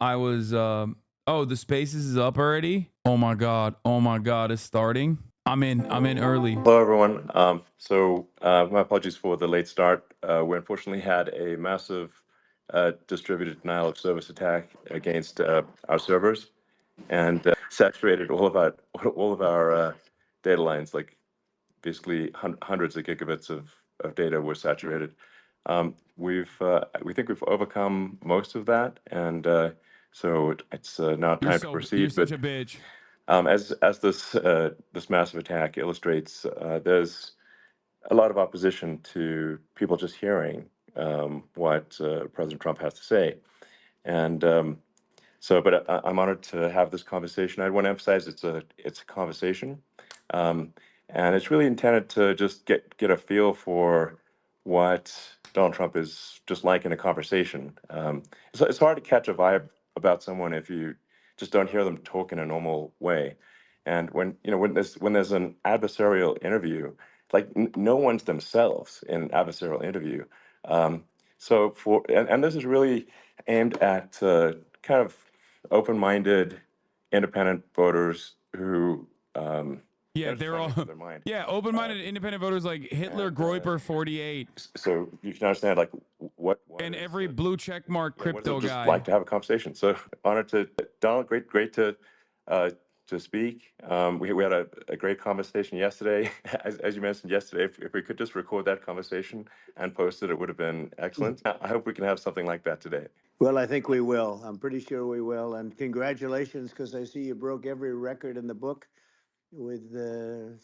I was oh, the spaces is up already? Oh my god. Oh my god, it's starting. I'm in early. Hello, everyone. My apologies for the late start. We unfortunately had a massive distributed denial of service attack against our servers and saturated all of our data lines. Like basically hundreds of gigabits of data were saturated. We think we've overcome most of that, and so it's now time to You're proceed. such But a bitch. as this massive attack illustrates, there's a lot of opposition to people just hearing what President Trump has to say, and but I'm honored to have this conversation. I want to emphasize it's a conversation, um, and it's really intended to just get a feel for what Donald Trump is just like in a conversation. It's hard to catch a vibe about someone if you just don't hear them talk in a normal way. And when there's an adversarial interview, like no one's themselves in an adversarial interview. Um, and this is really aimed at kind of open-minded, independent voters who Yeah, are just they're trying to all make up their mind. yeah, Uh, open-minded independent voters like Hitler and Groiper 48 so you can understand, like, what and is every blue check mark what is it crypto just like guy. to have a conversation? So honored to Donald, great uh, to speak. We had a great conversation yesterday. As you mentioned yesterday, if we could just record that conversation and post it, it would have been excellent. I hope we can have something like that today. Well, I think we will. I'm pretty sure we will. And congratulations, because I see you broke every record in the book with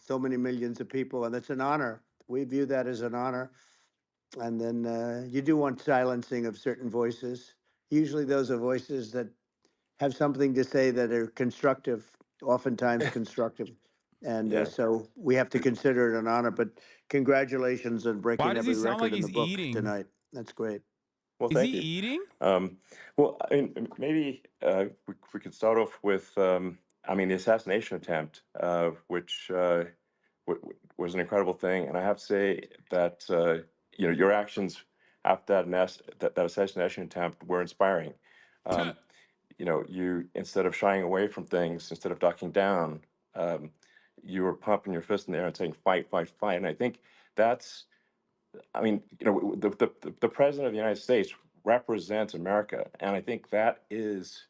so many millions of people, and it's an honor. We view that as an honor. And then you do want silencing of certain voices. Usually, those are voices that have something to say that are constructive, oftentimes constructive. And Yeah. so we have to consider it an honor. But congratulations on Why breaking does he every sound like record in the he's book eating? tonight. That's great. Well, Is he thank you. eating? Well, I mean, maybe we could start off with, the assassination attempt, which was an incredible thing. And I have to say that, your actions after that assassination attempt were inspiring. Um, you, instead of shying away from things, instead of ducking down, um, you were pumping your fist in the air and saying, fight, fight, fight. And I think that's, the president of the United States represents America, and I think that is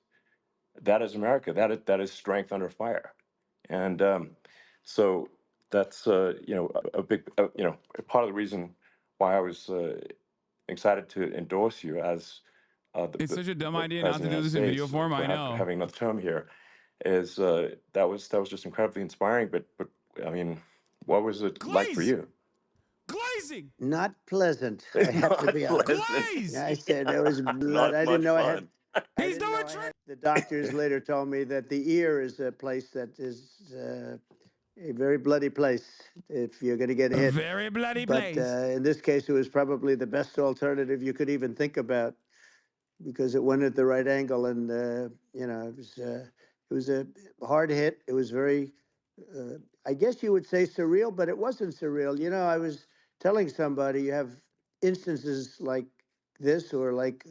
America. That is strength under fire, and so that's a big a part of the reason why I was excited to endorse you as It's such a dumb the idea not president to of the do United this in video States form. for I know. having another term here. Is that was just incredibly inspiring. But I mean, what was it like for Glaze! you? Glazing! Not pleasant, I have to Not be honest. pleasant. Glaze! I said there was Yeah, blood. not I didn't much know I had. fun. I He's didn't know doing I tricks! had. The doctors later told me that the ear is a place that is a very bloody place if you're going to get A hit. very bloody But place. in this case, it was probably the best alternative you could even think about because it went at the right angle, and it was a hard hit. It was very, I guess you would say surreal, but it wasn't surreal. You know, I was telling somebody you have instances like this, or like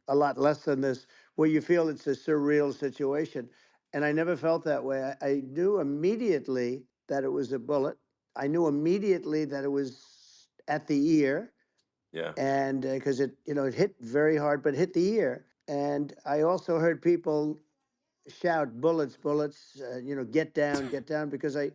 a lot less than this, where you feel it's a surreal situation, and I never felt that way. I knew immediately that it was a bullet. I knew immediately that it was at the ear, Yeah. and because it hit very hard, but hit the ear. And I also heard people shout, "Bullets, bullets!" Get down, because I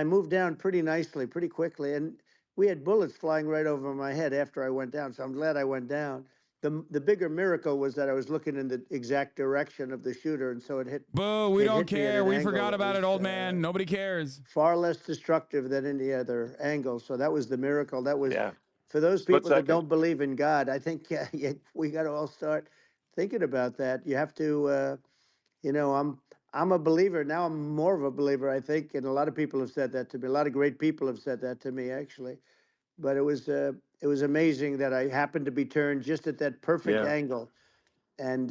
moved down pretty nicely, pretty quickly, and we had bullets flying right over my head after I went down. So I'm glad I went down. The bigger miracle was that I was looking in the exact direction of the shooter, and so Boo, we it don't hit me at care. an We angle forgot that about it, was old man. Nobody cares. far less destructive than any other angle. So that was the miracle. That was Yeah. for those Split people that second. don't believe in God. I think we got to all start thinking about that. You have to, I'm a believer now. I'm more of a believer, I think, and a lot of people have said that to me. A lot of great people have said that to me, actually. But it was amazing that I happened to be turned just at that perfect Yeah. angle, and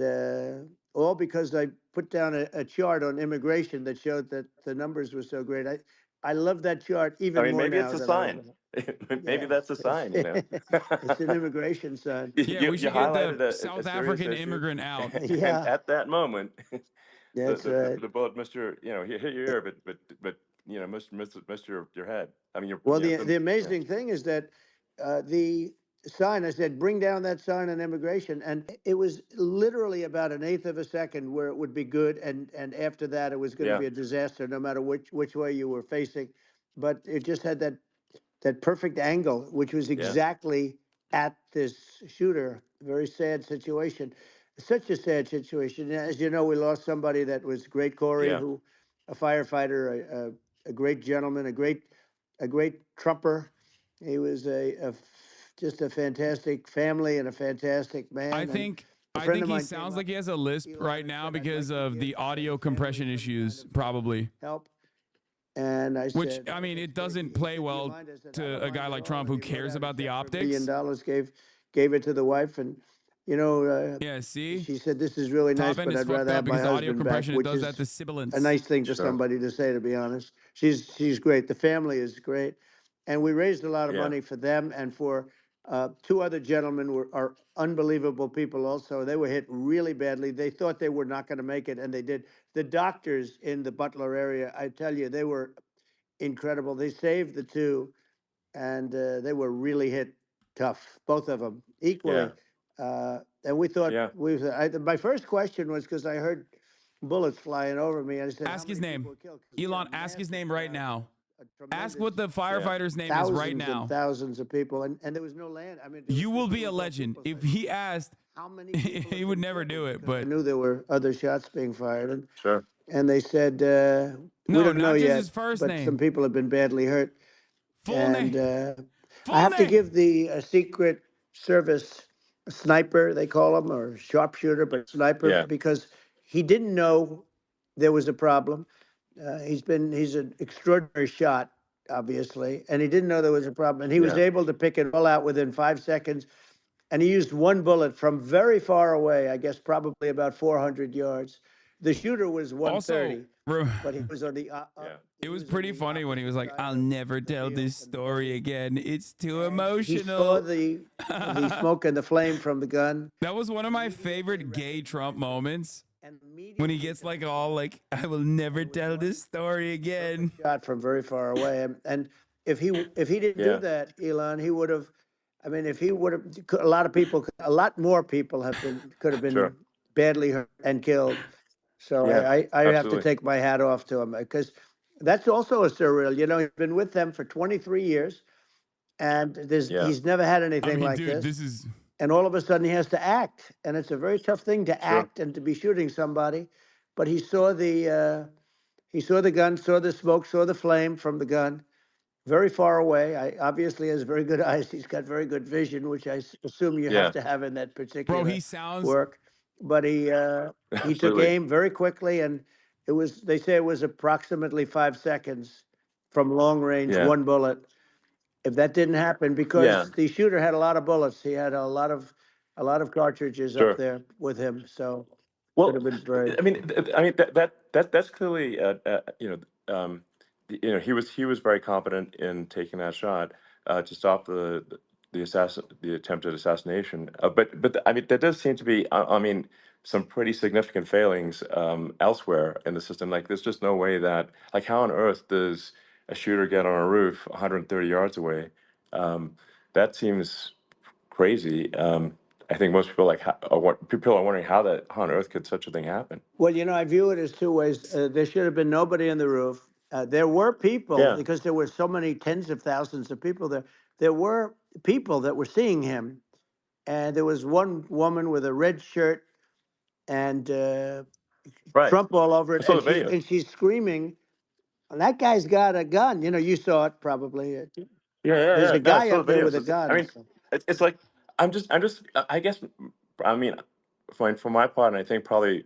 all because I put down a chart on immigration that showed that the numbers were so great. I love that chart I even mean, more maybe it's now a than I sign. ever. Maybe Yeah, that's a sign, you know. it's an immigration sign. Yeah, we You should get the highlighted a South serious African issue, immigrant out. and Yeah, at that moment, that's right. the bullet missed your, you know, hit your ear, but you know, missed your head. I mean, Well, yeah, the yeah, amazing thing is that the sign, I said, bring down that sign on immigration. And it was literally about an eighth of a second where it would be good. And after that, it was going to yeah, be a disaster, no matter which way you were facing. But it just had that perfect angle, which was yeah, exactly at this shooter. Very sad situation. Such a sad situation. As you know, we lost somebody that was great, Corey, yeah, who, a firefighter, a great gentleman, a great trumper. He was just a fantastic family and a fantastic I man. And think a I friend think of he mine came sounds up, like he has a lisp Elon, right and now said, "I'd because like to of give the audio the family compression some kind issues, of probably. help." And I Which said, I mean, "That's it great." doesn't He play said, "Do you well mind?" I said, "I to don't a guy mind at like all." Trump And who he wrote cares out a about the check for $1 billion, optics. gave it to the wife, and you know, Yeah, see, she said, "This is really nice, top end but is I'd fucked rather up have my because the audio husband back," compression it which does that is to a sibilants. nice thing for sure, somebody to say, to be honest. She's great. The family is great, and we raised a lot of yeah, money for them and for two other gentlemen are unbelievable people. Also, they were hit really badly. They thought they were not going to make it, and they did. The doctors in the Butler area, I tell you, they were incredible. They saved the two, and they were really hit tough, both of them yeah, equally. And we thought yeah, my first question was because I heard bullets flying over me. And I said, "How Ask his many people name, were killed?" Because we had Elon. a Ask his massive name right crowd, now. a Ask tremendous what the yeah, firefighter's name is right thousands and now. thousands of people, and there was no land. I mean, there was You will just be a little girl legend. pupils. I If said, he asked, "How many people he have would been never killed?" do it. Because I But knew there were other shots being fired, sure, and they said, "We no, don't know not just his yet, first but some name, people have been badly hurt." full name, And I full have to name. give the Secret Service sniper, they call him, or sharpshooter, but sniper, yeah, because he didn't know there was a problem. He's an extraordinary shot, obviously, and he didn't know there was a problem. And he was yeah, able to pick it all out within 5 seconds. And he used one bullet from very far away, I guess probably about 400 yards. The shooter was Also, 130, but he was on the yeah, it he was was on pretty the funny when he opposite was like, side "I'll of never the tell field this and the story plane, again. It's too and he saw emotional." the smoke and the flame from the gun. That was one of my Immediately favorite gay Trump recognized it, moments and when he immediately gets like jumped all out. like, "I will And never it was tell one this story again." perfect shot from very far away. And if he didn't do yeah, that, Elon, he would have. I mean, if he would have, a lot of people, a lot more people could have been sure, badly hurt and killed. So yeah, I have to absolutely, take my hat off to him, because that's also a surreal. You know, he's been with them for 23 years, and yeah, he's never had I anything mean, like dude, this. this is And all of a sudden he has to act, and it's a very tough thing to sure, act and to be shooting somebody. But he saw the gun, saw the smoke, saw the flame from the gun very far away. I obviously has very good eyes. He's got very good vision, which I assume you have yeah, to have in that bro. He particular sounds work. But he took absolutely, aim very quickly, and they say it was approximately 5 seconds from long range, yeah, one bullet. If that didn't happen, yeah, because the shooter had a lot of bullets, he had a lot of cartridges up sure. there with him, so could have Well, been very. I mean that's clearly you know, he was very confident in taking that shot to stop the attempted assassination. But I mean there does seem to be I mean some pretty significant failings elsewhere in the system. Like there's just no way that, like, how on earth does a shooter get on a roof 130 yards away? Um, that seems crazy. I think most people people are wondering how on earth could such a thing happen? Well, you know, I view it as two ways. There should have been nobody on the roof. There were people, Yeah, because there were so many tens of thousands of people there. There were people that were seeing him, and there was one woman with a red shirt and right. Trump all over I it, saw and the videos. she's screaming, "That guy's got a gun!" You know, you saw it probably. There's a No, I guy saw up the there with videos. a I gun. mean, So. it's like I guess, I mean, for my part, and I think probably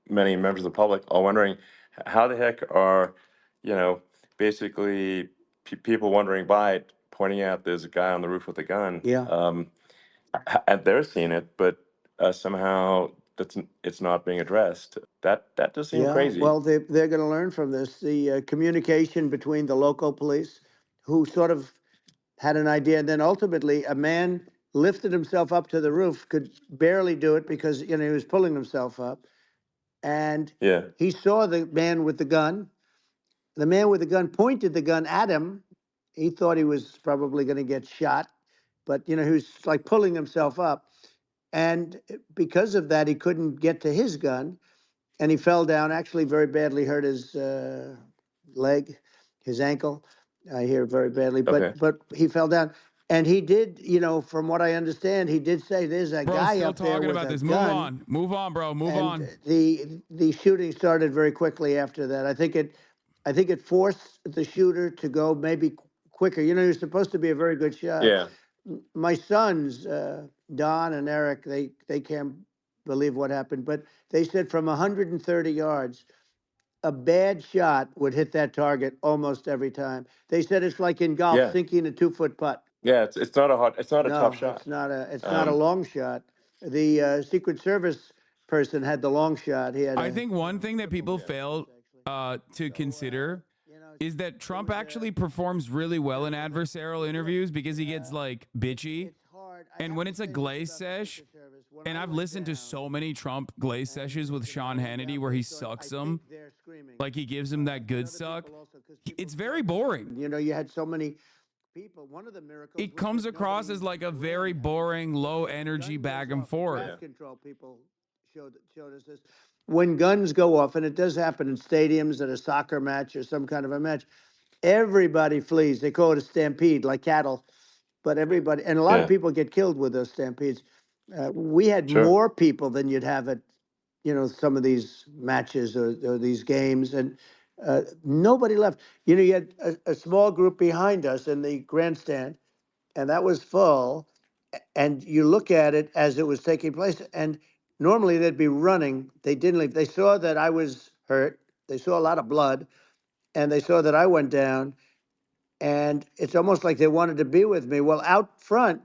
many members of the public are wondering how the heck are, you know, basically people wondering by it, pointing out there's a guy on the roof with a gun, Yeah. and they're seeing it, but somehow it's not being addressed. That does seem Yeah, crazy. well, they're going to learn from this. The communication between the local police, who sort of had an idea, and then ultimately a man lifted himself up to the roof, could barely do it because he was pulling himself up, and Yeah. he saw the man with the gun. The man with the gun pointed the gun at him. He thought he was probably going to get shot, but he was like pulling himself up, and because of that, he couldn't get to his gun, and he fell down. Actually, very badly hurt his leg, his ankle. I hear very badly, Okay. but he fell down, and he did. From what I understand, he did say, "There's a Bro, guy still up there talking with about a this. gun." Move on, bro. Move And on. the shooting started very quickly after that. I think it forced the shooter to go maybe quicker. He was supposed to be a very good shot. Yeah. My sons, Don and Eric, they can't believe what happened, but they said from 130 yards, a bad shot would hit that target almost every time. They said it's like in golf, Yeah. sinking a 2-foot putt. Yeah. It's not a tough No, shot. it's not a long shot. The Secret Service person had the long shot. He had I a think one thing that triple people barrel, fail actually. to consider is that It Trump was actually performs really well in adversarial interviews because he gets like bitchy. it's hard. I And have when to it's a say this glaze about the sesh, Secret Service. When and I I've went listened to down, so many Trump glaze and sessions with I Sean went Hannity down where he first, so I sucks him, think they're screaming. like he gives him that good And other suck. people also, because It's people very saw this boring. happen. You had so many people. One of the miracles It was comes that across nobody as like a very ran. boring, low The energy gun goes back and off. The forth. Yeah. traffic control people showed us this. When guns go off, and it does happen in stadiums at a soccer match or some kind of a match, everybody flees. They call it a stampede, like cattle. But everybody, and a lot of Yeah. people get killed with those stampedes. We had Sure. more people than you'd have at, some of these matches or these games, and nobody left. You had a small group behind us in the grandstand, and that was full. And you look at it as it was taking place, and normally they'd be running. They didn't leave. They saw that I was hurt. They saw a lot of blood, and they saw that I went down, and it's almost like they wanted to be with me. Well, out front,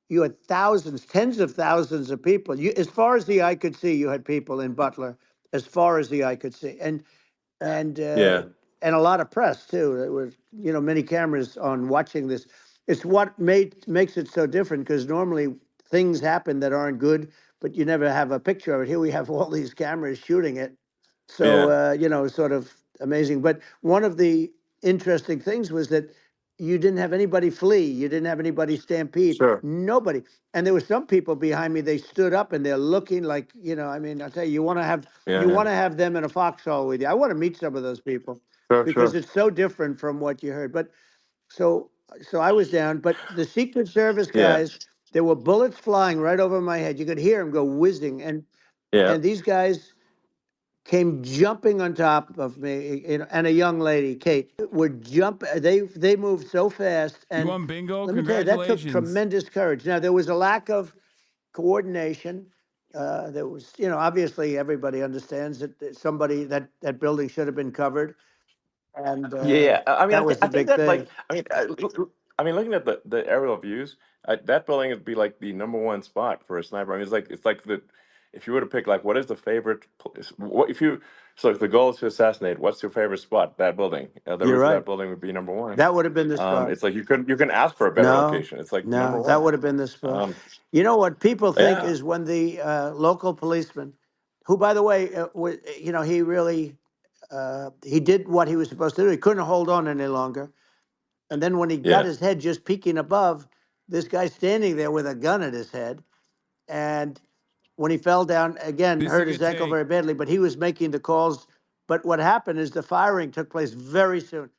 you had thousands, tens of thousands of people. As far as the eye could see, you had people in Butler, as far as the eye could see, and Yeah. and a lot of press too. There was many cameras on watching this. It's what makes it so different, because normally things happen that aren't good, but you never have a picture of it. Here we have all these cameras shooting it, so Yeah. sort of amazing. But one of the interesting things was that you didn't have anybody flee. You didn't have anybody stampede. Sure. Nobody. And there were some people behind me. They stood up and they're looking like, I mean, I'll tell you, Yeah. you Yeah. want to have them in a foxhole with you. I want to meet some of those people, Sure. because Sure. it's so different from what you heard. But so I was down. But the Secret Service Yeah. guys, there were bullets flying right over my head. You could hear them go whizzing, Yeah. and these guys came jumping on top of me, and a young lady, Kate, would jump. They moved so fast, You and won bingo? let me tell you, that took Congratulations. tremendous courage. Now there was a lack of coordination. There was, obviously everybody understands that somebody that building should have been covered, and Yeah, yeah. I mean, that was I the think big that like, thing. I mean, looking at the aerial views, that building would be like the number one spot for a sniper. I mean, it's like the if you were to pick like what is the favorite place, what if you so if the goal is to assassinate, what's your favorite spot? That building, the You're roof of that right. building would be number one. That would have been the spot. It's like you can ask for a better No, location. It's like number no, that one. would have been the spot. Um, What people think yeah, is when the local policeman, who, by the way, he really he did what he was supposed to do. He couldn't hold on any longer. And then when he got yeah, his head just peeking above, this guy standing there with a gun at his head. And when he fell down again, This is a hurt his good ankle take. very badly, but he was making the calls. But what happened is the firing took place very soon.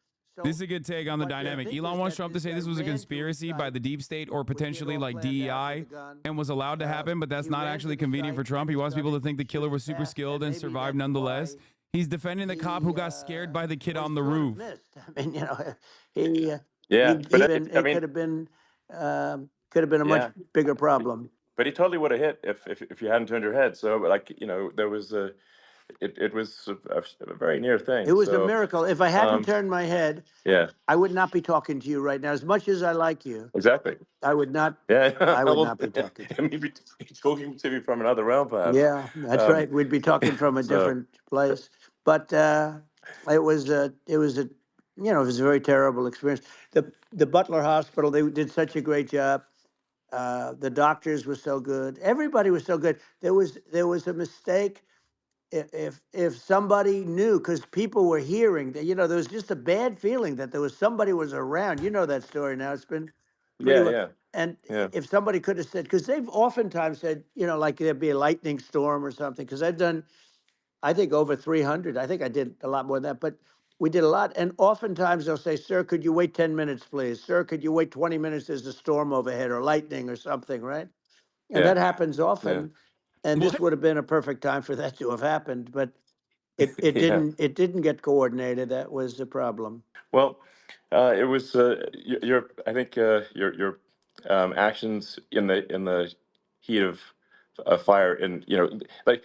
This So is a good take on the what they dynamic. think Elon is wants that Trump to this say guy this was a ran to his conspiracy by side, the deep state or which he had potentially all like planned out with DEI the gun. and was allowed to happen, but that's He not ran actually to the convenient for site, Trump. and He he wants people to started think the killer shooting was super fast, skilled and and maybe survived that's nonetheless. why He's defending the cop who he got scared by the kid was on the sort of roof. missed. I mean, he yeah. But I it mean, could have been a much yeah. bigger problem. But he totally would have hit if you hadn't turned your head. So like there was it was a very near thing. It was a So miracle. If I hadn't um, turned my head, yeah, I would not be talking to you right now. As much as I like you, exactly. I would not. Yeah, I would well, not be talking to you. maybe talking to me from another realm, perhaps. Yeah, that's Um, right. We'd be talking from a so different place. But it was a it was a very terrible experience. The Butler Hospital, they did such a great job. The doctors were so good. Everybody was so good. There was a mistake. If somebody knew, because people were hearing that, there was just a bad feeling that there was somebody was around. You know that story now. It's been pretty yeah, well. yeah, And yeah, if somebody could have said, because they've oftentimes said, like there'd be a lightning storm or something, because I've done, I think, over 300. I think I did a lot more than that, but we did a lot. And oftentimes they'll say, sir, could you wait 10 minutes, please? Sir, could you wait 20 minutes? There's a storm overhead or lightning or something, right? And yeah, that happens yeah, often. And this What? would have been a perfect time for that to have happened, but it yeah. didn't get coordinated. That was the problem. Well, it was your. I think your actions in the heat of fire, and like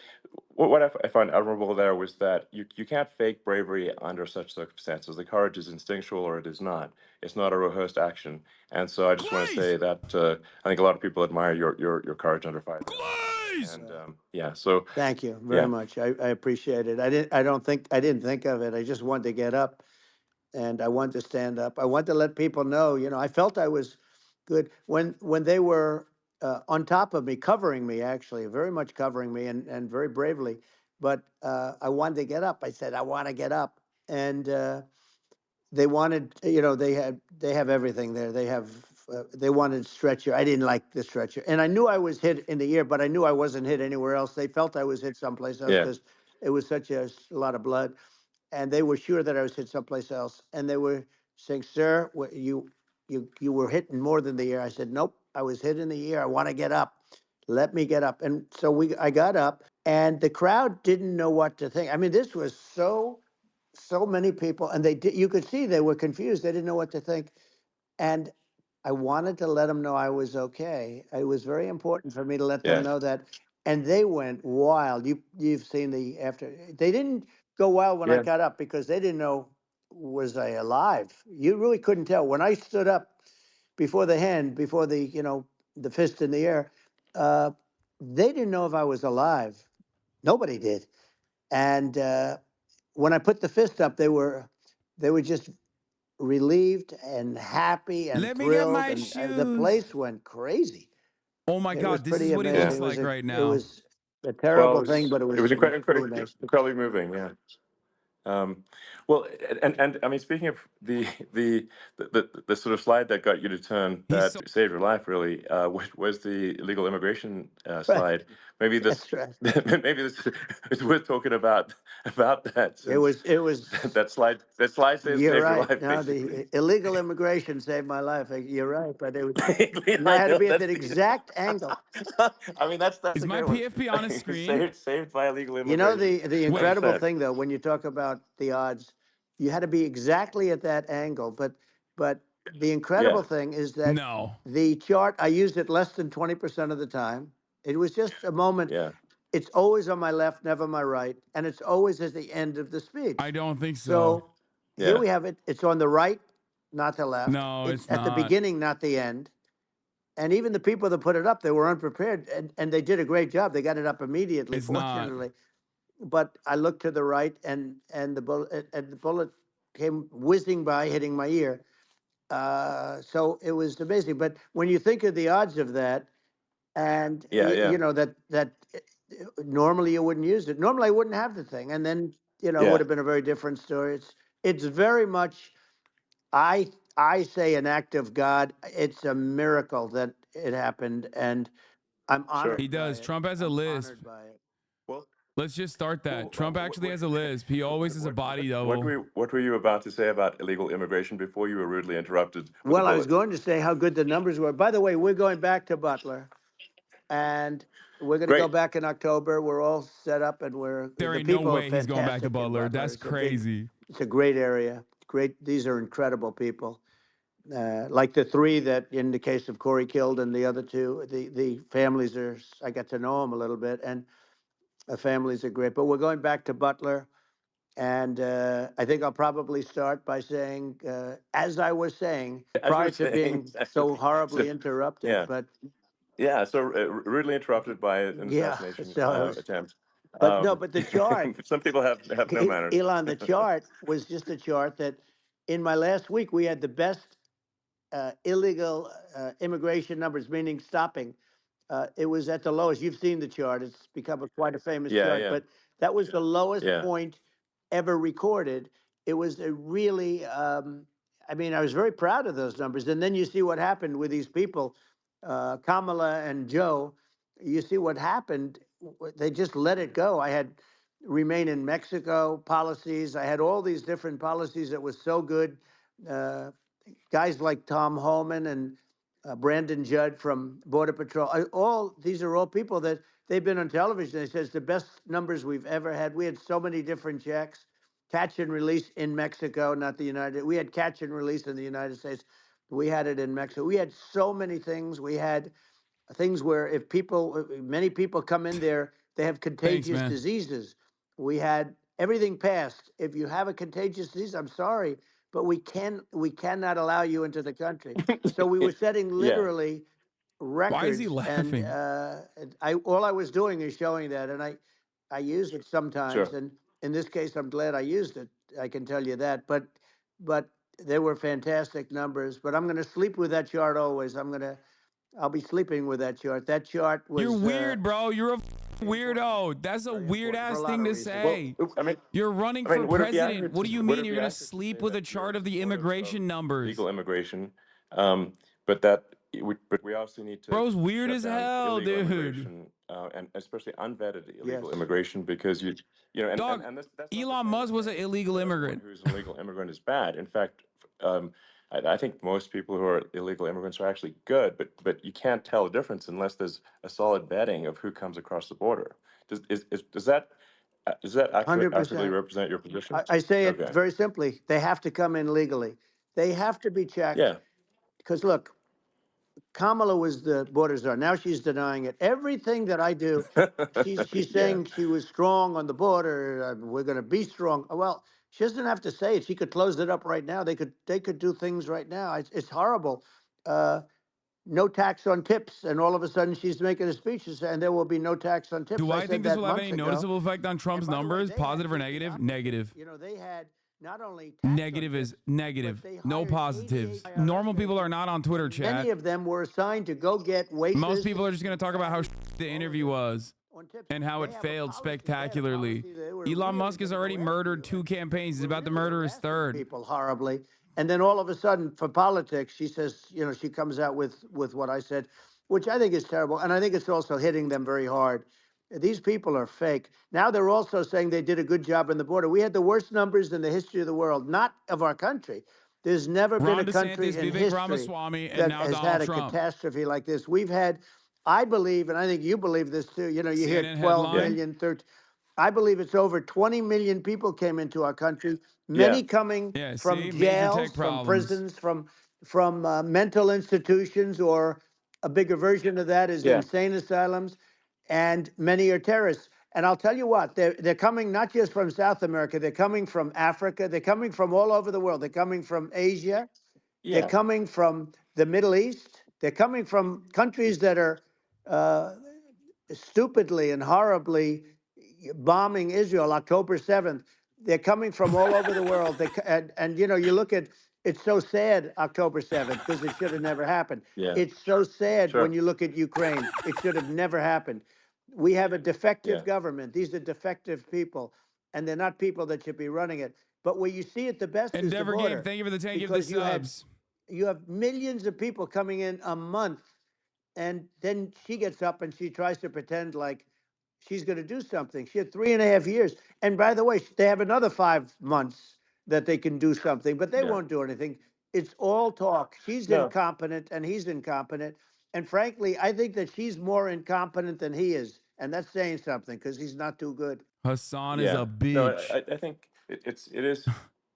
what I find admirable there was that you can't fake bravery under such circumstances. The courage is instinctual, or it is not. It's not a rehearsed action. And so I just want to say Glaze! that I think a lot of people admire your courage under fire there. Glaze! And Well, yeah, so thank you very yeah, much. I appreciate it. I didn't think of it. I just wanted to get up and I wanted to stand up. I wanted to let people know, I felt I was good when they were on top of me, covering me, actually, very much covering me and very bravely. But I wanted to get up. I said, I want to get up. And they wanted, they have everything there. They wanted stretcher. I didn't like the stretcher. And I knew I was hit in the ear, but I knew I wasn't hit anywhere else. They felt I was hit someplace else yeah, because it was such a lot of blood, and they were sure that I was hit someplace else. And they were saying, "Sir, you were hit in more than the ear." I said, "Nope, I was hit in the ear. I want to get up. Let me get up." And so I got up, and the crowd didn't know what to think. I mean, this was so many people, and you could see they were confused. They didn't know what to think, and I wanted to let them know I was okay. It was very important for me to let them yeah, know that, and they went wild. You've seen the after. They didn't go wild when I yeah, got up because they didn't know, was I alive. You really couldn't tell when I stood up before the hand, before the fist in the air. Uh, they didn't know if I was alive. Nobody did. And when I put the fist up, they were just relieved and happy and Let me get thrilled, my and the shoes. place went crazy. Oh my It was God, this pretty is what he amazing. yeah. looks It was like a right it now. was a Well, terrible thing, but it it was was really nice. incredibly moving. Yeah. Um, well, and I mean, speaking of the sort of slide that got you to turn, He's so that saved your life, really, was the illegal immigration Right. slide. Maybe this, That's right. maybe this is worth talking about that, It since was it was that slide You're saved your right. life, No, the basically. illegal immigration saved my life. You're right, but and I I had to know be at that's that the. exact angle. I mean, that's is a my great one. PFP on a screen? Saved by illegal You know immigration, the hundred Wait, incredible percent. thing though, when you talk about the odds, you had to be exactly at that angle. But the incredible Yeah, thing is that no. the chart, I used it less than 20% of the time. It was just a moment. yeah, It's always on my left, never my right, and it's always at the end of the I speech. don't think so. So here yeah, we have it. It's on the right, not the left. No, It's it's at the not. beginning, not the end. And even the people that put it up, they were unprepared, and they did a great job. They got it up immediately, It's not. fortunately. But I looked to the right, and the bullet came whizzing by, hitting my ear. So it was amazing. But when you think of the odds of that, and yeah, yeah, normally you wouldn't use it. Normally I wouldn't have the thing, and then it would yeah. have been a very different story. It's very much, I I say, an act of God. It's a miracle that it happened, and I'm Sure. He honored by does. it. Trump has a I'm lisp. honored by it. Well, Let's just start that. well, Trump actually has a lisp. He always has a body double. what were you about to say about illegal immigration before you were rudely interrupted with a Well, I was bullet? going to say how good the numbers were. By the way, we're going back to Butler, and we're going to go Great. back in October. We're all set up, and There the ain't no people are way he's going back to fantastic in Butler. Butler. That's crazy. It's a great area. Great. These are incredible people. Like the three that, in the case of Corey, killed, and the other two, the families are. I got to know them a little bit, and families are great. But we're going back to Butler. And I think I'll probably start by saying, as I was saying, As you were prior to saying, being exactly. so horribly So, interrupted, yeah, but yeah. So rudely interrupted by an yeah, assassination so I was, attempt. but no, but the chart, Some people have no manners. Elon, the chart was just a chart that in my last week, we had the best illegal immigration numbers, meaning stopping. It was at the lowest. You've seen the chart. It's become quite a famous Yeah, chart, yeah, but that was the lowest yeah. point ever recorded. It was a really, I mean, I was very proud of those numbers. And then you see what happened with these people, Kamala and Joe. You see what happened. They just let it go. I had remain in Mexico policies. I had all these different policies that was so good. Uh, Guys like Tom Holman and Brandon Judd from Border Patrol. All these are all people that they've been on television. They says the best numbers we've ever had. We had so many different checks, catch and release in Mexico, not the United. We had catch and release in the United States. We had it in Mexico. We had so many things. We had things where if people, many people come in there, they have Thanks, contagious man. diseases. We had everything passed. If you have a contagious disease, I'm sorry, but we cannot allow you into the country. So we were setting Yeah, literally Why is he records, and laughing? I all I was doing is showing that, and I use it sometimes, sure. and in this case, I'm glad I used it. I can tell you that, but they were fantastic numbers. But I'm going to sleep with that chart always. I'll be sleeping with that chart. That chart You're was weird, bro. You're a important, weirdo. That's a very weird important for a ass lot thing of to reasons. Well, say. I mean, You're running for would it be president. accurate What do you would mean it you're be going to accurate to sleep say with a that chart you're of the supportive of immigration numbers? legal immigration, but that but we also need to Bro's weird shut as down hell, illegal dude. immigration and especially unvetted Yes, illegal immigration because Dog, and that's not to Elon say Musk was an illegal that everyone immigrant. who's an illegal immigrant is bad. In fact, I think most people who are illegal immigrants are actually good, but you can't tell the difference unless there's a solid vetting of who comes across the border. Does that accurately 100%. represent your position? I say it Okay. very simply. They have to come in legally. They have to be checked Yeah. because look, Kamala was the border czar. Now she's denying it. Everything that I do, she's Yeah. saying she was strong on the border. We're going to be strong. Well, she doesn't have to say it. She could close it up right now. They could do things right now. It's horrible. Uh, no tax on tips, and all of a sudden she's making a speech and there will be no tax on tips. Do I I think said this that will have months any ago. noticeable effect on And Trump's by the way, numbers, they had positive or just the negative? opposite. Negative. They had not only tax on Negative is tips, but negative. they No hired 88 positives. IRS Normal people are agents, not on Twitter, and many chat. of them were assigned to go get Most waitress, people are just going to talk about how the all of interview this was on tips. and how They it have a failed policy. They had a spectacularly. policy. They were Elon really Musk going has to go already after murdered you. 2 campaigns. He's Were about to really murder his harassing third. people horribly. And then all of a sudden, for politics, she says, she comes out with what I said, which I think is terrible, and I think it's also hitting them very hard. These people are fake. Now they're also saying they did a good job in the border. We had the worst numbers in the history of the world, not of our country. There's never been Ron a country DeSantis, in Vivek history Ramaswamy, and that now has had Donald a Trump. catastrophe like this. We've had, I believe, and I think you believe this too. You hear CNN 12 Yeah. headline. million, 13. I believe it's over 20 million people came into our country, Yeah. many coming Yeah, from see? Major jails, tech from problems. prisons, from mental institutions, or a bigger version of that is Yeah. insane asylums, and many are terrorists. And I'll tell you what, they're coming not just from South America, they're coming from Africa, they're coming from all over the world. They're coming from Asia, they're Yeah. coming from the Middle East, they're coming from countries that are uh, stupidly and horribly bombing Israel October 7th. They're coming from all over the world. And you look at it's so sad October 7th because it should have never happened. Yeah. It's so sad when Sure. you look at Ukraine. It should have never happened. We have a defective Yeah. government. These are defective people, and they're not people that should be running it. But where you see it the best is the Endeavor Game, border, thank you for the 10 give the because subs. you have millions of people coming in a month, and then she gets up and she tries to pretend like she's going to do something. She had 3.5 years. And by the way, they have another 5 months that they can do something, but they Yeah. won't do anything. It's all talk. She's No. incompetent and he's incompetent. And frankly, I think that she's more incompetent than he is. And that's saying something because he's not too good. Hassan is Yeah. a No, bitch. I think it is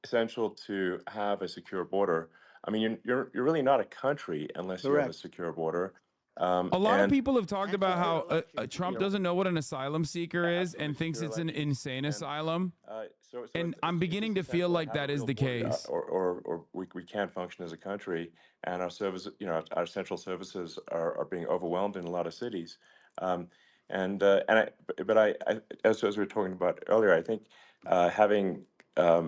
essential to have a secure border. I mean, you're really not a country unless you have a Correct. secure border. A lot of And people have talked about Secure how elections, Trump you know. doesn't know what an asylum seeker is absolutely and thinks secure it's an elections. insane And asylum. so And I'm it's beginning just to feel essential to like have a that is real the border, case. or we can't function as a country, and our service, our essential services are being overwhelmed in a lot of cities. Um, as we were talking about earlier, I think having a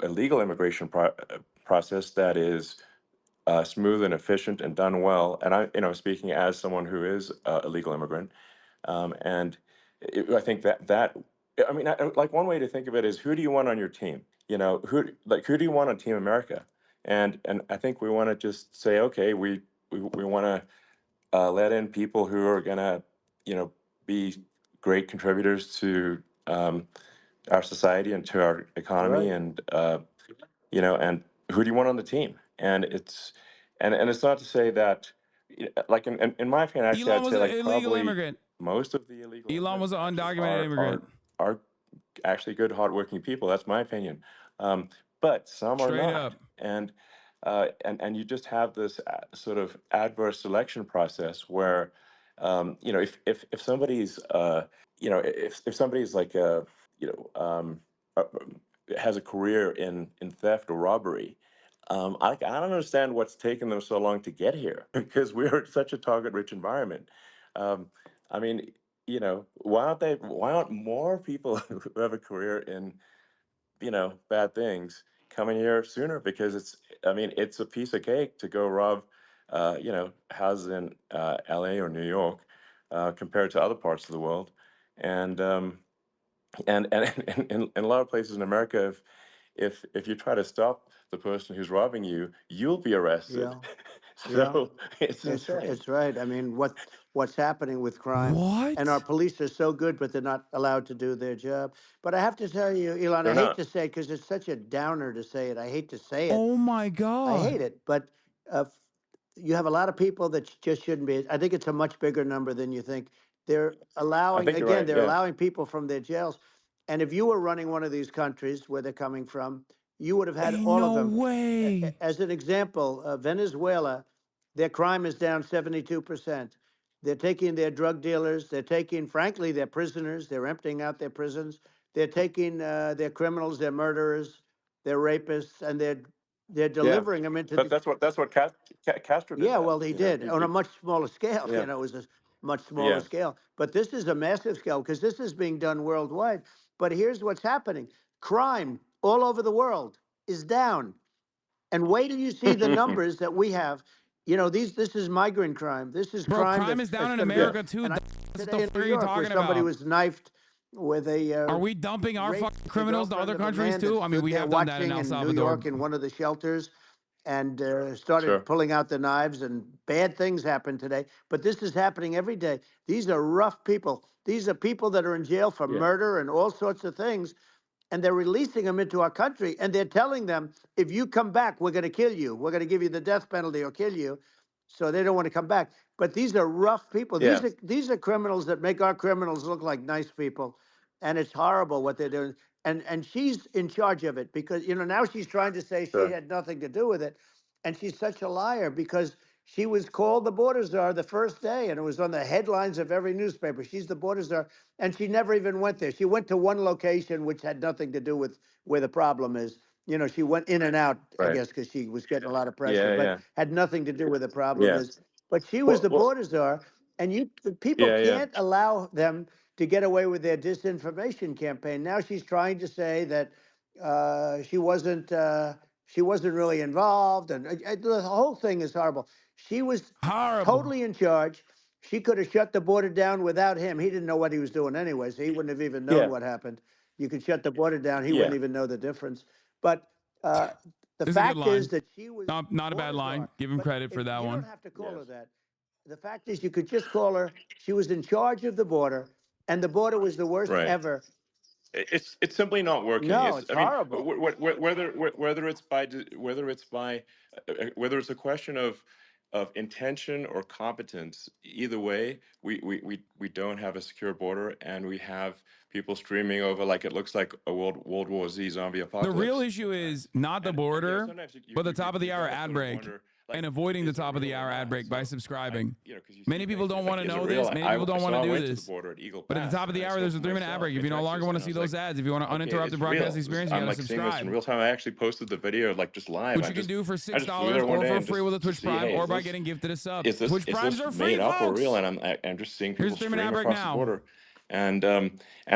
legal immigration process that is smooth and efficient and done well. And speaking as someone who is a legal immigrant, and I think I mean, like one way to think of it is, who do you want on your team? Who do you want on Team America? And I think we want to just say, okay, we want to let in people who are gonna, be great contributors to our society and to our economy, Right. and and who do you want on the team? And it's not to say that, like in my opinion, actually, Elon I'd was say an like illegal probably immigrant. most of the illegal Elon immigrants was an actually undocumented immigrant. are actually good, hardworking people. That's my opinion. Um, but some are Straight not, up. and you just have this sort of adverse selection process where, if somebody's if somebody's like you know uh, has a career in theft or robbery. I don't understand what's taken them so long to get here, because we're such a target-rich environment. Um, I mean, why aren't more people who have a career in, bad things coming here sooner? Because I mean, it's a piece of cake to go rob, houses in LA or New York, compared to other parts of the world. And in a lot of places in America, if you try to stop the person who's robbing you, you'll be arrested. Yeah. Yeah. So it's insane. It's right. I mean, what's happening with crime, and our What? police are so good, but they're not allowed to do their job. But I have to tell you, Elon, I They're hate not. to say it because it's such a downer to say it. I hate to say it. Oh my I God. hate it. But you have a lot of people that just shouldn't be. I think it's a much bigger number than you think. They're I allowing, think you're again, right. they're Yeah. allowing people from their jails. And if you were running one of these countries where they're coming from, you would have had Ain't all of no them. way. As an example, Venezuela, their crime is down 72%. They're taking their drug dealers, they're taking, frankly, their prisoners, they're emptying out their prisons. They're taking their criminals, their murderers, their rapists, and they're Yeah. delivering them into But the. that's what Castro did. Yeah, That well, he did on a much smaller scale. yeah. It was a much smaller Yeah. scale. But this is a massive scale because this is being done worldwide. But here's what's happening: crime all over the world is down. And wait till you see the numbers that we have. This is migrant crime. This is Bro, crime crime is that's down in going to be. Yeah. America too. And I What the today in fuck New are you York where talking somebody about? was knifed with a Are we dumping our raped fucking the criminals to other girlfriend of a countries man that too? I mean, stood we there have done that in watching El in New Salvador. York in one of the shelters and started Sure. pulling out the knives, and bad things happened today. But this is happening every day. These are rough people. These are people that are in jail for Yeah. murder and all sorts of things, and they're releasing them into our country, and they're telling them, if you come back, we're going to kill you. We're going to give you the death penalty or kill you. So they don't want to come back. But these are rough people. Yeah. These are criminals that make our criminals look like nice people, and it's horrible what they're doing. And she's in charge of it because now she's trying to say she Sure. had nothing to do with it, and she's such a liar because she was called the border czar the first day, and it was on the headlines of every newspaper. She's the border czar, and she never even went there. She went to one location which had nothing to do with where the problem is. She went in and out, I Right. guess, because she was getting a lot of pressure, Yeah. but Yeah. had nothing to do where the problem Yeah. is. But she was Well. the Well. border czar, and people Yeah. Yeah. can't allow them to get away with their disinformation campaign. Now she's trying to say that she wasn't really involved, and the whole thing is horrible. She was Horrible. totally in charge. She could have shut the border down without him. He didn't know what he was doing anyway, so he wouldn't have even known Yeah. what happened. You could shut the border down; he Yeah. wouldn't even know the difference. But uh, the This is a good fact is line. that she was Not a bad border line. czar. Give him But credit if for that you don't one. have to call her Yes. that, the fact is you could just call her. She was in charge of the border, and the border was the worst Right. ever. It's simply not working. No, It's it's I mean, horrible. whether it's a question of intention or competence, either way, we don't have a secure border, and we have people streaming over like it looks like a World War Z zombie The real apocalypse. issue is not the And yeah, border, sometimes but the top of the you hour gotta ad sort of break. wonder. and avoiding the is it top of the real or hour ad not? break by So, subscribing. you know, because you Many see people things, don't it's want like, to is it know real? this. Many people don't want to I do went to the this. border at Eagle But at the Pass, top of the and I hour, there's a spoke for 3-minute ad myself break. If in you no longer Texas, want to and I see was those like, ads, if you want to okay, uninterrupted it's broadcast real. experience, you I'm got to like seeing this in subscribe. real time. I actually posted the video like just live. Which you can do for I just flew there $6 one or day for and free with a just to Twitch see, Prime hey, or by getting gifted a sub. Twitch is Primes this are free, made up or real? folks. And I'm just seeing Here's people a 3-minute ad stream break across the now. border, and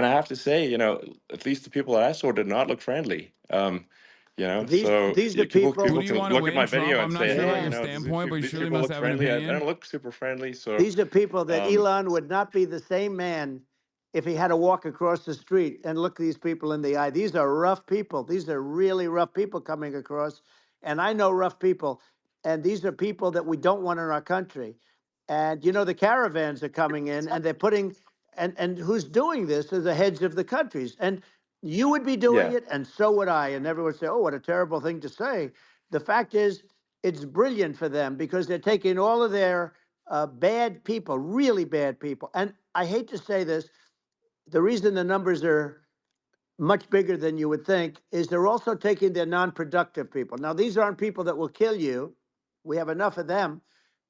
I have to say, you know, at least the people that I saw did not look friendly. So These are people people. Who people do you can want to look at win, my Trump? video and I'm not say, sure hey, about Yeah. you your know, standpoint, but you these surely people must look have an friendly. I opinion. don't look super friendly. So These are people that um, Elon would not be the same man if he had to walk across the street and look these people in the eye. These are rough people. These are really rough people coming across. And I know rough people. And these are people that we don't want in our country. And you know, the caravans are coming in and they're putting, and who's doing this are the heads of the countries. And you would be doing yeah, it, and so would I. And everyone would say, oh, what a terrible thing to say. The fact is, it's brilliant for them because they're taking all of their bad people, really bad people. And I hate to say this, the reason the numbers are much bigger than you would think is they're also taking their non-productive people. Now, these aren't people that will kill you. We have enough of them,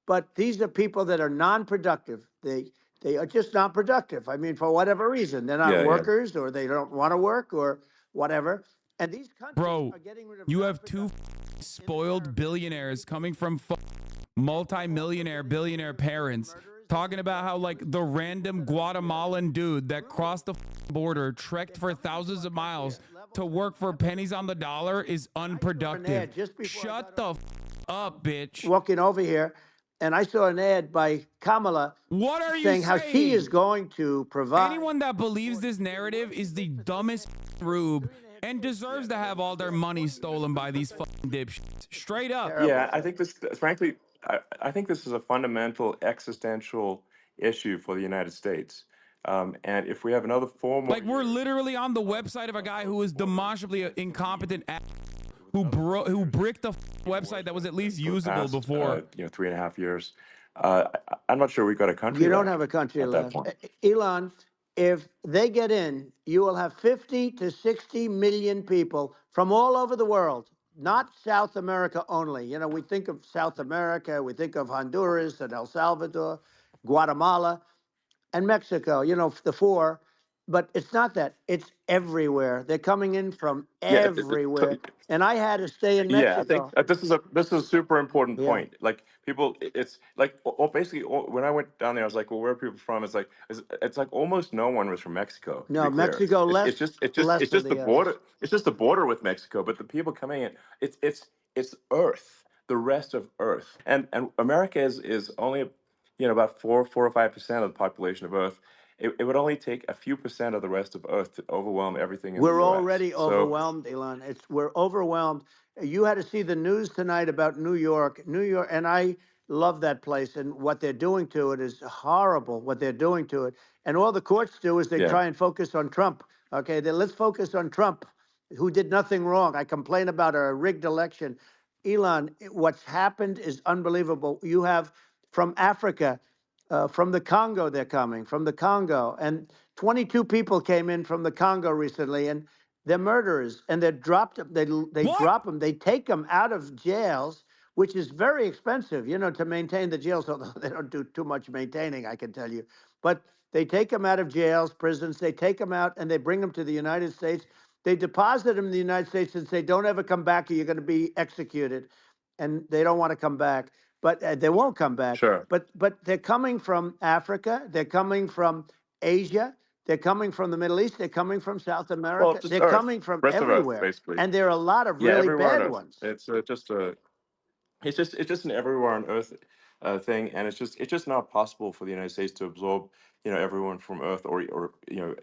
but these are people that are non-productive. They are just non-productive. I mean, for whatever reason, they're not yeah. workers or they don't want to work or whatever. And these countries Bro, are getting rid of you have two non-productive spoiled billionaires coming from multi-millionaire billionaire parents talking about how like the random Guatemalan dude that crossed the border, trekked for thousands of miles to work for pennies on the dollar is unproductive. just before I Shut got the up, bitch. walking over here, and I saw an ad by Kamala What are you saying how she is saying? going to provide. Anyone that believes this narrative is the dumbest rube and deserves to have all their money stolen by these fucking dipshits. Straight up. Terrible. Yeah, I think this, frankly, I think this is a fundamental existential issue for the United States. And if we have another 4 more Like we're years literally on the website of a guy who is demonstrably incompetent who bricked the website that was at least for the usable past, before. 3.5 years, I'm not sure we've got a country You don't left have a country at that left. point. Elon, if they get in, you will have 50 to 60 million people from all over the world, not South America only. You know, we think of South America, we think of Honduras and El Salvador, Guatemala, and Mexico, you know, the four. But it's not that. It's everywhere. They're coming in from Yeah, everywhere. And I had to stay in yeah, I think Mexico. this is a super important Yeah. point. Like people, it's like basically when I went down there, I was like, well, where are people from? It's like almost no one was from Mexico. To No, be clear, Mexico it's less, it's just it's just less it's than just the the others. border. It's just the border with Mexico. But the people coming in, it's Earth, the rest of Earth, and America is only about 4 or 5% of the population of Earth. It would only take a few percent of the rest of Earth to overwhelm everything in the We're U.S. already So overwhelmed, Elon. We're overwhelmed. You had to see the news tonight about New York. New York, and I love that place. And what they're doing to it is horrible. What they're doing to it, and all the courts do is they yeah, try and focus on Trump. Okay, then let's focus on Trump, who did nothing wrong. I complain about a rigged election. Elon, what's happened is unbelievable. You have from Africa. From the Congo, they're coming from the Congo, and 22 people came in from the Congo recently, and they're murderers, and they're dropped. They What? drop them. They take them out of jails, which is very expensive, you know, to maintain the jails. Although they don't do too much maintaining, I can tell you. But they take them out of jails, prisons. They take them out, and they bring them to the United States. They deposit them in the United States and say, "Don't ever come back, or you're going to be executed." And they don't want to come back, but they won't come back. sure. But they're coming from Africa. They're coming from Asia. They're coming from the Middle East. They're coming from South Well, America. just They're Earth, coming from rest of Earth, everywhere. basically. And there are a lot of Yeah, really everywhere on bad Earth. ones. It's just an everywhere on Earth thing, and it's just not possible for the United States to absorb everyone from Earth, or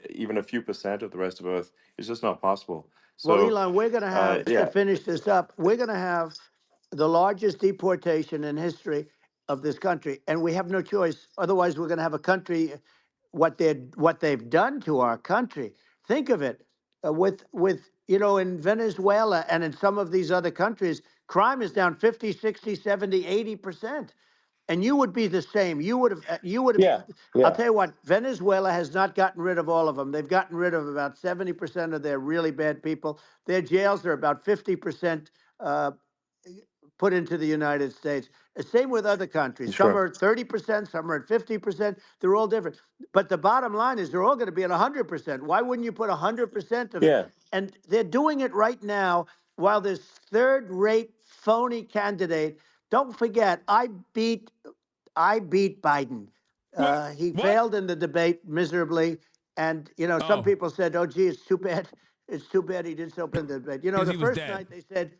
even a few percent of the rest of Earth. It's just not possible. Well, So Elon, we're going to have, to yeah, finish this up, we're going to have the largest deportation in history of this country. And we have no choice. Otherwise, we're going to have a country, what they've done to our country. Think of it with, you know, in Venezuela and in some of these other countries, crime is down 50, 60, 70, 80%. And you would be the same. You would have. yeah, I'll yeah, tell you what. Venezuela has not gotten rid of all of them. They've gotten rid of about 70% of their really bad people. Their jails are about 50% uh, put into the United States. Same with other countries. Some Sure. are at 30%, some are at 50%. They're all different. But the bottom line is they're all going to be at 100%. Why wouldn't you put 100% of it? Yeah. And they're doing it right now while this third-rate phony candidate. Don't forget, I beat Biden. What? He What? failed in the debate miserably. And, some Oh, people said, oh, gee, it's too bad. It's too bad he did so bad in the debate. because The he was first dead. night they said,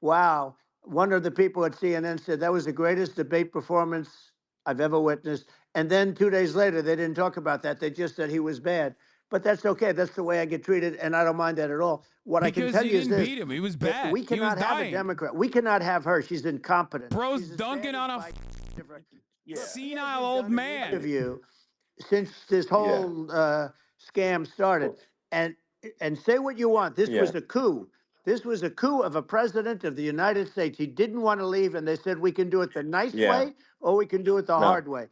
wow, one of the people at CNN said that was the greatest debate performance I've ever witnessed. And then 2 days later, they didn't talk about that. They just said he was bad. But that's okay. That's the way I get treated. And I don't mind that at all. What I can Because tell he you is didn't this. beat him. He was bad. We He was cannot have a dying. Democrat. We cannot have her. She's incompetent. Bro's She's as dunking bad as on a Biden. Yeah. Look, he senile hasn't old done an man. interview since this Yeah. whole scam started. Well, And say what you want. This yeah. was a coup. This was a coup of a president of the United States. He didn't want to leave, and they said we can do it the nice Yeah. way or we can do it the No. hard way.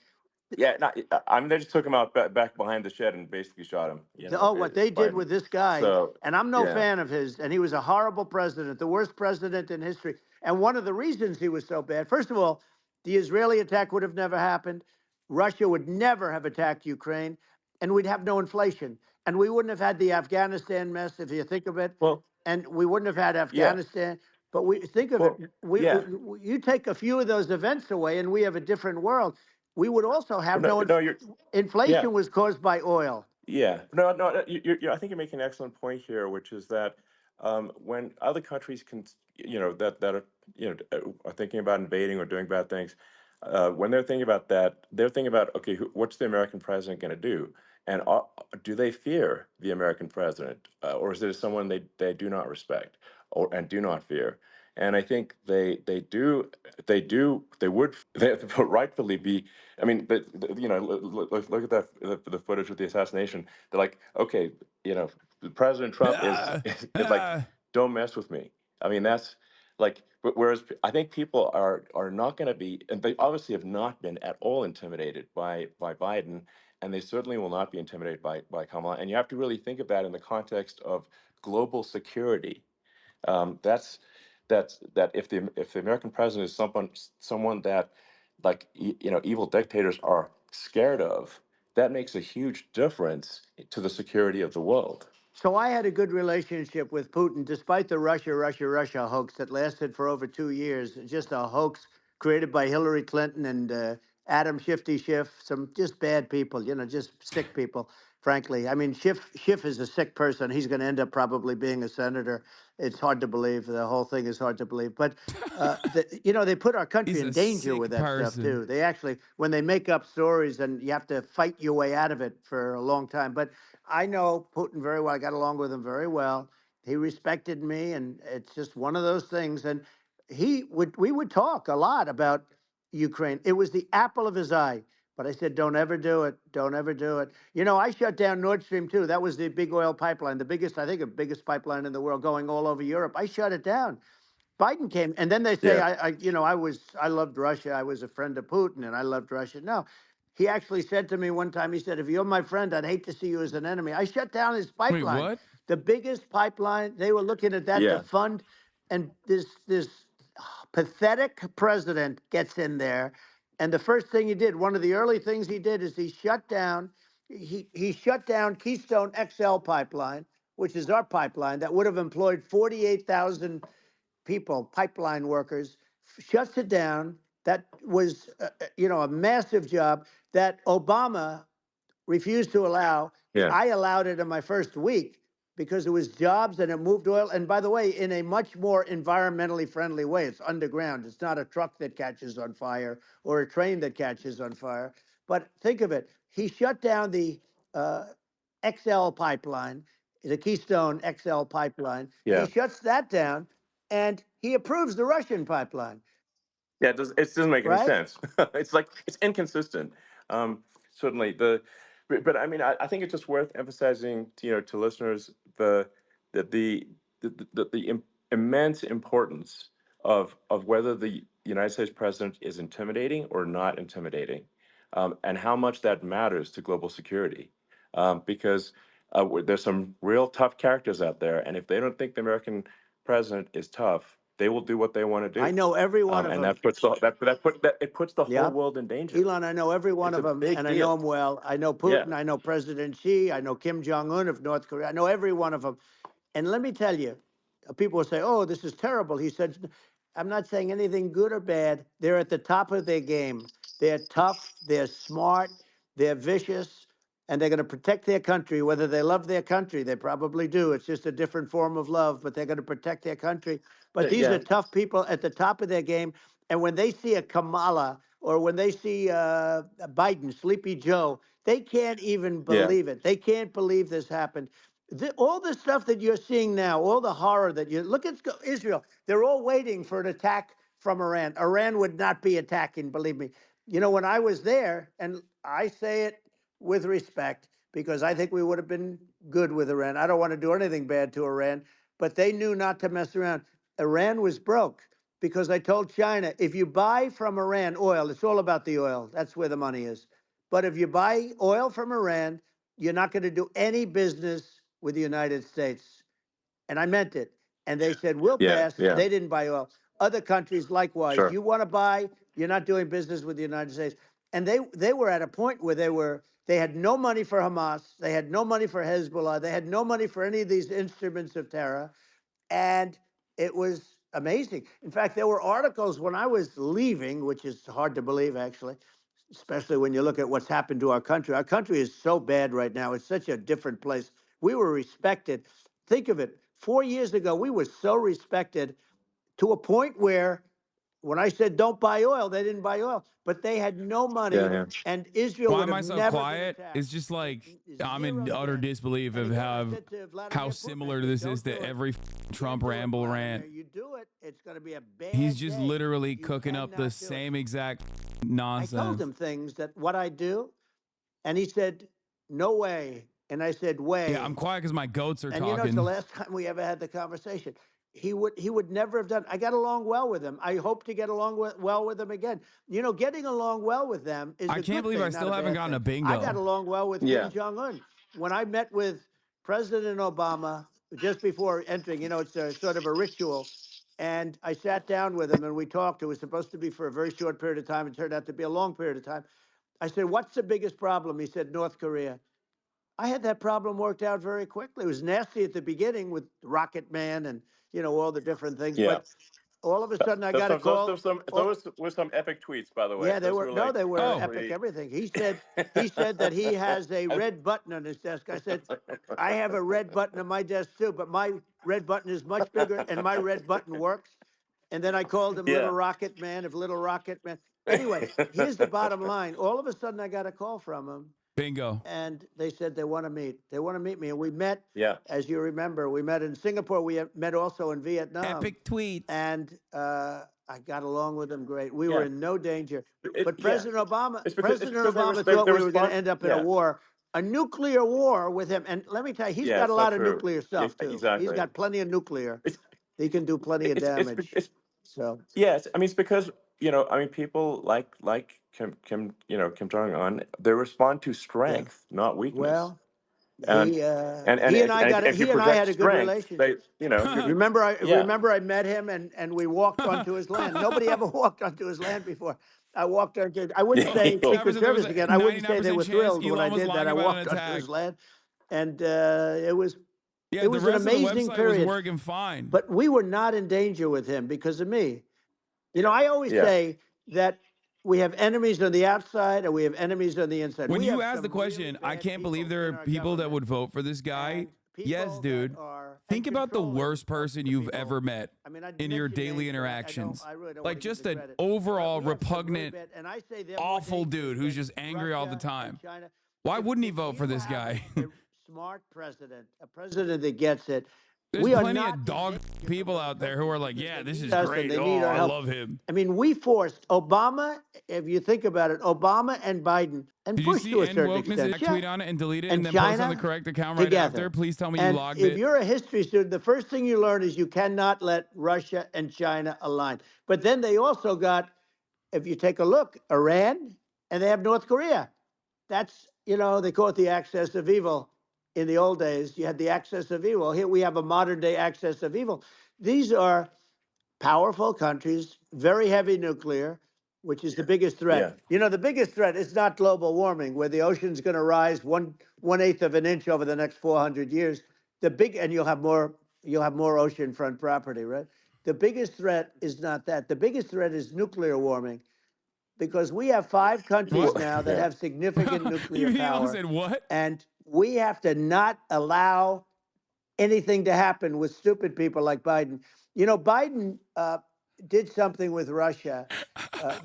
Yeah. Not, I mean, they just took him out back behind the shed and basically shot him. What they did Biden. with this guy, So and I'm no yeah. fan of his, and he was a horrible president, the worst president in history. And one of the reasons he was so bad, first of all, the Israeli attack would have never happened. Russia would never have attacked Ukraine, and we'd have no inflation. And we wouldn't have had the Afghanistan mess, if you think of it. Well. And we wouldn't have had Yeah. Afghanistan. But we think of it, Well. Yeah. you take a few of those events away, and we have a different world. We would also have No. no No. You're. Yeah. inflation was caused by oil. Yeah, no, no. I think you're making an excellent point here, which is that when other countries can, that are, are thinking about invading or doing bad things, when they're thinking about that, they're thinking about, okay, what's the American president going to do, and do they fear the American president, or is there someone they do not respect or and do not fear? And I think they would they rightfully be. I mean, look at that the footage with the assassination. They're like, okay, President Trump is like, Uh, don't mess with me. I mean, that's like, whereas I think people are not going to be, and they obviously have not been at all intimidated by Biden, and they certainly will not be intimidated by Kamala. And you have to really think of that in the context of global security. That if the American president is someone that like evil dictators are scared of, that makes a huge difference to the security of the world. So I had a good relationship with Putin, despite the Russia hoax that lasted for over 2 years. Just a hoax created by Hillary Clinton and Adam Shifty Schiff, some just bad people, just sick people, frankly. I mean, Schiff is a sick person. He's going to end up probably being a senator. It's hard to believe. The whole thing is hard to believe. But, they put our country he's in a danger with sick that stuff, person. too. They actually, when they make up stories, and you have to fight your way out of it for a long time. But I know Putin very well. I got along with him very well. He respected me, and it's just one of those things. And we would talk a lot about Ukraine. It was the apple of his eye. But I said, don't ever do it. Don't ever do it. I shut down Nord Stream 2. That was the big oil pipeline, the biggest, I think, the biggest pipeline in the world going all over Europe. I shut it down. Biden came, and then they say, Yeah, I loved Russia. I was a friend of Putin, and I loved Russia. No, he actually said to me one time, he said, if you're my friend, I'd hate to see you as an enemy. I shut down his Wait, pipeline, what? the biggest pipeline. They were looking at that to yeah, fund, and this pathetic president gets in there, and the first thing he did, one of the early things he did, is he shut down. He shut down Keystone XL pipeline, which is our pipeline that would have employed 48,000 people, pipeline workers, shuts it down. That was, a massive job that Obama refused to allow. yeah, I allowed it in my first week because it was jobs and it moved oil. And by the way, in a much more environmentally friendly way. It's underground. It's not a truck that catches on fire or a train that catches on fire. But think of it. He shut down the uh, XL pipeline, the Keystone XL pipeline. He yeah. shuts that down and he approves the Russian pipeline, Yeah, it doesn't make any right? sense. It's like it's inconsistent. Certainly but I mean, I think it's just worth emphasizing to listeners the the immense importance of whether the United States president is intimidating or not intimidating, and how much that matters to global security. Because there's some real tough characters out there, and if they don't think the American president is tough, they will do what they want to I do. know every one of And them. it puts the whole Yeah. world in danger. Elon, I know every one It's of a them, big and I know deal. them well. I know Yeah. Putin. I know President Xi. I know Kim Jong-un of North Korea. I know every one of them. And let me tell you, people will say, oh, this is terrible. He said, I'm not saying anything good or bad. They're at the top of their game. They're tough. They're smart. They're vicious. And they're going to protect their country, whether they love their country. They probably do. It's just a different form of love, but they're going to protect their country. But these Yeah. are tough people at the top of their game. And when they see a Kamala or when they see Biden, Sleepy Joe, they can't even Yeah. believe it. They can't believe this happened. All the stuff that you're seeing now, all the horror that you look at Israel, they're all waiting for an attack from Iran. Iran would not be attacking, believe me. You know, when I was there, and I say it with respect because I think we would have been good with Iran. I don't want to do anything bad to Iran, but they knew not to mess around. Iran was broke because I told China, if you buy from Iran oil, it's all about the oil. That's where the money is. But if you buy oil from Iran, you're not going to do any business with the United States. And I meant it. And they said, we'll Yeah. pass. Yeah. They didn't buy oil. Other countries, likewise, Sure. you want to buy, you're not doing business with the United States. And they were at a point where they had no money for Hamas. They had no money for Hezbollah. They had no money for any of these instruments of terror. And it was amazing. In fact, there were articles when I was leaving, which is hard to believe, actually, especially when you look at what's happened to our country. Our country is so bad right now. It's such a different place. We were respected. Think of it. 4 years ago, we were so respected to a point where when I said don't buy oil, they didn't buy oil, but they had no Yeah. money, Yeah. and Israel Why would am I have so never been quiet? attacked. It's just like I'm in Zero utter chance. disbelief And of again, I said to how Vladimir Putin, I similar said, this is don't to do it. every Trump Can't do it, ramble Vladimir. rant. You do it, it's going to be a He's bad just day. literally You cooking up the cannot do it. same exact I nonsense. told him things that what I do, and he said, no way. And I said, Yeah, I'm way. quiet because my goats are And you know, it's the talking. last time we ever had the conversation. He would never have done. I got along well with him. I hope to get along well with him again. You know, getting along well with them is I a can't good believe I thing, not still a haven't bad gotten thing. a I got bingo. along well with Yeah. Kim Jong Un when I met with President Obama just before entering. You know, it's a sort of a ritual. And I sat down with him and we talked. It was supposed to be for a very short period of time. It turned out to be a long period of time. I said, "What's the biggest problem?" He said, "North Korea." I had that problem worked out very quickly. It was nasty at the beginning with Rocket Man and all the different things, Yeah. but all of a sudden I got a Those call. Oh, were some epic tweets, by the way. yeah, they Those were were no, like they were Oh, epic. pretty. Everything he said that he has a red button on his desk. I said, I have a red button on my desk too, but my red button is much bigger, and my red button works. And then I called him Little Yeah. Rocket Man of Little Rocket Man. Anyway, here's the bottom line. All of a sudden I got a call from him bingo. and they said they want to meet. They want to meet me. And we met, Yeah. as you remember, we met in Singapore. We met also in Vietnam. Epic tweets. And I got along with them great. We were Yeah. in no danger. But Yeah. President Obama, It's President because Obama thought they we were going to respond. end up in Yeah. a nuclear war with him. And let me tell you, he's Yeah. got a It's not lot of true. nuclear Yeah, stuff too. He's exactly. got plenty of nuclear. It's He can do plenty of damage. it's So yes. I mean, it's because people like Kim Jong Un. They respond to yeah, strength, not weakness. well, And if you he and I project had a good strength, relationship. you're Remember, I yeah. remember I met him and we walked onto his land. Nobody ever walked onto his land before. I walked onto. I wouldn't say Yeah. Secret 99%, there was Service a again. I wouldn't say they 99% were chance thrilled when I Elon was did that. lying I about an walked onto his attack. land, and it was Yeah, the an rest of the amazing website was period. working fine. But we were not in danger with him because of me. You know, I always Yeah. say that we have enemies on the outside and we have enemies on the inside. When We you have ask the some really question, I bad can't believe people there in are our people that government would vote for this guy. and Yes, people dude. that are Think about the controlling worst person the you've people. ever met I mean, I in your mentioned daily names, but interactions. I really don't Like want to give just the an credit. overall But we have some really repugnant, bad, and I say they're more awful dangerous dude who's than just angry all the Russia and time. China. Why If- wouldn't he if vote for you this have guy? a smart president, a president that gets it. There's We are plenty not of in dog danger from people other out there who are like, countries yeah, because this they is need us and great. they Oh, need our I help. love him. I mean, we forced Obama, if you think about it, Obama and Biden and Did you Bush see to a End certain Wokeness extent, and tweet on it and delete it and and then post on the China correct account right together. after? Please tell me you And logged if it. you're a history student, the first thing you learn is you cannot let Russia and China align. But then they also got, if you take a look, Iran, and they have North Korea. That's, they call it the axis of evil. In the old days, you had the axis of evil. Here we have a modern day axis of evil. These are powerful countries, very heavy nuclear, which is the biggest threat. Yeah. You know, the biggest threat is not global warming, where the ocean's going to rise one eighth of an inch over the next 400 years. And you'll have more oceanfront property, right? The biggest threat is not that. The biggest threat is nuclear warming, because we have 5 countries What? now that Yeah. have significant nuclear Elon power, said what? and we have to not allow anything to happen with stupid people like Biden. You know, Biden did something with Russia.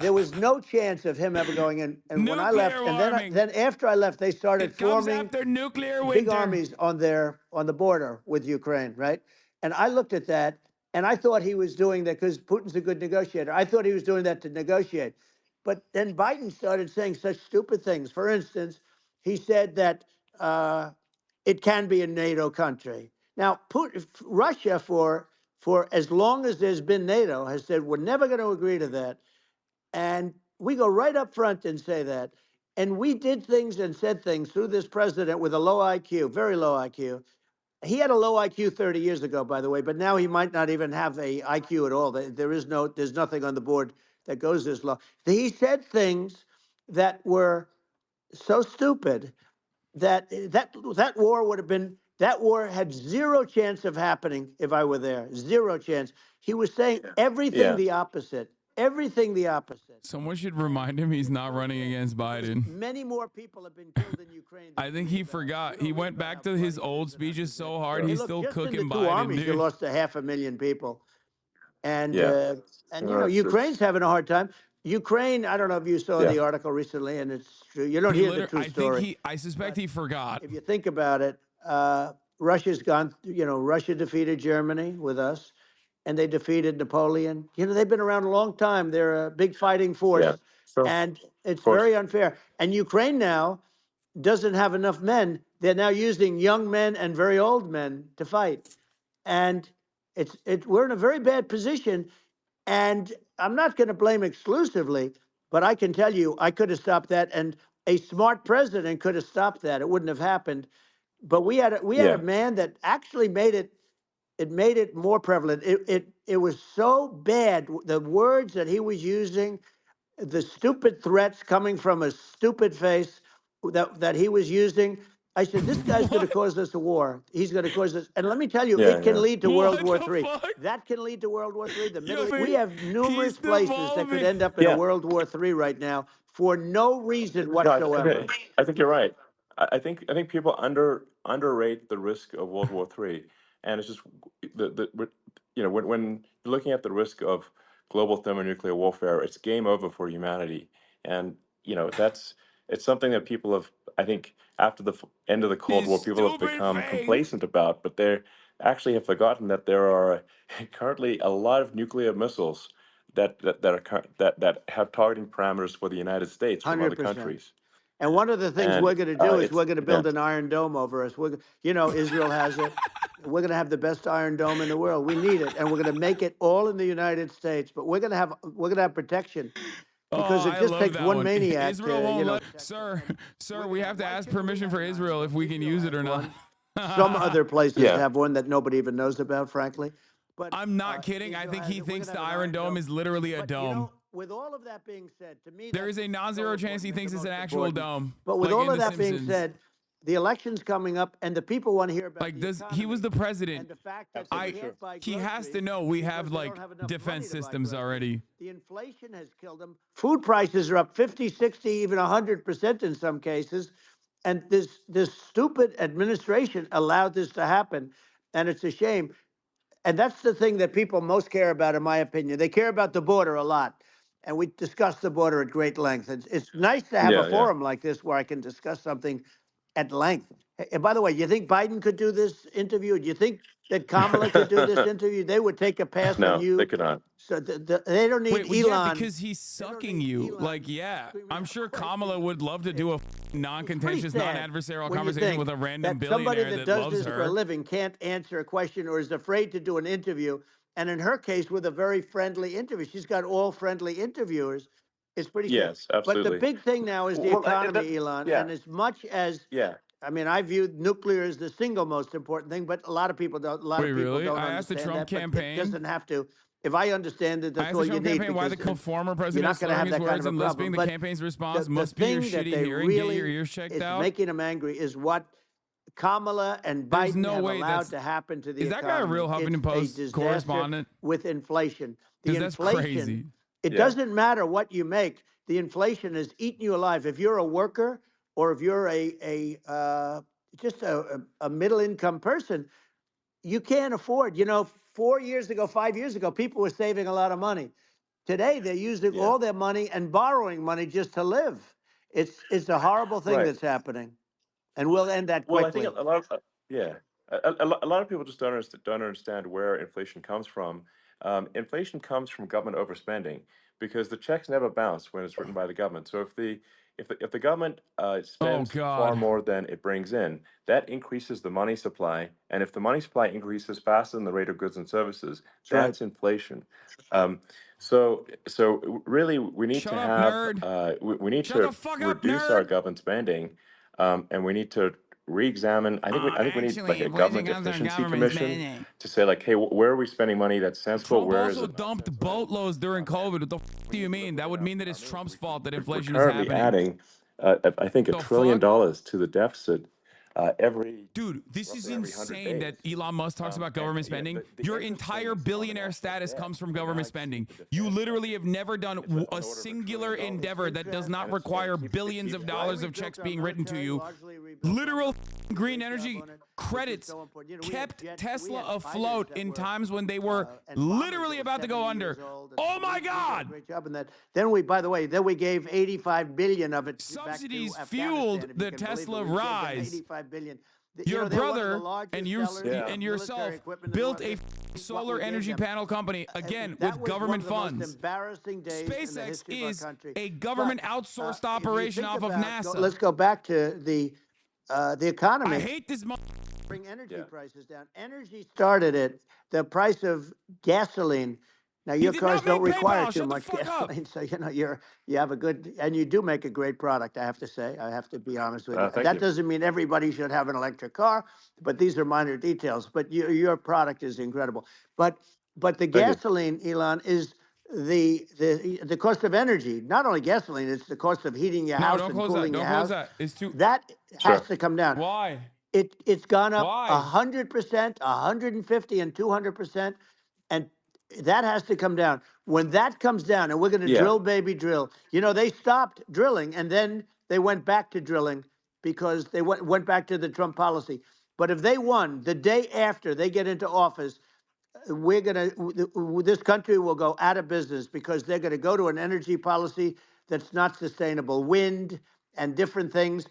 There was no chance of him ever going in. And when I left, Nuclear and warming. then after I left, they started It comes forming after nuclear big winter. armies on the border with Ukraine, right? And I looked at that, and I thought he was doing that because Putin's a good negotiator. I thought he was doing that to negotiate. But then Biden started saying such stupid things. For instance, he said that it can be a NATO country. Now, Russia, for as long as there's been NATO, has said we're never going to agree to that. And we go right up front and say that. And we did things and said things through this president with a low IQ, very low IQ. He had a low IQ 30 years ago, by the way, but now he might not even have a IQ at all. There's nothing on the board that goes this low. He said things that were so stupid that war would have been, that war had zero chance of happening if I were there. Zero chance. He was saying everything Yeah. the opposite. Everything the opposite. Someone should remind him he's not running against Biden. Many more people have been killed in Ukraine. I think he forgot. He went back to his old speeches so hard, Hey, he's look, still just in cooking the two Biden, armies, you dude. lost 500,000 people, and Yeah. you No, know, it's Ukraine's having a hard time. Ukraine, I don't know if you saw Yeah. the article recently, and it's true. You don't He hear the liter- true I think story. I suspect he forgot. If you think about it, Russia's gone. You know, Russia defeated Germany with us, and they defeated Napoleon. You know, they've been around a long time. They're a big fighting force, Yeah. So, of and it's course. very unfair. And Ukraine now doesn't have enough men. They're now using young men and very old men to fight, and we're in a very bad position. And I'm not going to blame exclusively, but I can tell you, I could have stopped that, and a smart president could have stopped that. It wouldn't have happened. But we had a Yeah. man that actually made it. It made it more prevalent. It was so bad. The words that he was using, the stupid threats coming from a stupid face that he was using. I said, this guy's going to What? cause us a war. He's going to cause us. And let me tell you, Yeah. it can Yeah. lead to World What War the III. fuck? That can lead to World War III. The Middle East. Yo, We have numerous he's places that could devolving. end up in a Yeah. World War III right now for no reason No, whatsoever. I think you're right. I think people underrate the risk of World War III, and it's just when you're looking at the risk of global thermonuclear warfare, it's game over for humanity, and it's something that people have, I think, after the end of the Cold His War, people have stupid become face. complacent about, but they actually have forgotten that there are currently a lot of nuclear missiles that have targeting parameters for the United States from other 100%. countries. And one of the things And we're going to do is it's we're going to yeah, build an Iron Dome over us. Israel has it. We're going to have the best Iron Dome in the world. We need it, and we're going to make it all in the United States. But we're going to have protection, because it I just love takes that one one. maniac Israel to, won't let, protect us. sir, And sir, we're we gonna- have to why ask can't we permission have for an Iron Israel if Dome? we can use it has or not. one. Some other places yeah, have one that nobody even knows about, frankly. But I'm not kidding. I Israel think has he it. We're thinks gonna the have an Iron Dome is literally a But dome. with all of that being said, to me, There that's is a so non-zero chance he important and thinks the it's an most actual important. dome. But with like all in of The that being Simpsons. said, the election's coming up, and the people want to hear about Like the this, economy. he was the president. And the fact that Absolutely they true. can't buy He has to groceries know we because have they like don't have enough defense money to buy systems groceries. already. The inflation has killed them. Food prices are up 50, 60, even 100% in some cases. And this stupid administration allowed this to happen, and it's a shame. And that's the thing that people most care about, in my opinion. They care about the border a lot. And we discussed the border at great length. It's nice to have a yeah, yeah. forum like this where I can discuss something at length. And by the way, you think Biden could do this interview? Do you think that Kamala could do this interview? They would take a pass on No, they you. could not. So they don't Wait, need well, yeah, Elon. because he's They don't sucking need you. Elon Like, yeah, screaming I'm out sure questions. Kamala would love to do a It's pretty non-contentious, sad non-adversarial when you conversation think with a random that somebody billionaire that that does loves this for a her. living can't answer a question or is afraid to do an interview. And in her case, with a very friendly interview, she's got all friendly interviewers. It's pretty sad. Yes, But the absolutely. big thing now is the Well, economy, Elon. yeah, And as much as yeah, I mean, I view nuclear as the single most important thing, but a lot of people don't. A lot Wait, of people really? don't I asked the understand Trump that. But it campaign. doesn't have to. If I understand it, I that's asked all the you Trump need campaign why the because former you're president not is going to slurring have his that kind words of a and lisping. problem. The But campaign's response the must be your thing that shitty they hearing. Get your really ears checked is out. making them angry is what Kamala and There's Biden no have way allowed that's. to happen to the Is that guy a real economy. It's Huffington a Post disaster correspondent? with inflation. The Because that's inflation, crazy. it Yeah. doesn't matter what you make. The inflation is eating you alive. If you're a worker or if you're just a middle income person, you can't afford. 4 years ago, 5 years ago, people were saving a lot of money. Today, they're using Yeah. all their money and borrowing money just to live. It's a horrible thing Right. that's happening, and we'll end that Well, I think quickly. a lot of yeah, a lot of people just don't understand where inflation comes from. Inflation comes from government overspending because the checks never bounce when it's written by the government. So if the government Oh spends far God. more than it brings in, that increases the money supply, and if the money supply increases faster than the rate of goods and services, That's right. that's inflation. So really, we need Shut to up, have nerd. we need Shut the to fuck up, reduce our nerd. government spending, and we need to re-examine. I think we need like Actually, a inflation government comes from efficiency government commission spending. to say like, hey, where are we spending money that's sensible? Trump Where is also it not dumped sensible? boatloads during COVID. What the We do you need to mean? That look would at mean that our it's Trump's fault that we're inflation is currently happening. adding, I think, $1 The trillion fuck? to the deficit every Dude, this is roughly every 100 insane that days. Elon Musk talks about And government yeah, spending. the Your interest entire payments on the billionaire national status debt comes from will now government exceed spending. the You defense literally budget. have never done It's on a the order of $1 singular trillion. endeavor that does not And require it billions keeps of Well, dollars growing. of rebuilt checks our being written to military, you. largely rebuilt our Literal military. Did a green great job energy on it, which is credits so important. We had kept jets, we Tesla had fighters afloat that in were times when they were and bombers that literally were about to go 70 under. years old. And Oh my we did a God! great job in that. Then by the way, we gave 85 billion of it back to Subsidies Afghanistan, fueled if you the can believe it. Tesla We gave them rise. 85 billion. Your They're one of the brother and largest you sellers Yeah. of and military yourself equipment in the built world. a What solar we gave energy them. panel company again That with was one government of the most funds. embarrassing days in the SpaceX history of our is country. a But government outsourced if you operation think off of about, NASA. let's go back to the I economy. hate this. Bring energy Yeah. prices down. Energy started it. The price of gasoline. Now He your did cars not make don't require PayPal. too Shut the much fuck up. gasoline, so you have a good, and you do make a great product. I have to say, I have to be honest with you. Thank That you. doesn't mean everybody should have an electric car, but these are minor details. But your product is incredible. But the Thank you. gasoline, Elon, is the cost of energy. Not only gasoline, it's the cost of heating your No, house don't and close that. cooling your Don't close house. that. It's too. That has Sure. to come down. Why? It's gone up Why? 100%, 150, and 200%, and that has to come down. When that comes down, and we're going to Yeah. drill, baby, drill. They stopped drilling, and then they went back to drilling because they went back to the Trump policy. But if they won the day after they get into office, this country will go out of business because they're going to go to an energy policy that's not sustainable, wind and different things.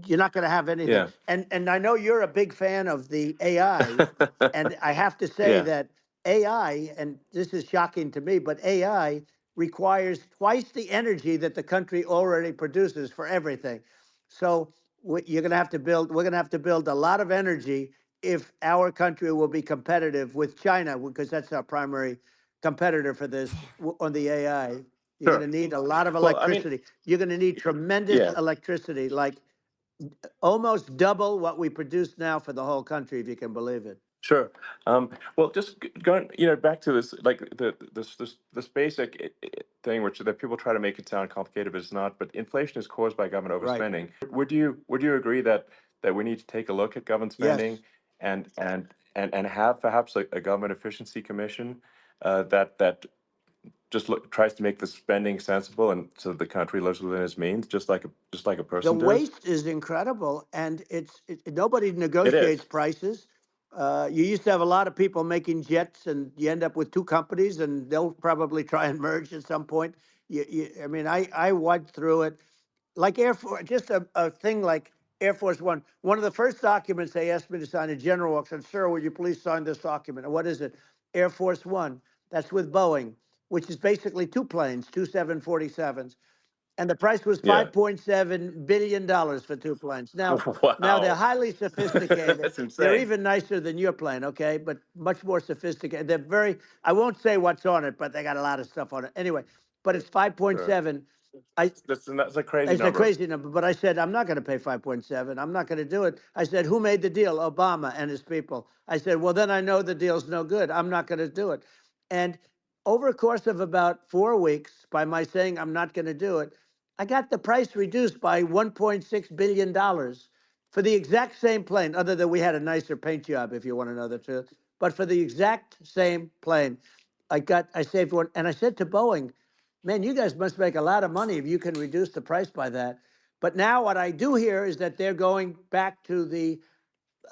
You're not going to have anything. Yeah. And I know you're a big fan of the AI, and I have to say Yeah. that AI, and this is shocking to me, but AI requires twice the energy that the country already produces for everything. So you're going to have to build. We're going to have to build a lot of energy if our country will be competitive with China, because that's our primary competitor for this on the AI. You're going Sure. to need a lot of Well, I mean, electricity. You're going to need tremendous yeah. electricity, like almost double what we produce now for the whole country, if you can believe it. Sure. Well, just going, back to this, like this basic thing, which that people try to make it sound complicated, but it's not. But inflation is caused by government Right. overspending. Would you agree that we need to take a look at government Yes. spending and have perhaps a government efficiency commission that just tries to make the spending sensible and so the country lives within its means, just like a The person does. waste is incredible, and nobody It negotiates is. prices. You used to have a lot of people making jets, and you end up with two companies, and they'll probably try and merge at some point. I mean, I went through it like Air Force, just a thing like Air Force One. One of the first documents they asked me to sign, a general said, "Sir, would you please sign this document?" And what is it? Air Force One. That's with Boeing, which is basically two planes, two 747s, and the price was Yeah. $5.7 billion for two planes. Now they're Wow. highly sophisticated. That's They're insane. even nicer than your plane, okay? But much more sophisticated. They're very. I won't say what's on it, but they got a lot of stuff on it. Anyway, but it's Sure. 5.7. That's a crazy it's a number. crazy number, but I said, I'm not going to pay 5.7. I'm not going to do it. I said, who made the deal? Obama and his people. I said, well, then I know the deal's no good. I'm not going to do it. And over a course of about 4 weeks, by my saying I'm not going to do it, I got the price reduced by $1.6 billion for the exact same plane, other than we had a nicer paint job, if you want to know the truth. But for the exact same plane, I saved one. And I said to Boeing, man, you guys must make a lot of money if you can reduce the price by that. But now what I do hear is that they're going back to the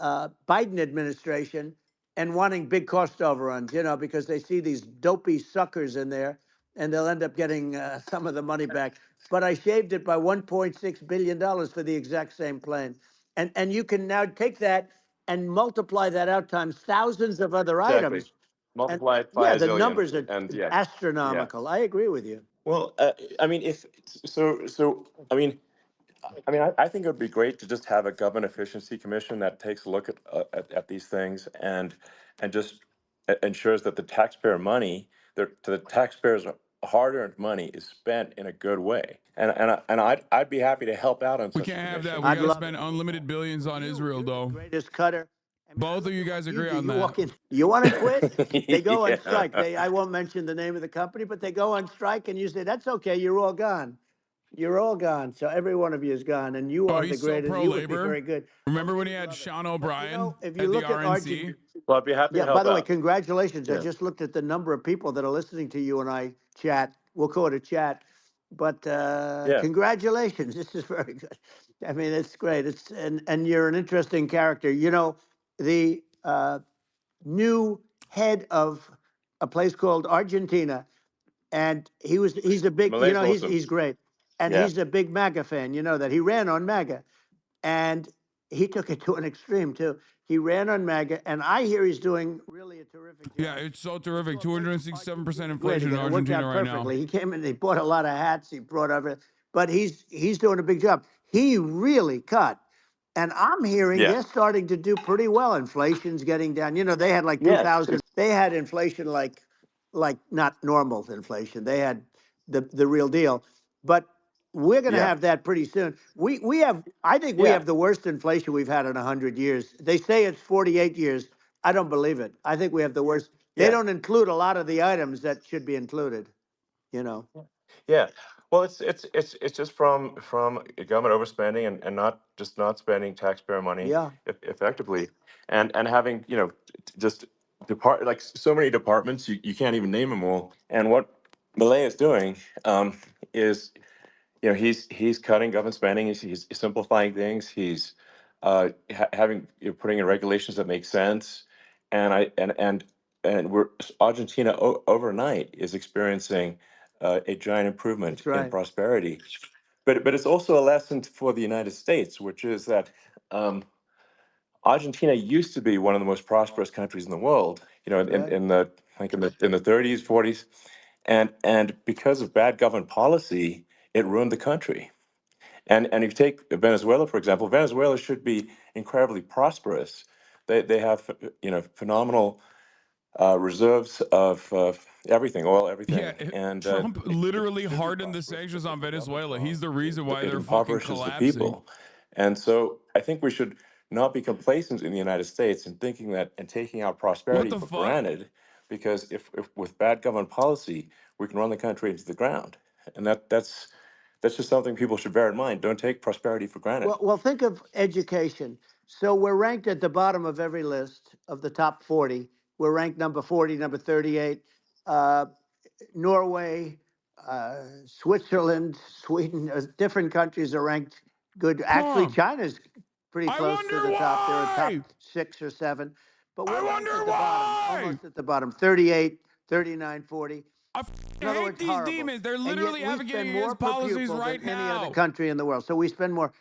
Biden administration and wanting big cost overruns, because they see these dopey suckers in there, and they'll end up getting some of the money back. But I shaved it by $1.6 billion for the exact same plane, and you can now take that and multiply that out times thousands of other Exactly. items, and Multiply it by yeah, a the zillion, numbers are and yeah, yeah. astronomical. I agree with you. Well, I mean, if so, I think it would be great to just have a government efficiency commission that takes a look at these things and just ensures that the taxpayer money, the taxpayers' hard-earned money, is spent in a good way. And I'd be happy to help out on We such a can't have that. commission. We I'd got to love spend it. unlimited billions on Israel, You're the though. greatest cutter. I mean, I Both of look you at guys what you agree do. on You that. walk in. You want to quit? They go on Yeah. strike. I won't mention the name of the company, but they go on strike, and you say, "That's okay. You're all gone. You're all gone." So every one of you is gone, and you Oh, are the he's so greatest. You would be pro-labor. very good. Oh, Remember you when he would had love it. Sean But O'Brien if you at the look at RNC? Well, I'd be happy to yeah, by help the way, out. congratulations. I Yeah. just looked at the number of people that are listening to you and I chat. We'll call it a chat. But Yeah. congratulations. This is very good. I mean, it's great. And you're an interesting character. The new head of a place called Argentina, and he's a big, Malay's awesome. he's great. And Yeah. he's a big MAGA fan, that he ran on MAGA. And he took it to an extreme too. He ran on MAGA, and I hear he's doing really a terrific Yeah, job. it's so It's terrific. what makes 267% Argentina great inflation in again. It worked Argentina out right now. perfectly. He came in, he bought a lot of hats, he brought everything, but he's doing a big job. He really cut. And I'm hearing Yeah. they're starting to do pretty well. Inflation's getting down. They had like Yes. 2000. They had inflation like not normal inflation. They had the real deal. But we're going to Yeah. have that pretty soon. We have. I think we Yeah. have the worst inflation we've had in 100 years. They say it's 48 years. I don't believe it. I think we have the worst. They Yeah. don't include a lot of the items that should be included. You know. Yeah. Well, it's just from government overspending and not spending taxpayer money Yeah. effectively, and having just like so many departments, you can't even name them all. And what Malay is doing is he's cutting government spending. He's simplifying things. He's having putting in regulations that make sense, and I and we're Argentina overnight is experiencing a giant improvement That's in right. prosperity. But it's also a lesson for the United States, which is that Argentina used to be one of the most prosperous countries in the world. That's right. In the like in the 30s, 40s, and because of bad government policy, it ruined the country. And if you take Venezuela, for example, Venezuela should be incredibly prosperous. They have phenomenal reserves of everything, oil, Yeah, everything, and Trump it literally should be hardened the prosperous. sanctions But on when the government's Venezuela. He's wrong, the reason why it they're fucking impoverishes the collapsing. people. And so I think we should not be complacent in the United States in thinking that and taking our What prosperity the for fuck? granted, because if with bad government policy, we can run the country into the ground. And that's just something people should bear in mind. Don't take prosperity for granted. Well, think of education. So we're ranked at the bottom of every list of the top 40. We're ranked number 40, number 38. Uh, Norway, Switzerland, Sweden, different countries are ranked good. Actually, Huh. China's pretty I close to wonder the top. They're a top why. 6 or 7. But I we're ranked at wonder the bottom, why. almost at the bottom, 38, 39, 40. I In other hate words, these horrible. demons. They're And yet literally we spend advocating more against per policies pupil than right any other now. country in the world. So we spend more.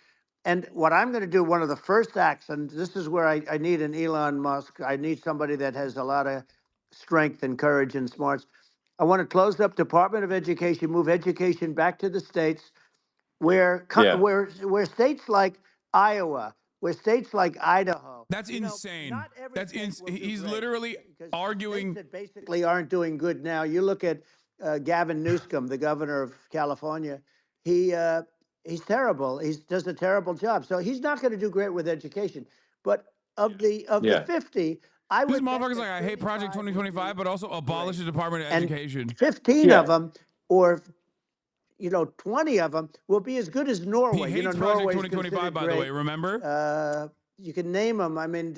And what I'm going to do, one of the first acts, and this is where I need an Elon Musk. I need somebody that has a lot of strength and courage and smarts. I want to close up Department of Education, move education back to the states, where Yeah. where states like Iowa, where states like Idaho, That's insane. not every state will do He's great, literally because states arguing. that basically aren't doing good now. You look at Gavin Newsom, the governor of California. He he's terrible. He does a terrible job. So he's not going to do great with education. But of the Yeah. 50, I This would bet motherfucker's that like, I hate Project 35 would 2025, be but also abolish great. the Department of And Education. 15 of Yeah. them, or 20 of them will be as good as He Norway. hates Project Norway's 2025, considered by the way. great. Remember? You can name them. I mean,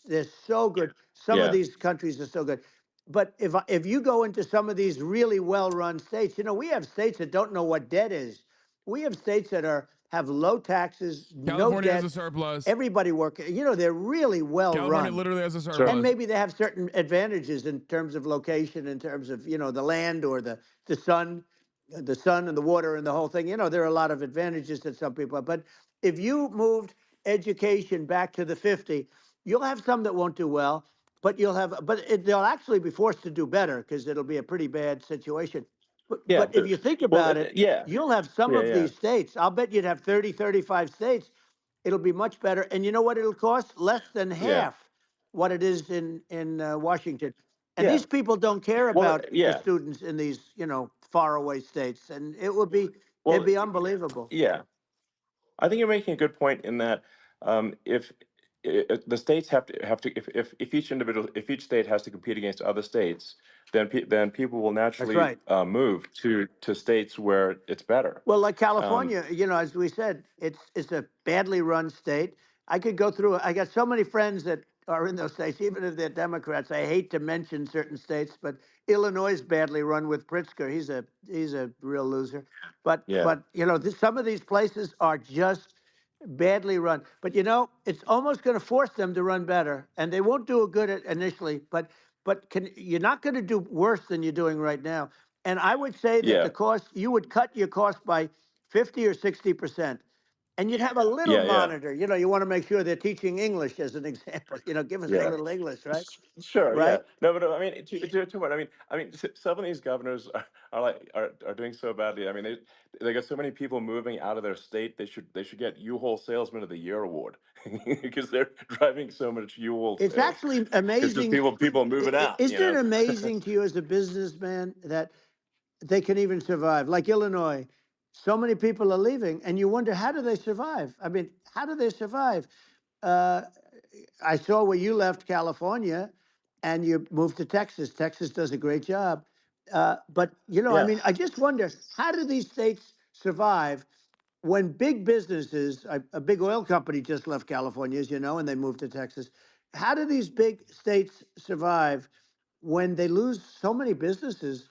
they're so good. Some of Yeah. these countries are so good. But if you go into some of these really well-run states, we have states that don't know what debt is. We have states that have low taxes, no California has debt, a surplus. everybody working. They're really well California run. literally has a Sure. surplus. And maybe they have certain advantages in terms of location, in terms of the land or the sun, and the water and the whole thing. There are a lot of advantages that some people have. But if you moved education back to the 50, you'll have some that won't do well, but they'll actually be forced to do better because it'll be a pretty bad situation. But, Yeah. but if you think Well, about it, yeah. you'll have some Yeah. of Yeah. these states. I'll bet you'd have 30, 35 states. It'll be much better. And you know what it'll cost? Less than Yeah. half what it is in Washington. And Yeah. these people don't care Well, about the yeah. students in these, faraway states. And it'd Well, be unbelievable. yeah. I think you're making a good point in that if the states have to if each state has to compete against other states, then people will That's naturally right. move to states where it's better. Well, like Um, California, as we said, it's a badly run state. I could go through. I got so many friends that are in those states, even if they're Democrats. I hate to mention certain states, but Illinois is badly run with Pritzker. He's a real loser. But yeah, but some of these places are just badly run. But it's almost going to force them to run better, and they won't do it good initially. But you're not going to do worse than you're doing right now. And I would say that yeah, the cost, you would cut your cost by 50 or 60%. And you'd have a little yeah. monitor. You want to make sure they're teaching English as an example. Give us a Yeah. little English, right? Sure, yeah. Right? No, but I mean, to what? Some of these governors are doing so badly. I mean, they got so many people moving out of their state. They should get U-Haul Salesman of the Year award because they're driving so much U-Haul It's sales. actually It's just amazing. people moving out. Isn't it amazing to you as a businessman that they can even survive? Like Illinois, so many people are leaving, and you wonder, how do they survive? I mean, how do they survive? Uh, I saw where you left California and you moved to Texas. Texas does a great job. But, I Yeah, mean, I just wonder, how do these states survive when big businesses, a big oil company just left California, as you know, and they moved to Texas. How do these big states survive when they lose so many businesses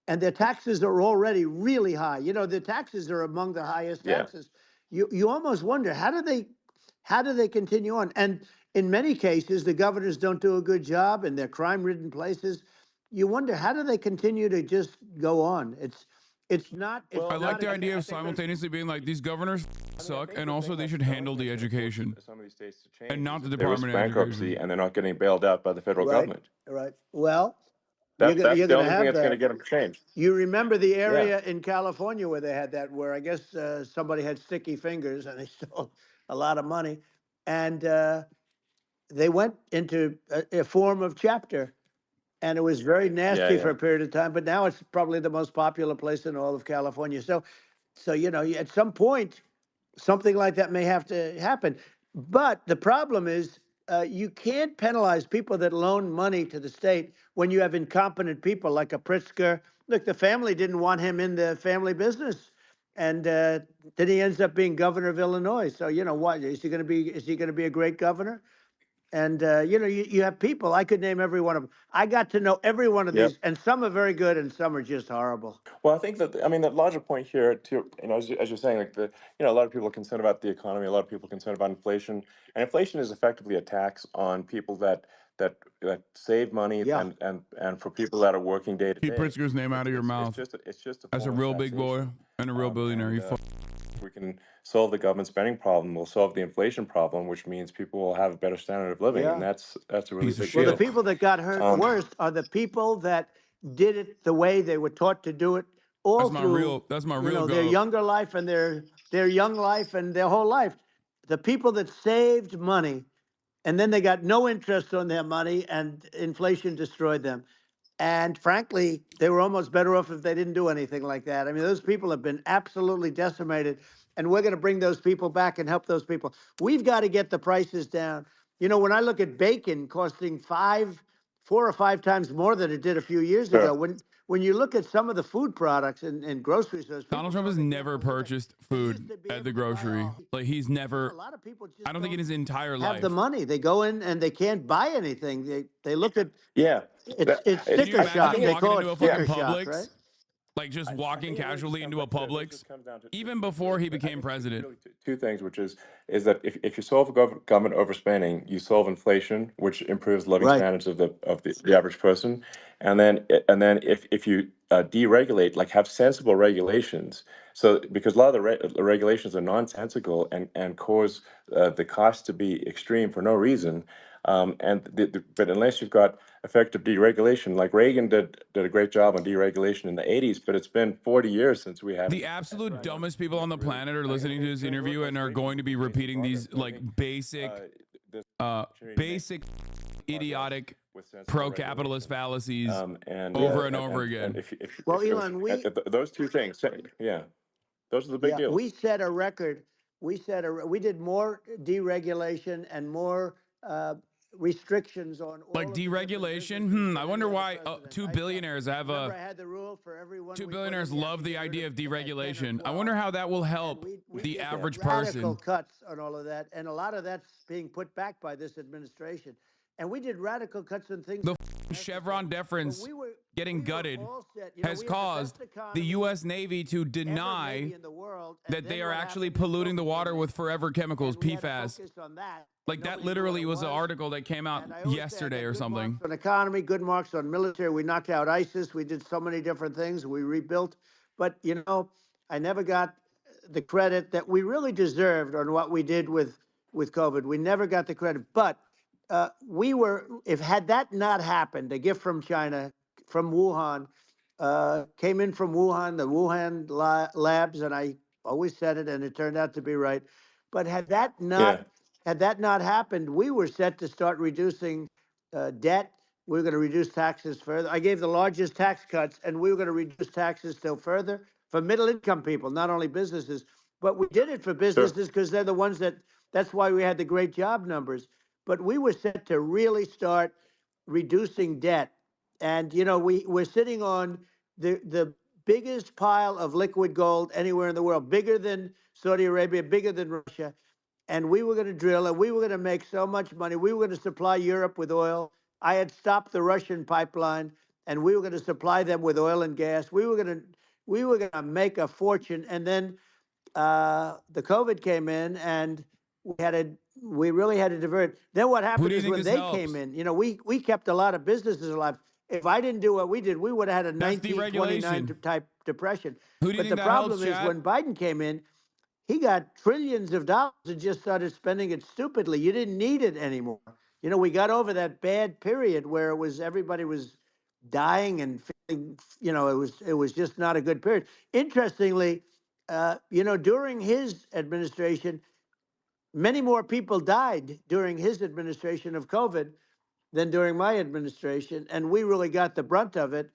and their taxes are already really high? The taxes are among the highest yeah. taxes. You almost wonder, how do they continue on? And in many cases, the governors don't do a good job in their crime-ridden places. You wonder, how do they continue to just go on? It's not it's Well, I like not the a, idea I of think there's. simultaneously being like, these governors I suck, think and the also thing they that's should the handle only the thing that's going to education force some of these states to and change not is the if they risk Department of bankruptcy Education. and they're not getting bailed out by the federal right, government. right. Well, you're That's gonna that's you're the gonna only thing have that's going to that. get them changed. You remember the Yeah, area in California where they had that, where I guess somebody had sticky fingers and they stole a lot of money, and they went into a form of chapter, and it was very yeah, nasty yeah. for a period of time. But now it's probably the most popular place in all of California. So at some point, something like that may have to happen. But the problem is, you can't penalize people that loan money to the state when you have incompetent people like a Pritzker. Look, the family didn't want him in the family business, and then he ends up being governor of Illinois. So what is he going to be? Is he going to be a great governor? And you have people. I could name every one of them. I got to know every one of Yep. these, and some are very good, and some are just horrible. Well, I think the larger point here, too, as you're saying, like a lot of people are concerned about the economy, a lot of people are concerned about inflation, and inflation is effectively a tax on people that save money Yeah. and for people that are working day to Keep day. Pritzker's name out of your mouth. It's just a As a form of real big boy taxation. and a real billionaire, And if we can solve the government spending problem, we'll solve the inflation problem, which means people will have a better standard of living, and Yeah. that's a really Piece of big Well, the shit. deal. people that got hurt Um, worst are the people that did it the way they were taught to do it all through, That's my real their goal. younger life and their young life and their whole life. The people that saved money and then they got no interest on their money and inflation destroyed them. And frankly, they were almost better off if they didn't do anything like that. I mean, those people have been absolutely decimated, and we're going to bring those people back and help those people. We've got to get the prices down. You know, when I look at bacon costing 4 or 5 times more than it did a few years Sure. ago, when you look at some of the food products in grocery stores, Donald people Trump has don't never exactly look at. purchased They food used to be at the able to buy grocery. all. Like he's A never. lot of people just I don't think in his entire have life. the money. They go in and they can't buy anything. They look at Yeah. it's Can you sticker imagine shock. him They walking call it into a fucking sticker shock, right? Publix? Like just I walking think it really just casually comes into a back to, I think it Publix, just comes down to even before he I became think president. really two things, which is that if you solve government overspending, you solve inflation, which improves living Right. standards of the average person, and then if you deregulate, like have sensible regulations, so because a lot of the regulations are nonsensical and cause the cost to be extreme for no reason. But unless you've got effective deregulation, like Reagan did a great job on deregulation in the 80s, but it's been 40 years since we had The absolute dumbest people on the really. planet are listening to his interview and are going to be repeating these like basic, this basic, idiotic, with sensible pro-capitalist regulation. fallacies And over and over again. And if Well, if Elon, those two things, yeah, those are the big deals. we set a record. We did more deregulation and more restrictions on all Like of the different deregulation. businesses I than wonder any other why president. two I billionaires have remember a. I had the rule for everyone. Two we put billionaires in, you have love to the get rid idea of of 10 or deregulation. I 12. wonder how that will And help we the did average radical person. cuts on all of that, and a lot of that's being put back by this administration. And we did radical cuts on things. The that were Chevron necessary. deference But getting we were gutted all set. You know, has we have the caused best the economy U.S. Navy to ever, deny maybe in the world. And that they then are what actually happened is polluting the COVID water came in, with forever chemicals, and we had to PFAS. focus on that. Like that Nobody knew what literally it was an was. article that came out And I always say I yesterday got or good something. marks on economy, good marks on military. We knocked out ISIS. We did so many different things. We rebuilt. But, you know, I never got the credit that we really deserved on what we did with COVID. We never got the credit. But if had that not happened, a gift from China, from Wuhan, came in from Wuhan, the Wuhan labs, and I always said it, and it turned out to be right. But Yeah. had that not happened, we were set to start reducing debt. We were going to reduce taxes further. I gave the largest tax cuts, and we were going to reduce taxes still further for middle income people, not only businesses. But we did it for Sure. businesses because they're the ones that's why we had the great job numbers. But we were set to really start reducing debt. And, you know, we're sitting on the biggest pile of liquid gold anywhere in the world, bigger than Saudi Arabia, bigger than Russia. And we were going to drill, and we were going to make so much money. We were going to supply Europe with oil. I had stopped the Russian pipeline, and we were going to supply them with oil and gas. We were going to make a fortune. And then the COVID came in, and we really had to divert. Then what Who happened do you is think when this they helps? came in, you know, we kept a lot of businesses alive. If I didn't do what we did, we would have had a That's 1929 deregulation. type depression. Who do you But think the that helps, problem is Chad? when Biden came in, he got trillions of dollars and just started spending it stupidly. You didn't need it anymore. You know, we got over that bad period where everybody was dying and feeling, you know, it was just not a good period. Interestingly, you know, during his administration, many more people died during his administration of COVID than during my administration, and we really got the brunt of it.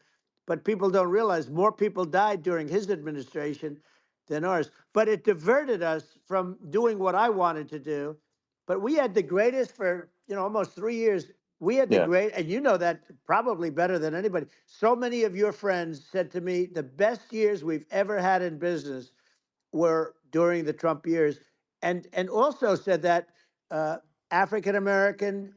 But people don't realize more people died during his administration than ours. But it diverted us from doing what I wanted to do. But we had the greatest for, you know, almost 3 years. We had the Yeah. great, and you know that probably better than anybody. So many of your friends said to me, the best years we've ever had in business were during the Trump years, and also said that African American,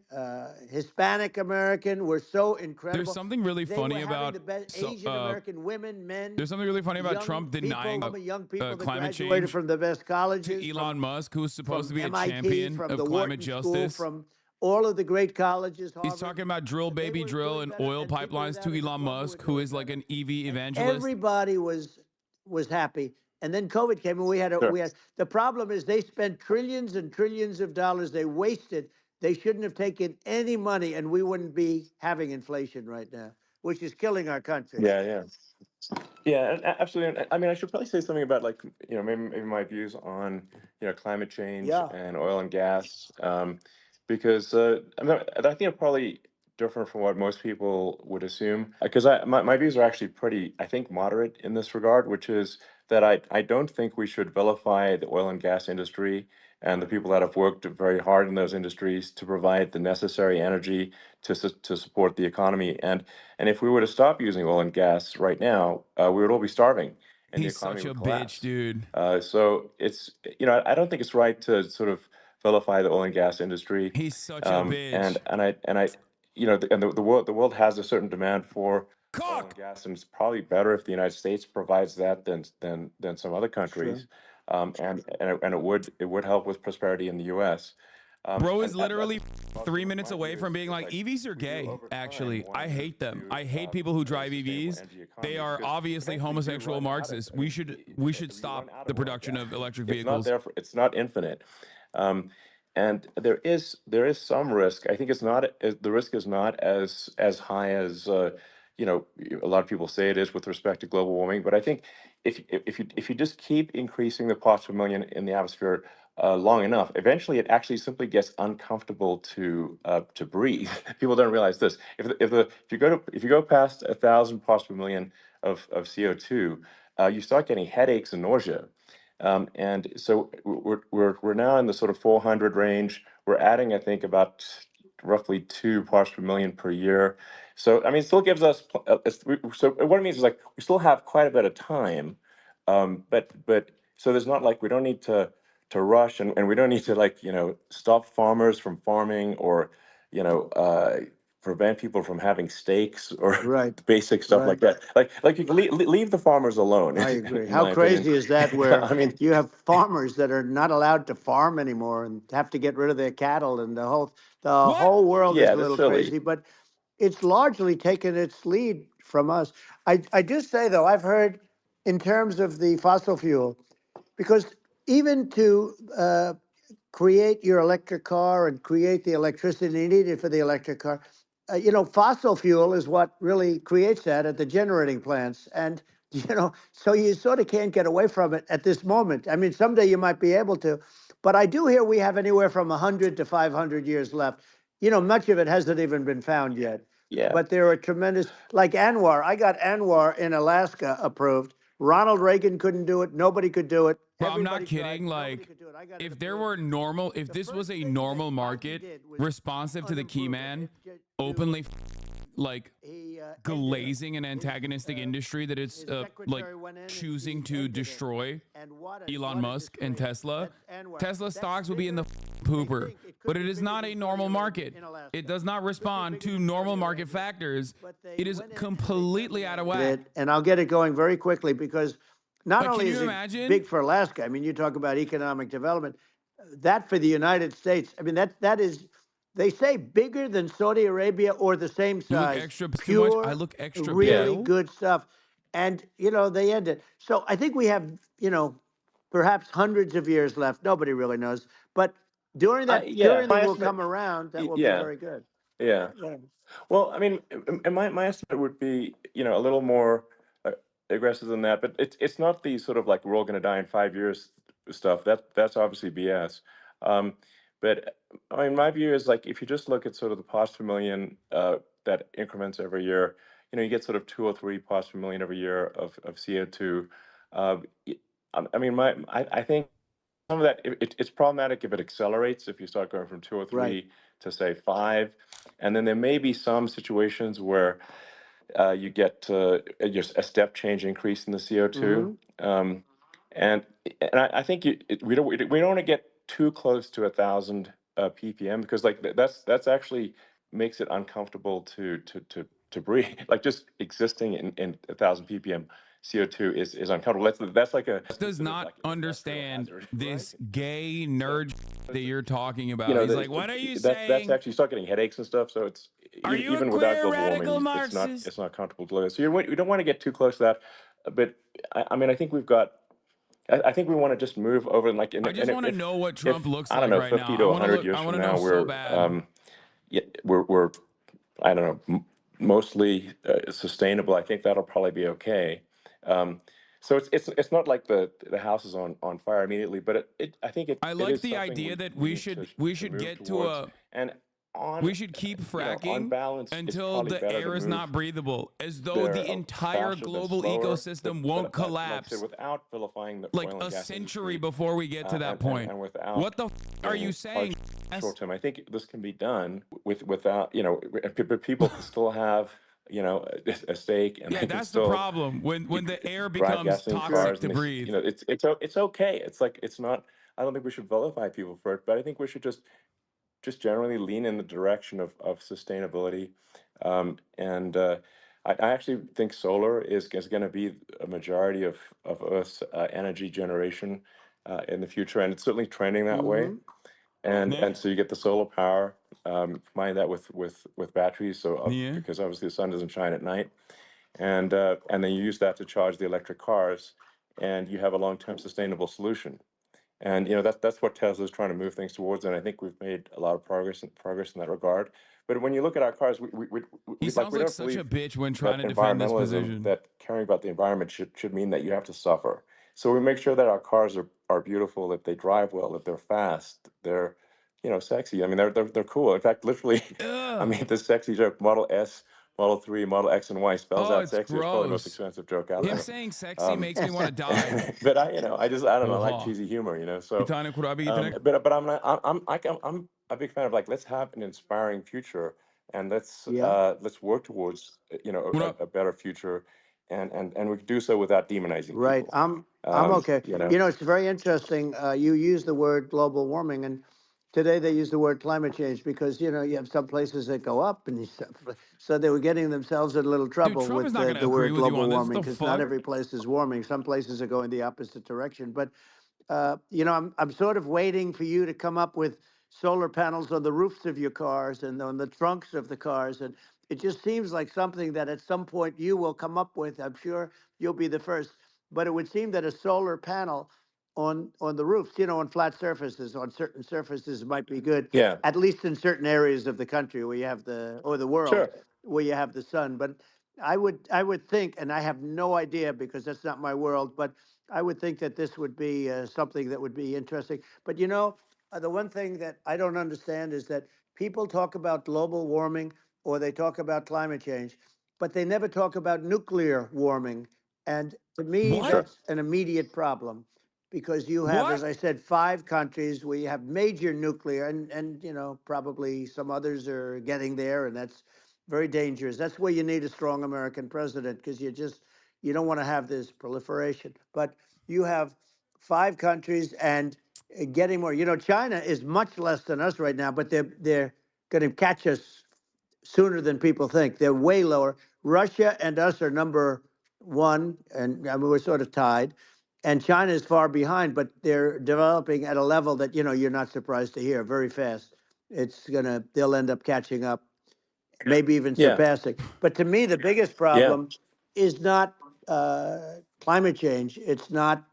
Hispanic American were so There's incredible. something really They funny were having about the best Asian American women, men, there's something really funny about young Trump people, denying young people that climate graduated change from the best colleges, to Elon Musk, who's supposed from to be a MIT, champion from of the climate Wharton School, justice. from all of the great colleges, He's Harvard. talking about drill, They baby, were drill, doing and better, oil and people pipelines without to a Elon diploma were Musk, who doing is like better. an EV And evangelist. everybody was happy. And then COVID came, and Sure. we had the problem is they spent trillions and trillions of dollars. They wasted. They shouldn't have taken any money, and we wouldn't be having inflation right now, which is killing our country. Yeah. Yeah. Yeah, absolutely. I mean, I should probably say something about, like, maybe my views on, climate change Yeah. and oil and gas, because I think I'm probably different from what most people would assume. Because my views are actually pretty, I think, moderate in this regard, which is that I don't think we should vilify the oil and gas industry and the people that have worked very hard in those industries to provide the necessary energy to support the economy. And if we were to stop using oil and gas right now, we would all be starving, and the He's economy such a would bitch, collapse. dude. So it's, I don't think it's right to sort of vilify the oil and gas industry. He's such a bitch. And I, the world has a certain demand for oil and Cock. gas, and it's probably better if the United States provides that than some other Sure. countries. And it would help with prosperity in the U.S. Bro is And literally that's 3 also minutes my away view from is being just like, like EVs are we do gay. over time Actually, want I to move hate them. to I hate people who a drive sustainable EVs. energy They economy, are because obviously eventually we do homosexual run out of. Marxists. I mean, We should eventually we run stop out the of oil and production gas. of electric It's not vehicles. there. It's not infinite. Um, and there is some risk. I think the risk is not as high as a lot of people say it is with respect to global warming. But I think if you just keep increasing the parts per million in the atmosphere long enough, eventually it actually simply gets uncomfortable to breathe. People don't realize this. If you go past 1,000 parts per million of CO2, you start getting headaches and nausea. And so we're now in the sort of 400 range. We're adding, I think, about roughly 2 parts per million per year. So I mean, it still gives us. So what it means is like we still have quite a bit of time, but so there's not like we don't need to rush, and we don't need to like stop farmers from farming, or you know uh, prevent people from having steaks or Right. basic stuff like Right. that. Like you can leave the farmers alone, I agree. in How my opinion. crazy is that where I mean, you have farmers that are not allowed to farm anymore and have to get rid of their cattle, and the What? whole world is yeah, a that's little silly. crazy, but it's largely taken its lead from us. I do say though, I've heard in terms of the fossil fuel, because even to create your electric car and create the electricity needed for the electric car. Fossil fuel is what really creates that at the generating plants. And, so you sort of can't get away from it at this moment. I mean, someday you might be able to, but I do hear we have anywhere from 100 to 500 years left. Much of it hasn't even been found yet. Yeah. But there are tremendous, like Anwar. I got Anwar in Alaska approved. Ronald Reagan couldn't do it. Nobody could do it. Bro, I'm not Everybody tried. kidding. Nobody Like, could do it. I got it if there approved. were normal, if The this was first a thing that normal Rocky market, did was responsive to the key unimprove it. man, It openly like he ended it. glazing an His antagonistic industry that it's his like secretary went in and choosing he to ended it. destroy And Elon what a Musk and disgrace. Tesla. That's Anwar. Tesla That's stocks will be in the bigger. They pooper, think it could but it be is bigger not than a Saudi normal Arabia market. in Alaska. It does not Could be respond bigger to than normal Saudi market Arabia. factors. But they It is went in and they completely out of whack. it, and I'll get it going very quickly because not But can only you is it imagine? big for Alaska. I mean, you talk about economic development. That for the United States. I mean, that is. They say bigger than Saudi Arabia or the same You look size. extra too much. I Pure, look extra really pale. good stuff. And they end it. So I think we have perhaps hundreds of years left. Nobody really knows. But during that Yeah, period my will estimate. come around, that will be Yeah, very good. yeah. Yeah. Well, I mean, and my estimate would be, a little more uh, aggressive than that, but it's not the sort of like we're all going to die in 5 years stuff. That's obviously BS. Um, but I mean, my view is like if you just look at sort of the parts per million that increments every year, you get sort of 2 or 3 parts per million every year of CO2. Uh, y- I mean, I think some of that it's problematic if it accelerates, if you start going from 2 or Right. 3 to say 5, and then there may be some situations where you get just a step change increase in the CO2. Mm-hmm. um, and I think we don't want to get too close to 1,000 ppm, because like that's actually makes it uncomfortable to breathe. Like just existing in 1,000 ppm CO2 is uncomfortable. That's like that's Does considered not like an industrial understand hazard. this gay So nerd that you're talking you about. know He's the, like, what are you that's saying? actually, you start getting headaches and stuff. So it's Are you a even without queer global radical warming, it's not Marxist? it's not comfortable to live in. So we don't want to get too close to that. But I mean, I think we've got. I think we want to just move over, and like, I just want to if know what Trump if looks I don't like know, right now. 50 I to want to 100 look. years I want from to know now, so bad. yeah, we're I don't know, mostly sustainable. I think that'll probably be okay. Um, so it's not like the house is on fire immediately, but I think I it like is the something idea we that we we need should to get move to towards. a. And We should keep on fracking balance, it's until probably the better to air is move not breathable, as though there the entire faster than global slower. ecosystem won't Like I said, collapse without vilifying the like oil a and gas century industry, before we get to that point. and without What the are you being saying? short term. I think this can be done without, but people can still have, a stake, and Yeah, they can that's the still problem. When the air drive becomes gasoline Sure. toxic cars, to and breathe. it's okay. It's like, it's not. I don't think we should vilify people for it, but I think we should just generally lean in the direction of sustainability. And I actually think solar is going to be a majority of Earth's energy generation in the future, and it's certainly trending that way. Hmm. Yeah. And so you get the solar power, combine that with batteries, so Yeah. because obviously the sun doesn't shine at night, and then you use that to charge the electric cars, and you have a long-term sustainable solution. And that's what Tesla's trying to move things towards, and I think we've made a lot of progress in that regard. But when you look at our cars, He like sounds we like don't such a believe bitch when trying that to defend this environmentalism, position. that caring about the environment should mean that you have to suffer. So we make sure that our cars are beautiful, that they drive well, that they're fast, they're sexy. I mean, they're cool. In fact, literally, I Ugh. mean, the sexy joke, Model S, Model 3, Model X, and Y spells Oh, out it's sexy. It's probably the most gross. expensive joke out Him there. saying sexy Um, makes me want to die. but I don't know, I like Oha. cheesy humor, Bir so tane kurabiye yetenek. but I'm not, I'm a big fan of, like, let's have an inspiring future, and Yeah. let's work towards What up? a better future, and we can do so without demonizing Right. people. I'm okay. You know, It's very interesting. You use the word global warming, and today they use the word climate change because you have some places that go up, and so they were getting themselves in a little Dude, trouble Trump is with not going to the agree word with you global on this. What warming the because not fuck? every place is warming. Some places are going the opposite direction. But I'm sort of waiting for you to come up with solar panels on the roofs of your cars and on the trunks of the cars, and it just seems like something that at some point you will come up with. I'm sure you'll be the first, but it would seem that a solar panel on the roofs, on flat surfaces, on certain surfaces might be good, yeah, at least in certain areas of the country where you have the world sure, where you have the sun. But I would think, and I have no idea because that's not my world, but I would think that this would be something that would be interesting. But the one thing that I don't understand is that people talk about global warming or they talk about climate change, but they never talk about nuclear warming. And to me, What? sure, that's an immediate problem because you have, What? as I said, 5 countries where you have major nuclear, and probably some others are getting there, and that's very dangerous. That's where you need a strong American president because you don't want to have this proliferation. But you have 5 countries and getting more. China is much less than us right now, but they're going to catch us sooner than people think. They're way lower. Russia and us are number one, and I mean, we're sort of tied. And China is far behind, but they're developing at a level that you're not surprised to hear very fast. They'll end up catching up, maybe even yeah, surpassing. But to me, the biggest yeah, problem is not climate change. It's not,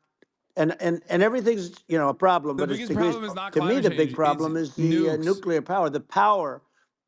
and everything's a problem, The but it's biggest degrees. problem is not To me, climate the big change, it's problem is the nukes. nuclear power. The power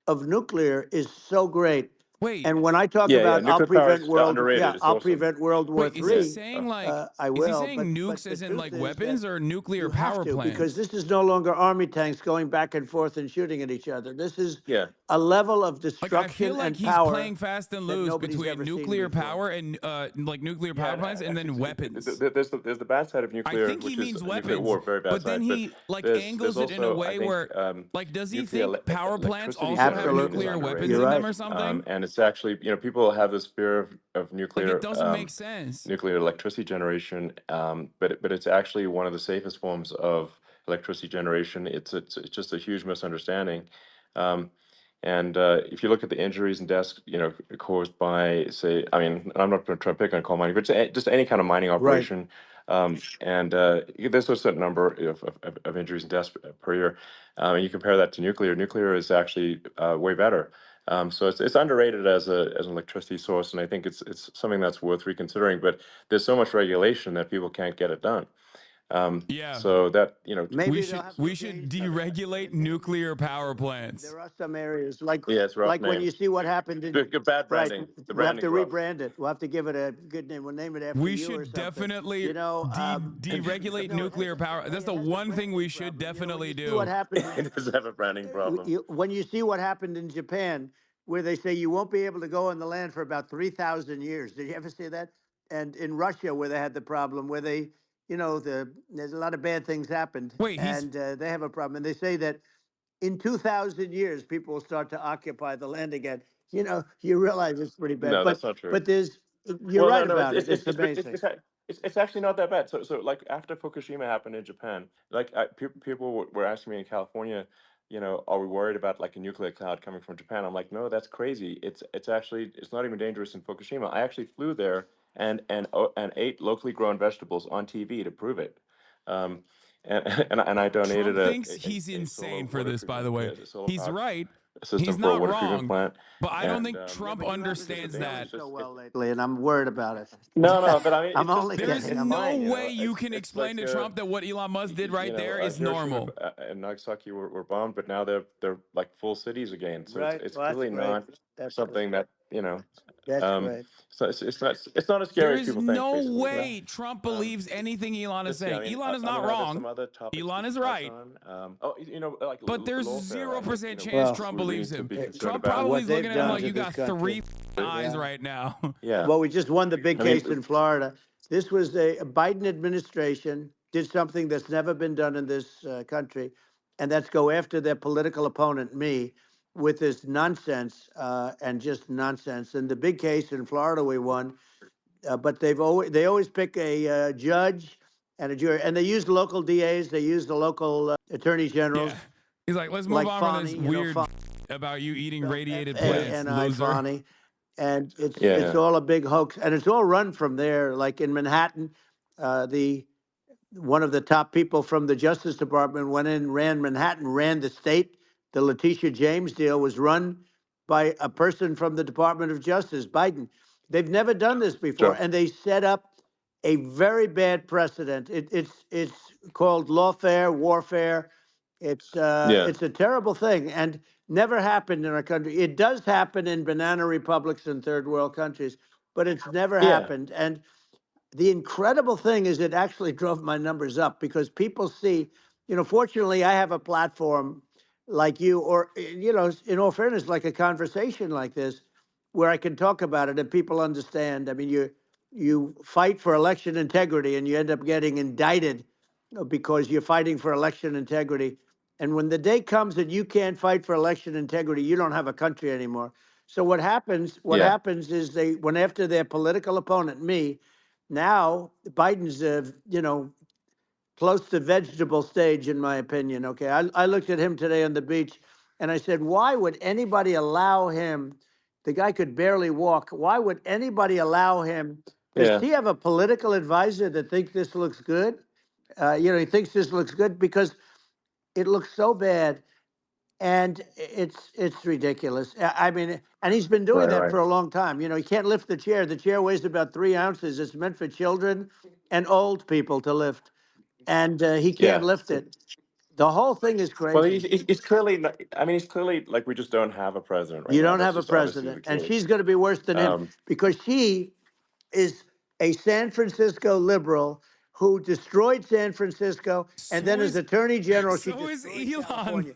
of nuclear is so great. Wait, And when I talk yeah. about Nuclear power is Yeah, underrated. It's I'll awesome. prevent World War wait, is he Yeah. III. saying like, I is he will, saying but nukes the as in truth like is that weapons or nuclear you have power to because plants? this is no longer army tanks going back and forth and shooting at each other. This is Yeah. a level of Like, I feel destruction like and he's power playing fast and that loose nobody's between ever seen nuclear before. power and like nuclear Yeah, power plants and actually, then weapons. there's the bad side of I nuclear, think he which is means nuclear weapons, war, very bad but then side. But he like there's angles it in a also, I way think, where, like, does he nuclear think power plants electricity also have generation is Absolutely. nuclear weapons You're underrated. in them right. or something? And it's actually, people have this fear of Like, it doesn't make sense. nuclear electricity generation, but it's actually one of the safest forms of electricity generation. It's just a huge misunderstanding. Um, and if you look at the injuries and deaths, caused by, say, I mean, I'm not going to try to pick on coal mining, but just any kind of mining Right. operation, and there's a certain number of injuries and deaths per year. And you compare that to nuclear. Nuclear is actually way better. So it's underrated as an electricity source, and I think it's something that's worth reconsidering. But there's so much regulation that people can't get it done. Yeah. So that Maybe We they'll should have to we should change some. deregulate nuclear power plants. There are some areas like yeah, it's a rough when name. you see what happened in Good bad right. branding. The We'll have to branding's rough. rebrand it. We'll have to give it a good name. We'll name it after We you or should something. definitely You know, deregulate no, nuclear power. hey, That's it the has a one thing we branding should problem. You know, when definitely you see what do. happened, It does have a branding problem. when you see what happened in Japan, where they say you won't be able to go on the land for about 3,000 years. Did you ever see that? And in Russia, where they had the problem, where they, there's a lot of bad things happened, Wait, and they have a problem. And they say that in 2,000 years, people will start to occupy the land again. You realize it's pretty bad, No, that's not true. but you're Well, no, right no, about it. It's amazing. it's actually not that bad. So like after Fukushima happened in Japan, like people were asking me in California, are we worried about like a nuclear cloud coming from Japan? I'm like, no, that's crazy. It's actually it's not even dangerous in Fukushima. I actually flew there and ate locally grown vegetables on TV to prove it. Um, and I donated Trump thinks he's a solar insane for water this, by the treatment, way. a solar He's powered right. system He's for a not water treatment wrong. plant. But I don't And think Trump But you haven't been understands feeling that. so well lately, and I'm worried about it. no, but I mean, I'm it's just only There's kidding. it's I'm no fine, way you can It's explain like to Trump that what Elon Musk did right there is Hiroshima normal. and Nagasaki were bombed, but now they're like full cities again. So right. it's Well, that's clearly great. not That's great. something that That's Um, great. so it's not as scary There as is people think. no Basically, way Trump believes anything Elon is let's see. saying. Elon is I not mean, are there some wrong. other topics we Elon is should touch right. on? Like But there's lawfare. I think 0% chance Well, Trump we believes need to him. be concerned Trump about. probably what is they've looking at him done like to you this got country. three eyes Yeah. right now. Yeah, Well, we just won the big I mean, case in Florida. This was a Biden administration did something that's never been done in this country, and that's go after their political opponent, me, with this nonsense and just nonsense. And the big case in Florida we won, but they always pick a judge and a jury, and they use local DAs, they use the local attorney generals, Yeah. He's like, let's move like on from Fani, this weird about you eating radiated plants, Fani, loser. Fani, and it's yeah, all a big hoax, and it's all run from there. Like in Manhattan, the one of the top people from the Justice Department went in, ran Manhattan, ran the state. The Letitia James deal was run by a person from the Department of Justice, Biden. They've never done this before, sure, and they set up a very bad precedent. It's called lawfare, warfare. yeah, It's a terrible thing, and never happened in our country. It does happen in banana republics and third world countries, but it's never yeah, happened. And the incredible thing is it actually drove my numbers up because people see, fortunately I have a platform like you, or, in all fairness, like a conversation like this, where I can talk about it and people understand. I mean, you fight for election integrity and you end up getting indicted because you're fighting for election integrity. And when the day comes that you can't fight for election integrity, you don't have a country anymore. So what happens? What yeah, happens is they went after their political opponent, me. Now Biden's, close to vegetable stage, in my opinion. Okay, I looked at him today on the beach, and I said, why would anybody allow him? The guy could barely walk. Why would anybody allow him? Does yeah. he have a political advisor that thinks this looks good? He thinks this looks good because it looks so bad, and it's ridiculous. I mean, and he's been doing Right, that right. for a long time. He can't lift the chair. The chair weighs about 3 ounces. It's meant for children and old people to lift, and he can't Yeah. lift it. The whole thing is Well, crazy. he's clearly. I mean, he's clearly like we just don't have a president right You now. don't That's have a just obviously the president, and case. she's going to be worse than him Um, because she is a San Francisco liberal who destroyed San Francisco, and So then as is Attorney General, she so is destroyed Elon. California.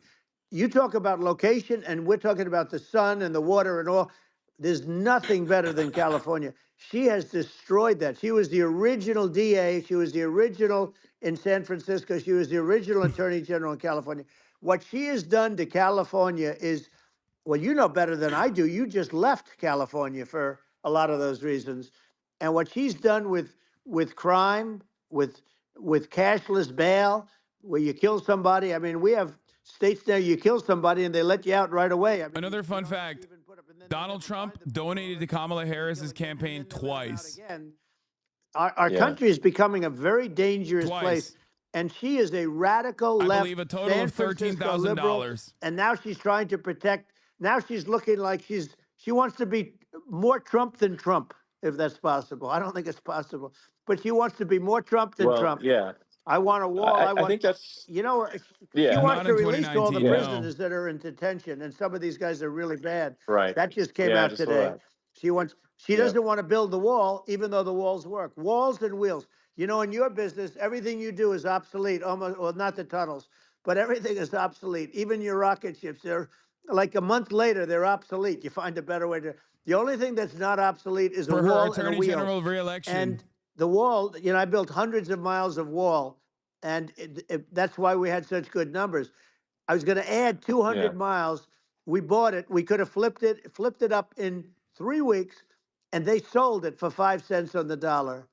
You talk about location, and we're talking about the sun and the water and all. There's nothing better than California. She has destroyed that. She was the original DA. She was the original in San Francisco. She was the original Attorney General in California. What she has done to California is, well, you know better than I do. You just left California for a lot of those reasons. And what she's done with crime, with cashless bail, where you kill somebody. I mean, we have states there you kill somebody and they let you out right away. I mean, Another you fun don't have to fact, even put up, and then they Donald never find Trump the people who donated are to Kamala Harris's illegal again, campaign and then they let them out twice. again. Our yeah. country is becoming a very dangerous place. Twice. And she is a radical I left believe a total San of Francisco liberal. $13,000. And now she's trying to protect. Now she's looking like she wants to be more Trump than Trump, if that's possible. I don't think it's possible, but she wants to be more Trump than Well, Trump. yeah. I want a wall. I I want, think that's you know, she yeah, wants Not to in release all the 2019, yeah, no. prisoners that are in detention, and some of these guys are really bad. right. That just came Yeah, I out just saw today. that. She wants. She Yeah, doesn't want to build the wall, even though the walls work. Walls and wheels. You know, in your business, everything you do is obsolete. Almost, well, not the tunnels, but everything is obsolete. Even your rocket ships. They're like a month later, they're obsolete. You find a better way to. The only thing that's not obsolete is a For her wall and a attorney wheel. general reelection. And the wall, you know, I built hundreds of miles of wall, and that's why we had such good numbers. I was going to add yeah, 200 miles. We bought it. We could have flipped it up in 3 weeks, and they sold it for 5 cents on the dollar.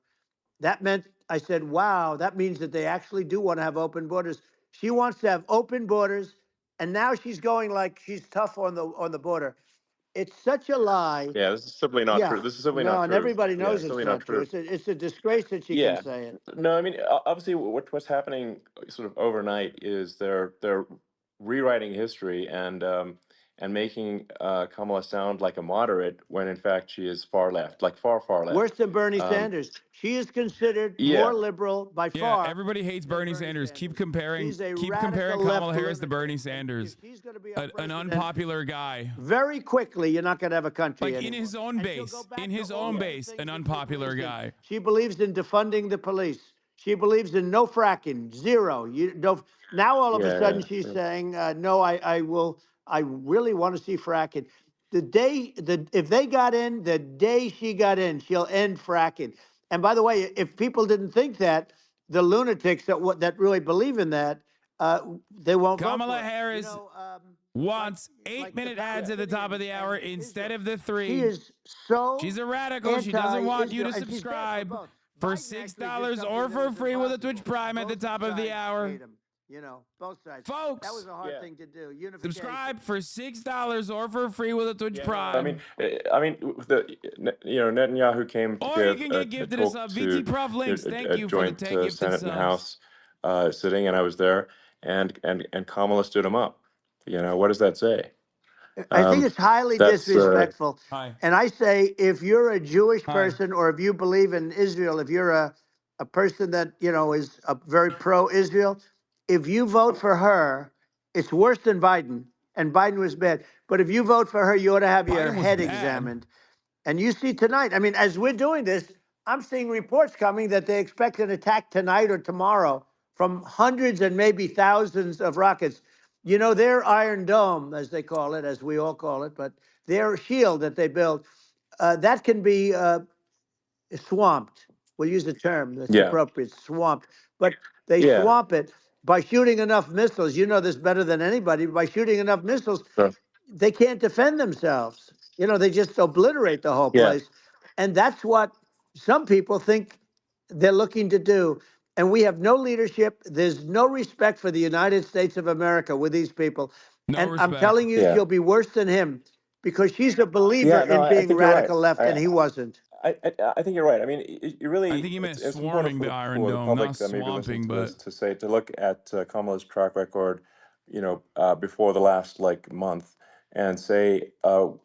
That meant I said, "Wow, that means that they actually do want to have open borders." She wants to have open borders, and now she's going like she's tough on the border. It's such a lie. yeah. This is simply not Yeah, true. This is simply not no, and true. everybody Yeah, knows it's it's simply not not true. true. It's a disgrace that she can Yeah. say it. No, I mean, obviously, what's happening sort of overnight is they're rewriting history and making Kamala sound like a moderate when in fact she is far left, like far Worse left. than Bernie Um, Sanders. She is considered yeah, more liberal by Yeah, far everybody hates than Bernie Bernie Sanders. Sanders. She's a Keep radical comparing left Kamala Harris to Bernie lunatic. And if Sanders. she's going to be our An president, unpopular guy. very quickly, you're not going to have a country Like in anymore. his own And she'll go base, in back to his all own of yeah, the base, things an that she unpopular believes in. guy. She believes in defunding the police. She believes in no fracking, zero. You don't. Now all of a yeah, sudden she's yeah, saying, "No, I will. I really want to see fracking." If they got in, the day she got in, she'll end fracking. And by the way, if people didn't think that, the lunatics that really believe in that, they won't vote Kamala for it. You Harris know, like wants like 8 the minute ads at the top of Palestinians the hour and instead Israel. of the She 3. is so She's a radical. She doesn't want you anti-Israel, to and she's bad for subscribe both. for Biden actually did $6 something or that for was free with a Twitch impossible. Prime at the Both top of the sides hour. hate him. You know, both sides. That was Folks, a hard yeah. thing to do. Unification. subscribe for $6 or for free with a Twitch Yeah, no, Prime. I mean, Netanyahu came to Or you give can get a gifted a talk sub. to VT Prof links. Thank a you for the joint 10 gifted Senate and subs. House sitting, and I was there, and Kamala stood him up. What does that say? I think Um, it's highly that's disrespectful. Hi. And I say, if you're a Jewish Hi. person or if you believe in Israel, if you're a person that, you know, is a very pro-Israel, if you vote for her, it's worse than Biden. And Biden was bad. But if you vote for her, you ought to have your Biden was head bad. examined. And you see tonight, I mean, as we're doing this, I'm seeing reports coming that they expect an attack tonight or tomorrow from hundreds and maybe thousands of rockets. You know, their Iron Dome, as they call it, as we all call it, but their shield that they build, that can be swamped. We'll use a term that's yeah, appropriate, swamped. But they yeah, swamp it by shooting enough missiles. You know this better than anybody. By shooting enough missiles, so, they can't defend themselves. You know, they just obliterate the whole yeah, place. And that's what some people think they're looking to do. And we have no leadership. There's no respect for the United States of America with these people. No And I'm respect. telling you, yeah, she'll be worse than him because she's a believer yeah. No, in I being think you're right. radical left, and he wasn't. I think you're right. I mean, you I really, think he meant it's important swarming the Iron for the Dome, public not that may be listening swamping, to this but to look at Kamala's track record, before the last like month, and say,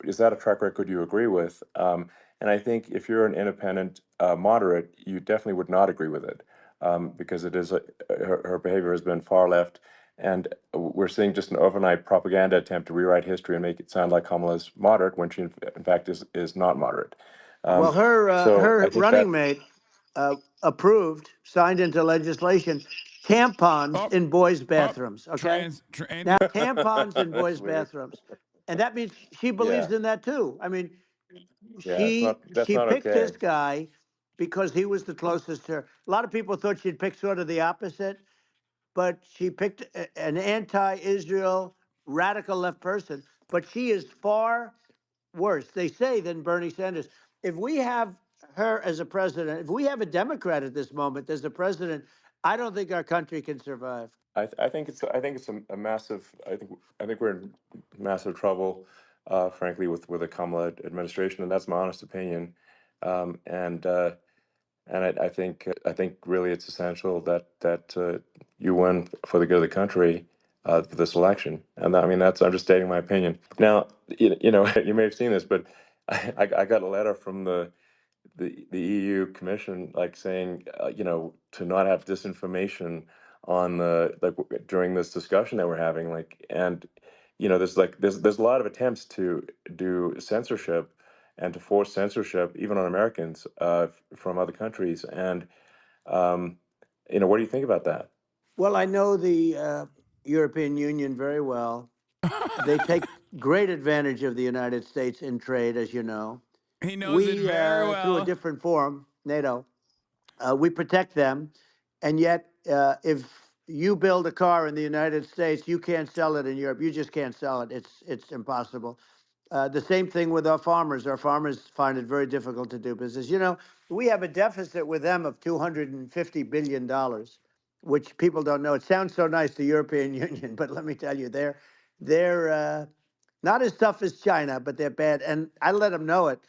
is that a track record you agree with? And I think if you're an independent moderate, you definitely would not agree with it, because it is her behavior has been far left, and we're seeing just an overnight propaganda attempt to rewrite history and make it sound like Kamala's moderate when she in fact is not moderate. Well, Um, so I her think running that, mate approved, signed into legislation, tampons oh, in boys' oh, bathrooms. Okay, trans. now tampons in that's boys' weird. bathrooms, and that means she Yeah, believes in that too. I mean, yeah, that's she not picked okay. this guy because he was the closest to her. A lot of people thought she'd pick sort of the opposite, but she picked an anti-Israel radical left person. But she is far worse, they say, than Bernie Sanders. If we have her as a president, if we have a Democrat at this moment as a president, I don't think our country can survive. I think it's a massive. I think we're in massive trouble, frankly, with the Kamala administration, and that's my honest opinion. Um, and uh, and I think really it's essential that you win for the good of the country for this election. And I mean I'm just stating my opinion. Now, you know, you may have seen this, but I got a letter from the EU Commission like saying, to not have disinformation on the during this discussion that we're having, and there's a lot of attempts to do censorship and to force censorship even on Americans from other countries, and what do you think about that? Well, I know the European Union very well. They take great advantage of the United States in trade, as you know. He knows it We, very through a well. different forum, NATO, we protect them. And yet, if you build a car in the United States, you can't sell it in Europe. You just can't sell it. It's impossible. The same thing with our farmers. Our farmers find it very difficult to do business. We have a deficit with them of $250 billion, which people don't know. It sounds so nice, the European Union, but let me tell you, they're not as tough as China, but they're bad. And I let them know it.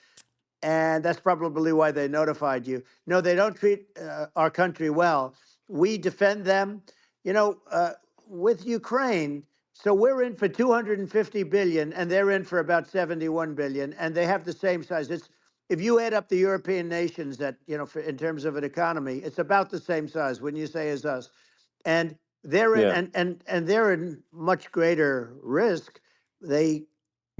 And that's probably why they notified you. No, they don't treat our country well. We defend them, with Ukraine. So we're in for 250 billion, and they're in for about 71 billion, and they have the same size. It's if you add up the European nations that in terms of an economy, it's about the same size. Wouldn't you say as us? And they're in, Yeah. and they're in much greater risk. They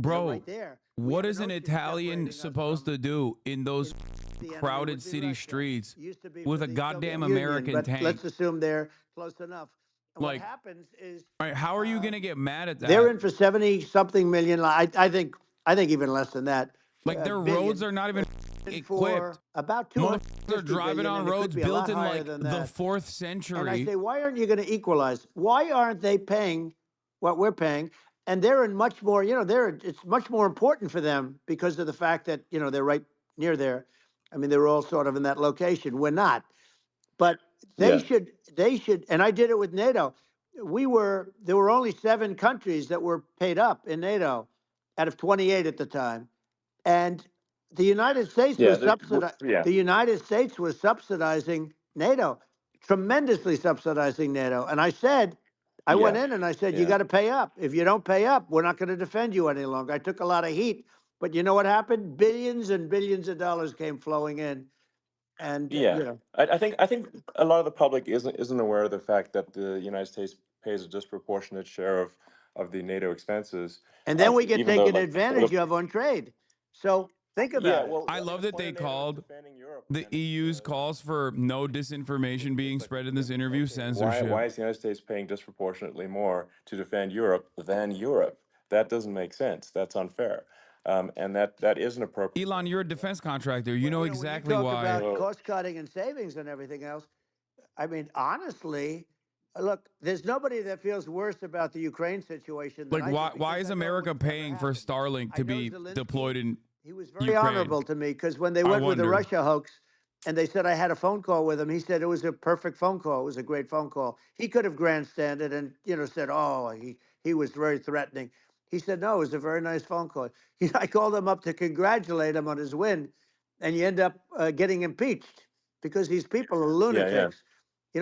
Bro, right there. We what have is an an ocean Italian separating us supposed from to do in those the enemy crowded would be city Russia. streets Used to be with for a the goddamn Soviet Union, American but tank? let's assume they're close enough. And what Like, happens is all right, how are you gonna get mad at they're that? in for 70 something million. I think even less than that. Like, their roads Billion are not even for equipped. about Motherfuckers are 250 driving billion, on and it could roads be a built lot in higher like than the that. 4th And I century. say, why aren't you going to equalize? Why aren't they paying what we're paying? And they're in much more, it's much more important for them because of the fact that, they're right near there. I mean, they're all sort of in that location. We're not. But Yeah. they should, and I did it with NATO. There were only 7 countries that were paid up in NATO out of 28 at the time. And the United States Yeah. was subsidized. Yeah. The United States was subsidizing NATO, tremendously subsidizing NATO. And I went Yeah. in and I said, you Yeah. got to pay up. If you don't pay up, we're not going to defend you any longer. I took a lot of heat, but you know what happened? Billions and billions of dollars came flowing in, and Yeah, I think a lot of the public isn't aware of the fact that the United States pays a disproportionate share of the NATO expenses. and then we get Even though taken advantage of on trade. So think yeah, about it. well, I I mean, love the that point they of NATO is called defending Europe, the and EU's calls for no disinformation being it's like, spread in this then, interview okay, censorship. why is the United States paying disproportionately more to defend Europe than Europe? That doesn't make sense. That's unfair, and that isn't appropriate. Elon, you're a defense contractor. You Well, know when you exactly talk why. about Well, cost cutting and savings and everything else, I mean, honestly, look, there's nobody that feels worse about the Ukraine situation than Like, I do why because is I know America what's never paying for happened. Starlink I to know be Zelensky. deployed in He was very Ukraine? honorable to me because when they I went with the wonder. Russia hoax and they said I had a phone call with him, he said it was a perfect phone call. It was a great phone call. He could have grandstanded and said, oh, he was very threatening. He said no, it was a very nice phone call. I called him up to congratulate him on his win, and you end up getting impeached because these people are yeah, yeah, lunatics.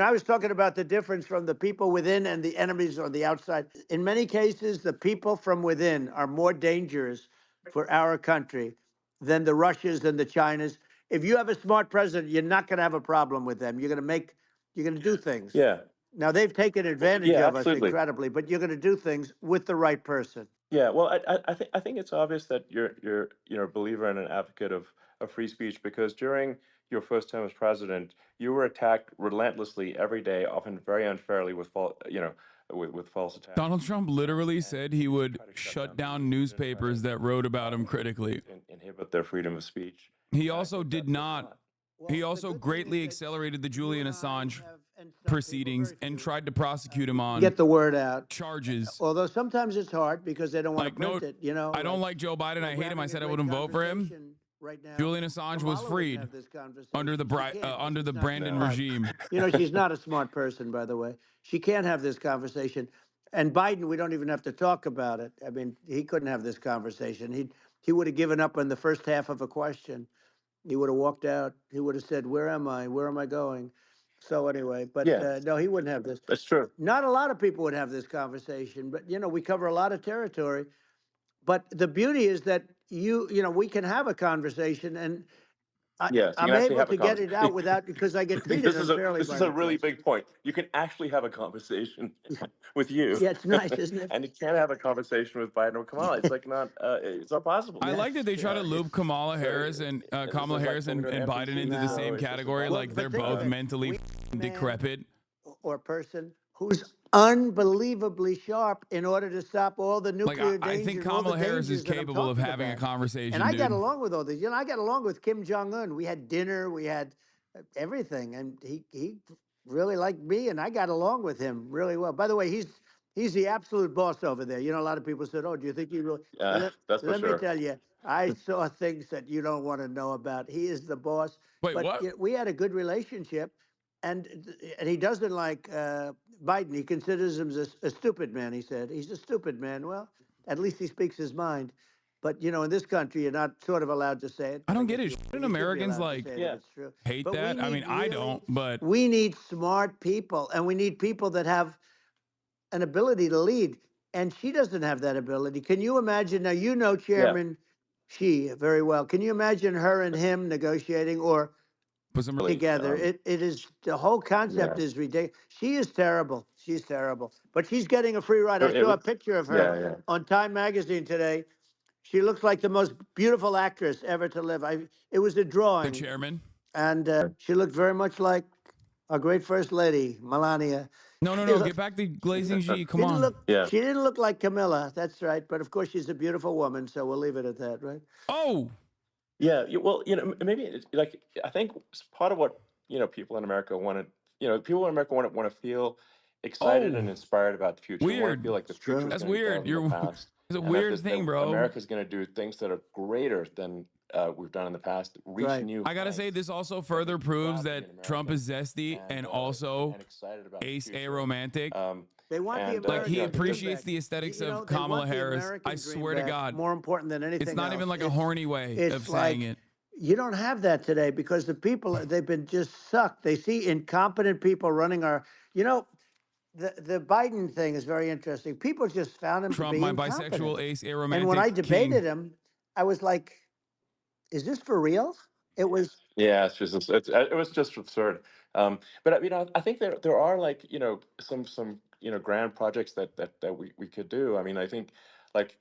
I was talking about the difference from the people within and the enemies on the outside. In many cases, the people from within are more dangerous for our country than the Russias and the Chinas. If you have a smart president, you're not going to have a problem with them. You're going to do things. yeah, Now, they've taken advantage yeah, of us absolutely. incredibly, but you're going to do things with the right person. Yeah, well, I think it's obvious that you're a believer and an advocate of free speech, because during your first term as president, you were attacked relentlessly every day, often very unfairly, with false attacks, Donald Trump literally and said he would try to shut shut down the down media and try to newspapers that wrote about him critically. inhibit their freedom of speech. He I also think did that's not. not. Well, He the also good thing is greatly that accelerated the you Julian and I Assange have, and some people, proceedings very and few, tried to prosecute him on get the word out. charges. Although sometimes it's hard because they don't want to Like, no, print it. I don't like Joe Biden. I We're hate him. I having a said I great wouldn't vote for him. conversation right now. Julian Assange was Kamala wouldn't freed have this conversation. under the She can't 'cause under the she's not Brandon No. smart. regime. She's not a smart person, by the way. She can't have this conversation. And Biden, we don't even have to talk about it. I mean, he couldn't have this conversation. He would have given up on the first half of a question. He would have walked out. He would have said, "Where am I? Where am I going?" So anyway, but Yeah, no, he wouldn't have this. that's true. Not a lot of people would have this conversation, but we cover a lot of territory. But the beauty is that we can have a conversation, and Yes, you I'm can actually able have a to get it conversation. out without, because I get treated unfairly This by is the a really press. big point. You can actually have a conversation with you, Yeah, it's nice, isn't it? and you can't have a conversation with Biden or Kamala. It's like not. It's not possible. I Yes. like that they try to It's loop Kamala So, Harris and and this Kamala is like Harris when we go to and Biden NBC, into the No. same so it's just category. about, Well, Like they're but think both of it. mentally We man decrepit. or person who's unbelievably sharp in order to stop all the Like nuclear I think dangers, all the Kamala Harris is dangers that I'm capable of talking having a about. And conversation, I got dude. along with all these. I got along with Kim Jong Un. We had dinner. We had everything, and he really liked me, and I got along with him really well. By the way, he's the absolute boss over there. A lot of people said, "Oh, do you think he really?" Let, that's for let me sure. tell you, I saw things that you don't want to know about. He is the boss. Wait, But what? we had a good relationship, and he doesn't like Biden. He considers him a stupid man. He said he's a stupid man. Well, at least he speaks his mind. But in this country, you're not sort of allowed to say it. I But I don't guess get it. Shouldn't you should be Americans allowed to like say it if Yeah. it's true. hate But we that? I mean, need I don't, but we need smart people, and we need people that have an ability to lead. And she doesn't have that ability. Can you imagine? Now, Yeah. Chairman Xi very well. Can you imagine her and him negotiating or put some Really. together? It is, the whole Yeah. concept is ridiculous. She is terrible. She's terrible. But she's getting a free ride. I It saw a was. picture of her Yeah. Yeah. on Time Magazine today. She looks like the most beautiful actress ever to live. It was a the drawing, chairman. and she looked very much like our great first lady, Melania. No, no, She no. Get looked, back to glazing G. Come didn't on. look Yeah. she didn't look like Camilla. That's right. But of course, she's a beautiful woman, so we'll leave it at that, right? Oh, Yeah, well, maybe like I think part of what people in America want to, people in America want to feel excited oh, and inspired about the future. Want to weird. feel like the It's future is true. That's going to be better weird. than the You're past, it's a and that weird that thing, bro. America is going to do things that are greater than we've done in the past, reach Right. new I gotta say, heights. this also That further makes you proves proud to be that an Trump American is zesty and also and excited about the ace a future. romantic. They want the And Like he American dream just appreciates back. the aesthetics of They Kamala want the Harris. I American dream swear to back God, more important than it's anything not even else. like a horny way of It's saying like it. you don't have that today because the people, they've been just sucked. They see incompetent people running our. You know, the Biden thing is very interesting. People just found him to Trump, be my bisexual incompetent. ace, a And when I romantic debated king. him, I was like, "Is this for real?" It was Yeah, it was just absurd. But I think there are like some grand projects that we could do. I mean, I think like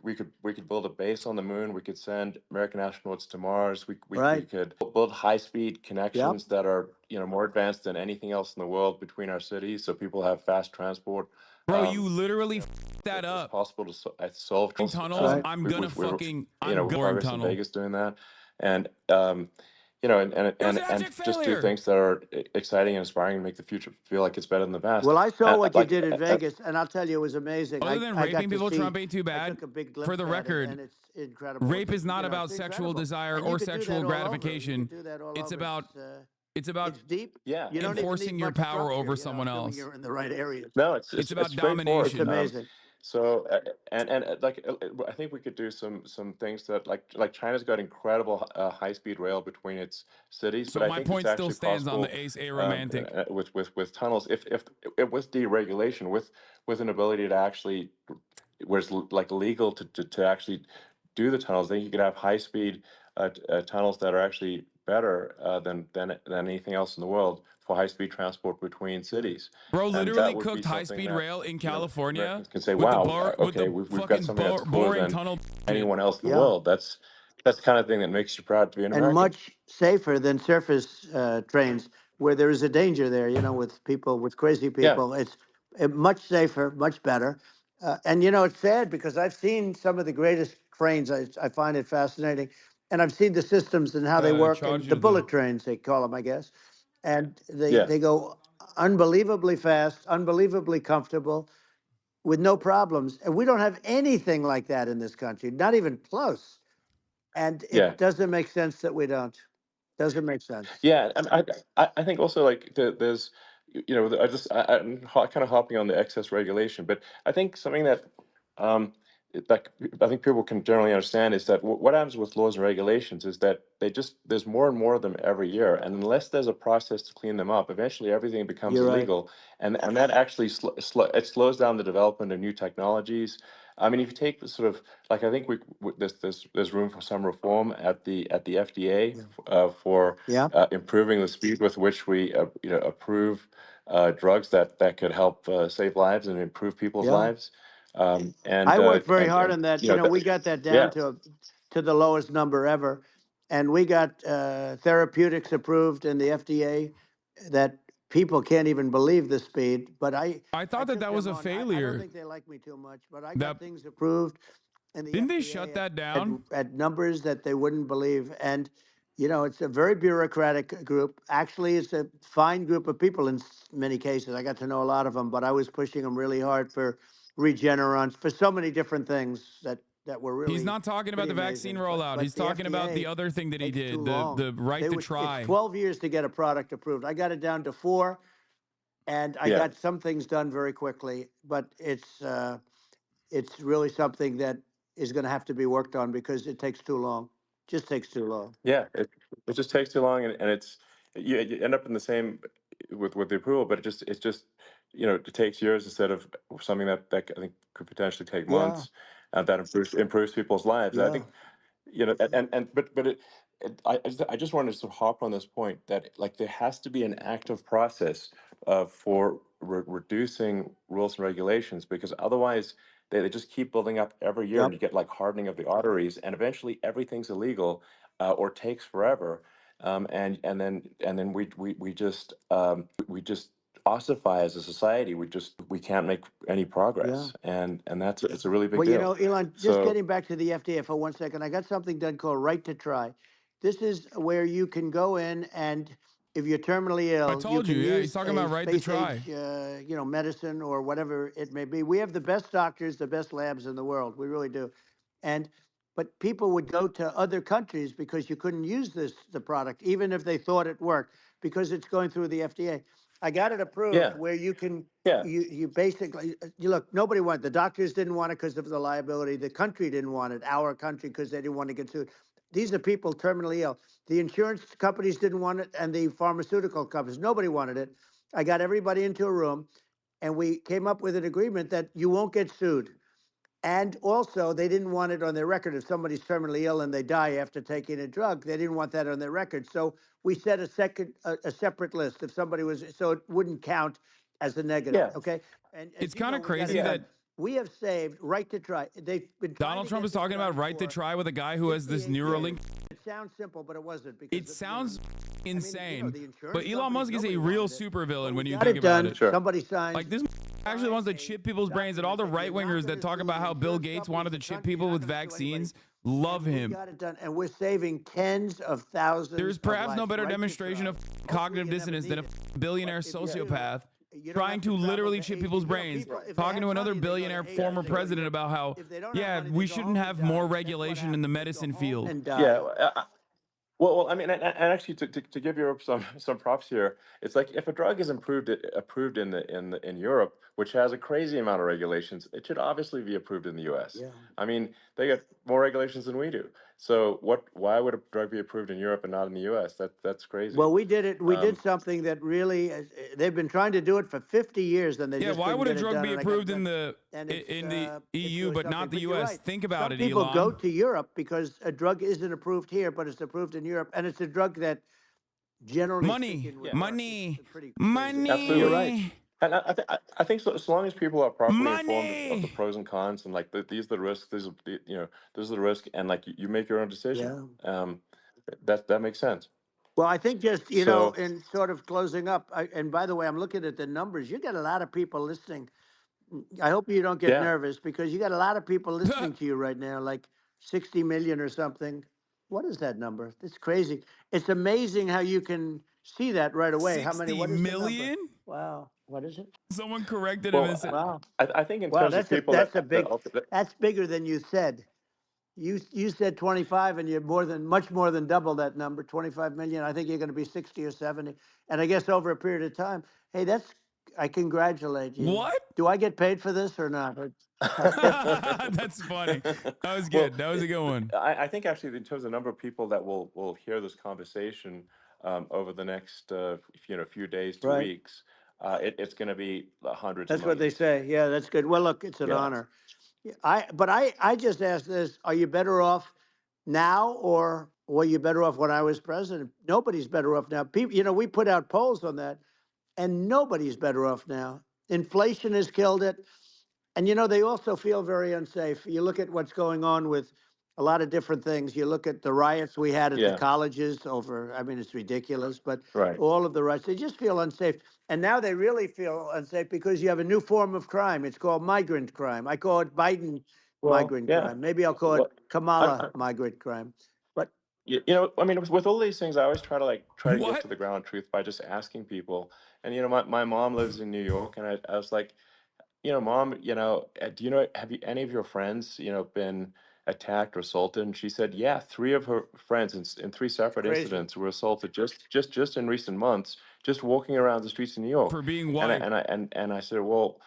we could build a base on the moon. We could send American astronauts to Mars. We right. could build high speed Yep. connections that are more advanced than anything else in the world between our cities, so people have fast transport. Bro, you Um, literally you know, that it's up. possible to solve That's Tunnels, right. I'm gonna I'm we've going progress in tunnel. Vegas doing that, and It was an and abject just do failure. things that are exciting and inspiring and make the future feel like it's better than the past. Well, I saw And what you did in Vegas, and I'll tell you, it was amazing. Other than I got raping to people, see. Trump ain't too I bad. took a big For glimpse the at it, record, and it's incredible. rape is not about It's sexual incredible, desire and you or could do sexual that all over. You gratification. could do that all It's over. about it's about It's deep. yeah, You don't even enforcing need your much power structure, over someone assuming else. you're in the right areas. no, It's it's about straightforward. It's domination. amazing. So I think we could do some things that like China's got incredible high speed rail between its cities, but So I my think it's point still actually stands on possible the ace a romantic. with tunnels if with deregulation with an ability to actually where it's like legal to actually do the tunnels. Then you could have high speed tunnels that are actually better than anything else in the world for high speed transport between cities, Bro and that literally would be cooked high something speed that rail in California Americans can say, with the "Wow, bar with okay, the we've got fucking something that's cooler boring than tunnel shit. anyone else in the Yeah, world." That's the kind of thing that makes you proud to be an and American. much safer than surface trains, where there is a danger there. With people, with crazy Yeah, people, it's much safer, much better. And it's sad because I've seen some of the greatest trains. I find it fascinating, and I've seen the systems and how they work, and the Chargers though. bullet trains they call them, I guess. And yeah, they go unbelievably fast, unbelievably comfortable, with no problems. And we don't have anything like that in this country, not even close. And yeah. it doesn't make sense that we don't. Doesn't make sense. Yeah, and I think also like there's I'm kind of hopping on the excess regulation, but I think something that um, that I think people can generally understand is that what happens with laws and regulations is that there's more and more of them every year, and unless there's a process to clean them up, eventually everything becomes You're right. illegal, and that actually it slows down the development of new technologies. I mean, if you take the sort of like I think there's room for some reform at the FDA Yeah. for Yeah. improving the speed with which we approve drugs that could help save lives and improve people's Yeah. lives. And I worked very hard and on that. you know We got that down yeah, to the lowest number ever, and we got therapeutics approved in the FDA that people can't even believe the speed. But I I thought that took that was them a on. I don't failure. think they like me too much, but I That got things approved in the didn't they shut FDA that at down? numbers that they wouldn't believe. And it's a very bureaucratic group. Actually, it's a fine group of people in many cases. I got to know a lot of them, but I was pushing them really hard for Regeneron, for so many different things that were He's really not talking about pretty the vaccine amazing. But rollout. He's the talking about the FDA other thing that he takes too did, long. the right to It's try. 12 years to get a product approved. I got it down to 4, and I yeah, got some things done very quickly. But it's really something that is going to have to be worked on because it takes too long. Just takes too long. yeah. It just takes too long, and it's you end up in the same with the approval, but it's just it takes years instead of something that I think could potentially take Yeah, months, that improves people's lives. And I yeah, think but I just wanted to sort of hop on this point that like there has to be an active process for reducing rules and regulations, because otherwise they just keep building up every year, yep, and you get like hardening of the arteries, and eventually everything's illegal, or takes forever, and then we just ossify as a society. We can't make any yeah. progress, and that's it's a really big Well, deal. Elon, just So getting back to the FDA for 1 second, I got something done called Right to Try. This is where you can go in and if you're terminally I ill, you told you, can yeah, he's use talking a about right to space age, try. medicine or whatever it may be. We have the best doctors, the best labs in the world. We really do. And but people would go to other countries because you couldn't use the product, even if they thought it worked, because it's going through the FDA. I got it approved yeah, where you can yeah. you basically you look, nobody wanted, the doctors didn't want it because of the liability, the country didn't want it, our country, because they didn't want to get sued. These are people terminally ill. The insurance companies didn't want it, and the pharmaceutical companies, nobody wanted it. I got everybody into a room, and we came up with an agreement that you won't get sued. And also, they didn't want it on their record. If somebody's terminally ill and they die after taking a drug, they didn't want that on their record. So we set a separate list. If somebody was, so it wouldn't count as a negative. Yeah, Okay. And as It's you kind know, of we got it crazy yeah, done. that We have saved Right to Try. They've been trying Donald to Trump get is this talking about done right to for try with a guy who has this 58 Neuralink. years. It sounds simple, but it wasn't It because sounds I mean, insane. the insurance But Elon companies, Musk is a nobody real wanted it, but supervillain we when you got think it about done. it. sure. Somebody signed Like this actually signed wants to a chip people's brains, and all document the that right you're not wingers going that to talk sue about the how Bill insurance Gates companies, wanted to the chip country. You're people not with going to sue anybody. vaccines love And we him. got it done, and we're saving tens of thousands There's of perhaps no lives. better Right to demonstration try. of Hopefully, cognitive you never dissonance than need a it. But billionaire if you do, sociopath you don't trying have to to travel literally to chip Asia. people's brains, People, if they talking have to another money, they go to billionaire Asia. former They go to president Europe. about how, If they don't have yeah, money, they we go shouldn't home and have more die. That's what regulation in the happens. They go medicine home field. and Yeah. die. Well, I mean, and actually, to give Europe some props here, it's like if a drug is approved in Europe, which has a crazy amount of regulations, it should obviously be approved in the U.S. Yeah. I mean, they got more regulations than we do. So why would a drug be approved in Europe and not in the U.S.? That's crazy. Well, we did it. We did Um, something that really, they've been trying to do it for 50 years, and they Yeah, just why couldn't would a get it drug done. be And I got it approved done. in the And in the it's EU really but something. not the But you're US? right. Think about Some it, people go Elon. to Europe because a drug isn't approved here, but it's approved in Europe, and it's a drug that, generally Money, speaking, would yeah, work. It's money, pretty crazy. But you're absolutely. right. money, And I think so, as long as people are properly informed of the money. pros and cons, and like these are the risks, this is the risk, and like you make your own decision. Yeah. That makes sense. Well, I think just, So in sort of closing up, and by the way, I'm looking at the numbers. You got a lot of people listening. I hope you don't get yeah, nervous because you got a lot of people listening to you right now, like 60 million or something. What is that number? It's crazy. It's amazing how you can see that right away. How many? 60 What is the number? million? Wow. What is it? Someone corrected him and well, said, Wow. I think in Wow. terms of That's a people that's a that big. That's bigger than you said. You said 25, and you're much more than double that number, 25 million. I think you're going to be 60 or 70, and I guess over a period of time. Hey, that's I congratulate you. What? Do I get paid for this or not? That's funny. That was Well, good. That was a good one. I think actually in terms of the number of people that will hear this conversation over the next few days to Right. weeks, it's going to be hundreds of That's what they millions. say. Yeah, that's good. Well, look, it's an Yeah. honor. Yeah, I just asked this: are you better off now, or were you better off when I was president? Nobody's better off now. People, we put out polls on that, and nobody's better off now. Inflation has killed it. And they also feel very unsafe. You look at what's going on with a lot of different things. You look at the riots we had at the Yeah. colleges over, I mean, it's ridiculous, but Right. all of the riots, they just feel unsafe. And now they really feel unsafe because you have a new form of crime. It's called migrant crime. I call it Biden Well, migrant yeah. crime. Maybe I'll call it Well, Kamala migrant crime. But I mean, with all these things, I always try to get What? to the ground truth by just asking people. And my mom lives in New York, and I was like, Mom, do have any of your friends, been attacked or assaulted? And she said, yeah, three of her friends in three it's separate crazy. incidents were assaulted just in recent months, just walking around the streets of New York. For being And I white. and I said, well,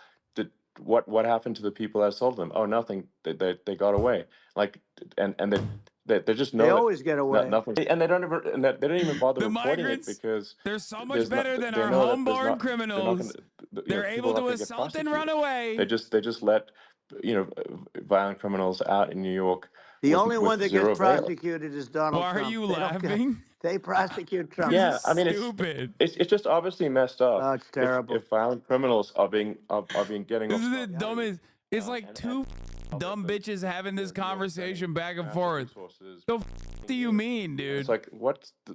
what happened to the people that assaulted them? Oh, nothing. They got away. Like, and they just They know that always get away. nothing, and they don't even bother The reporting it migrants, because they're so much there's not. better than They our know that there's homeborn not. They're not going criminals. to. They're People able are not to going to get assault and run prosecuted. away. They just let violent criminals out in New York The only one with that gets zero bail. prosecuted is Donald Why are Trump. you They don't get, laughing? they prosecute Trump. Because Yeah, it's I mean stupid. it's just obviously messed up Oh, it's if terrible. violent criminals are being getting This off is the scot free. dumbest. It's like And two dumb the bitches having this New York spending conversation back and massive forth. resources The do you years. mean, And it's dude? like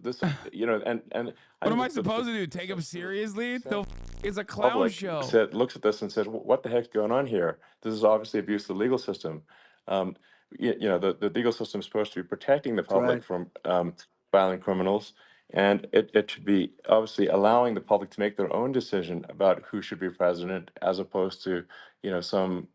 this and I What am think I that supposed to do? the Take him sort of seriously? sad It's a clown public show. looks at this and says, what the heck's going on here? This is obviously abuse of the legal system. Um, the legal system is supposed to be protecting the That's right. public from violent criminals, and it should be obviously allowing the public to make their own decision about who should be president, as opposed to some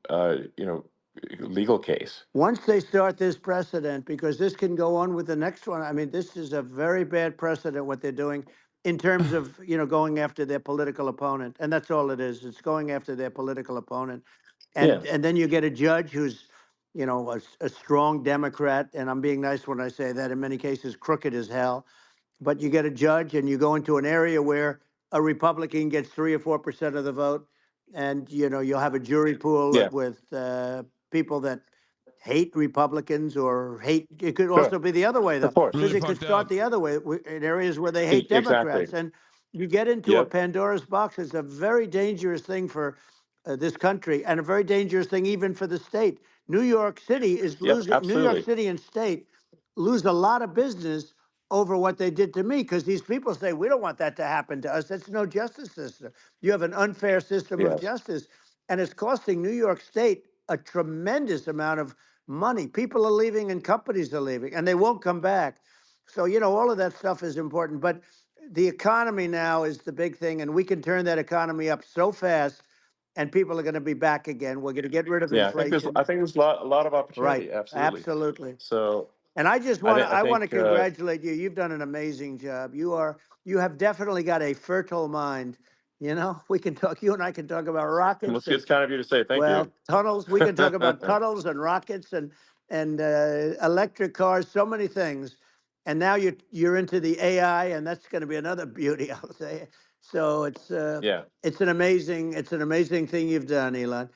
legal case. Once they start this precedent, because this can go on with the next one, I mean, this is a very bad precedent what they're doing in terms of, going after their political opponent. And that's all it is. It's going after their political opponent. Yeah, And then you get a judge who's, a strong Democrat. And I'm being nice when I say that, in many cases, crooked as hell. But you get a judge and you go into an area where a Republican gets 3 or 4% of the vote, and you'll have a jury pool yeah, with people that hate Republicans or hate. It could sure, also be the other way of though, course. because Really it could fucked start up. the other way in areas where they hate Exactly. Democrats, and you get into a Yep. Pandora's box. It's a very dangerous thing for this country, and a very dangerous thing even for the state. New York City is Yep. losing. New York Absolutely. City and state lose a lot of business over what they did to me, because these people say we don't want that to happen to us. That's no justice system. You have an unfair system of Yes. justice, and it's costing New York State a tremendous amount of money. People are leaving and companies are leaving, and they won't come back. So all of that stuff is important, but the economy now is the big thing, and we can turn that economy up so fast, and people are going to be back again. We're going to get rid of Yeah, inflation. I think there's a lot of Right. opportunity. Absolutely. Absolutely. So And I just I want to think I I want to think congratulate you. You've done an amazing job. You have definitely got a fertile mind. We can talk. You and I can talk about rockets and, it's kind of you to say thank well, you. tunnels. We can talk about tunnels and rockets and electric cars. So many things. And now you're into the AI, and that's going to be another beauty, I'll say. So Yeah. it's an amazing thing you've done, Elon.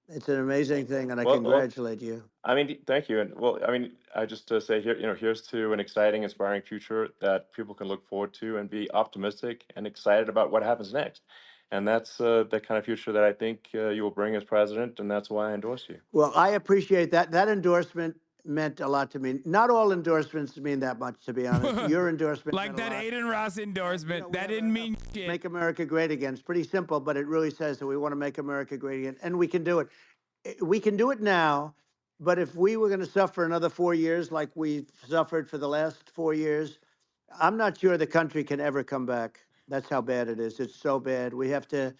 It's an amazing thing, and I Well, congratulate you. I mean, thank you. And well, I mean, I just say here, here's to an exciting, inspiring future that people can look forward to and be optimistic and excited about what happens next. And that's the kind of future that I think you will bring as president, and that's why I endorse you. Well, I appreciate that. That endorsement meant a lot to me. Not all endorsements mean that much, to be honest. Your endorsement Like meant a that lot. Aiden Ross endorsement. That didn't mean shit. Make America great again. It's pretty simple, but it really says that we want to make America great again, and we can do it. We can do it now, but if we were going to suffer another 4 years like we've suffered for the last 4 years, I'm not sure the country can ever come back. That's how bad it is. It's so bad. We have to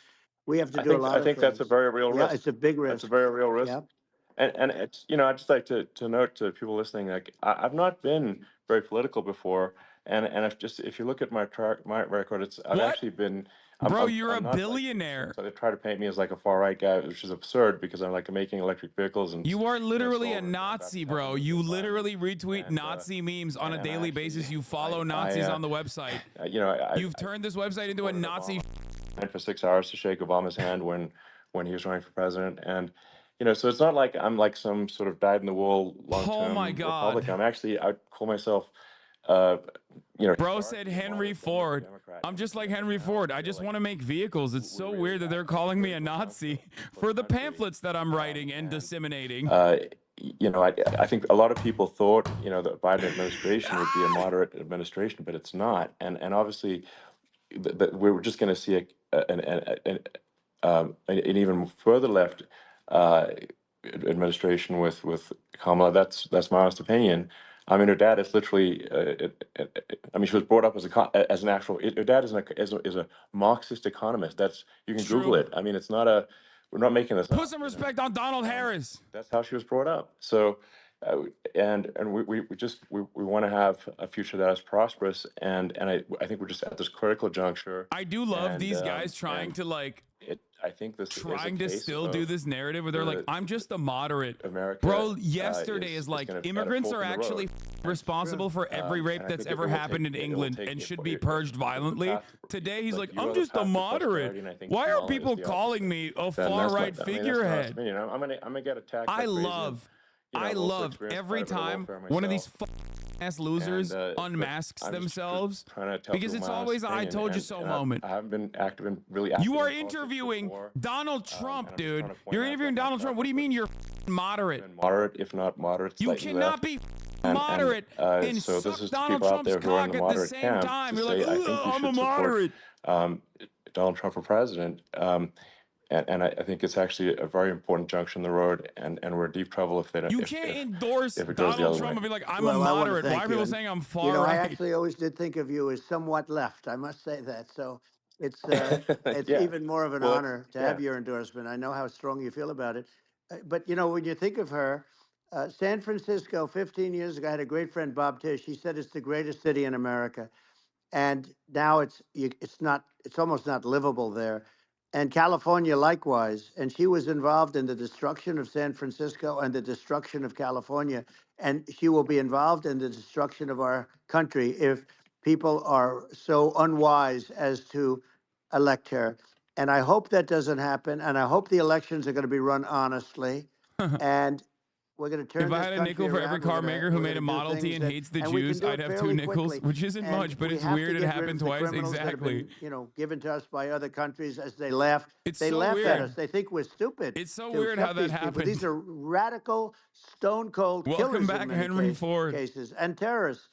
do a I lot of think that's a things. very real Yeah, risk. it's a big That's a risk. very real risk. Yeah. And it's I'd just like to note to people listening, like I've not been very political before, And if you look at my record, I've What? actually been. Bro, you're a I'm not like, billionaire. so they try to paint me as like a far right guy, which is absurd because I'm like making electric vehicles and You are literally a solar and Nazi, about to bro. help You the environment. literally retweet And Nazi memes on a and I daily actually, basis. You follow Nazis on the website. You've turned this website into a supported Nazi. Obama. Ran for 6 hours to shake Obama's hand when he was running for president, and so it's not like I'm like some sort of dyed in the wool long Oh my term God. Republican. I call myself. Uh, Bro said Henry Ford. I'm just like Henry Ford. I just want to make vehicles. It's so weird that they're calling me a Nazi for the pamphlets that I'm writing and disseminating. I think a lot of people thought, the Biden administration would be a moderate administration, but it's not. And obviously, we're just going to see an even further left uh, administration with Kamala. That's my honest opinion. I mean, her dad is literally. I mean, she was brought up as an actual. Her dad is a Marxist economist. You can Google it. I mean, it's not a. We're not making this up. Put some respect on Donald Harris. That's how she was brought up. So, and we want to have a future that is prosperous. And I think we're just at this critical juncture. I do love these guys trying to like. I think this trying to still do this narrative where they're like, I'm just a moderate. America, bro, yesterday is like, immigrants are actually responsible for every rape that's ever happened in England and should be purged violently. Today he's like, I'm just a moderate. Why are people calling me a far-right figurehead? I'm gonna get attacked. I love every time one of these ass losers unmasks themselves, because it's always a I told you so moment. I haven't been really active. You are interviewing Donald Trump, dude. You're interviewing Donald Trump. What do you mean you're moderate? Moderate, if not moderate. You cannot be moderate and so suck this is Donald Trump's cock at the same time. You're like, I'm a moderate. Donald Trump for president. And I think it's actually a very important junction in the road, and we're in deep trouble if they don't. You can't endorse Donald Trump and be like, I'm a Well, moderate. Why are people saying I'm far right? I actually always did think of you as somewhat left. I must say that. So it's Yeah. even more of an honor to have your endorsement. I know how strong you feel about it. But when you think of her, San Francisco, 15 years ago, I had a great friend, Bob Tish. He said it's the greatest city in America, and now it's almost not livable there. And California likewise. And she was involved in the destruction of San Francisco and the destruction of California. And she will be involved in the destruction of our country if people are so unwise as to elect her. And I hope that doesn't happen. And I hope the elections are going to be run honestly. And we're going to turn. If I had a nickel for every car maker who made a Model T and hates the Jews, I'd have 2 nickels, which isn't much, but it's weird it happened twice. Exactly. Given to us by other countries as they laugh. They so laugh weird. at us. They think we're stupid. It's so weird how that happened. These are radical, stone cold killers. Welcome back, Henry Ford. Cases and terrorists,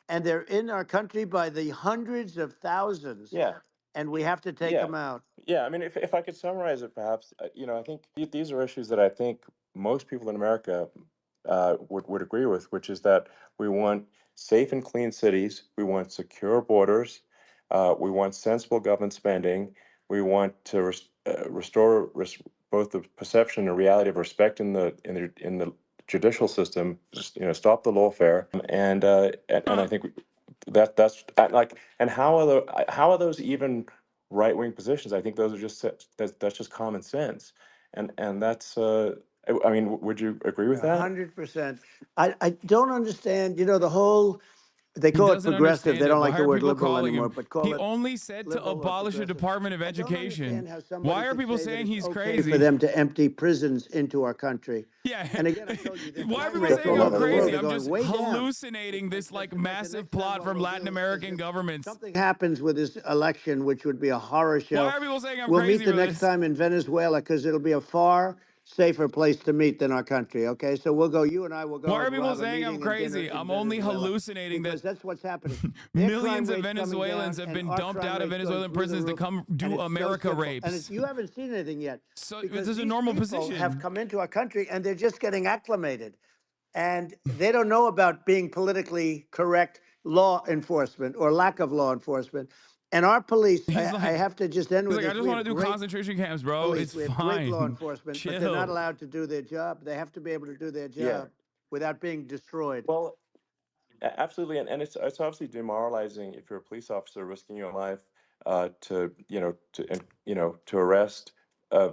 and they're in our country by the hundreds of thousands. Yeah. And we have to take them out. Yeah, I mean, if I could summarize it, perhaps, I think these are issues that I think most people in America would agree with, which is that we want safe and clean cities, we want secure borders, we want sensible government spending, we want to restore both the perception and reality of respect in the judicial system, stop the lawfare, and I think that's like, and how are those even right-wing positions? I think those are that's just common sense, and that's I mean, would you agree with that? 100%. I don't understand. The whole. They call it progressive. They don't like the word liberal anymore, but call it. He only said to abolish the Department of Education. Why are people saying he's crazy? For them to empty prisons into our country. Yeah. And again, I told you, why are people saying I'm crazy? I'm just hallucinating this like massive plot from Latin American governments. Something happens with this election, which would be a horror show. Why are people saying I'm crazy? We'll meet the next time in Venezuela because it'll be a far safer place to meet than our country. Okay, so we'll go. You and I will go. Why are people saying I'm crazy? I'm only hallucinating that that's what's happening. Millions of Venezuelans have been dumped out of Venezuelan prisons to come do America rapes. And you haven't seen anything yet. So this is a normal position. Have come into our country and they're just getting acclimated, and they don't know about being politically correct law enforcement or lack of law enforcement. And our police, I have to just end with this. I just want to do concentration camps, bro. It's fine. Great law enforcement, but they're not allowed to do their job. They have to be able to do their job without being destroyed. Well, Absolutely, and it's obviously demoralizing if you're a police officer risking your life to to arrest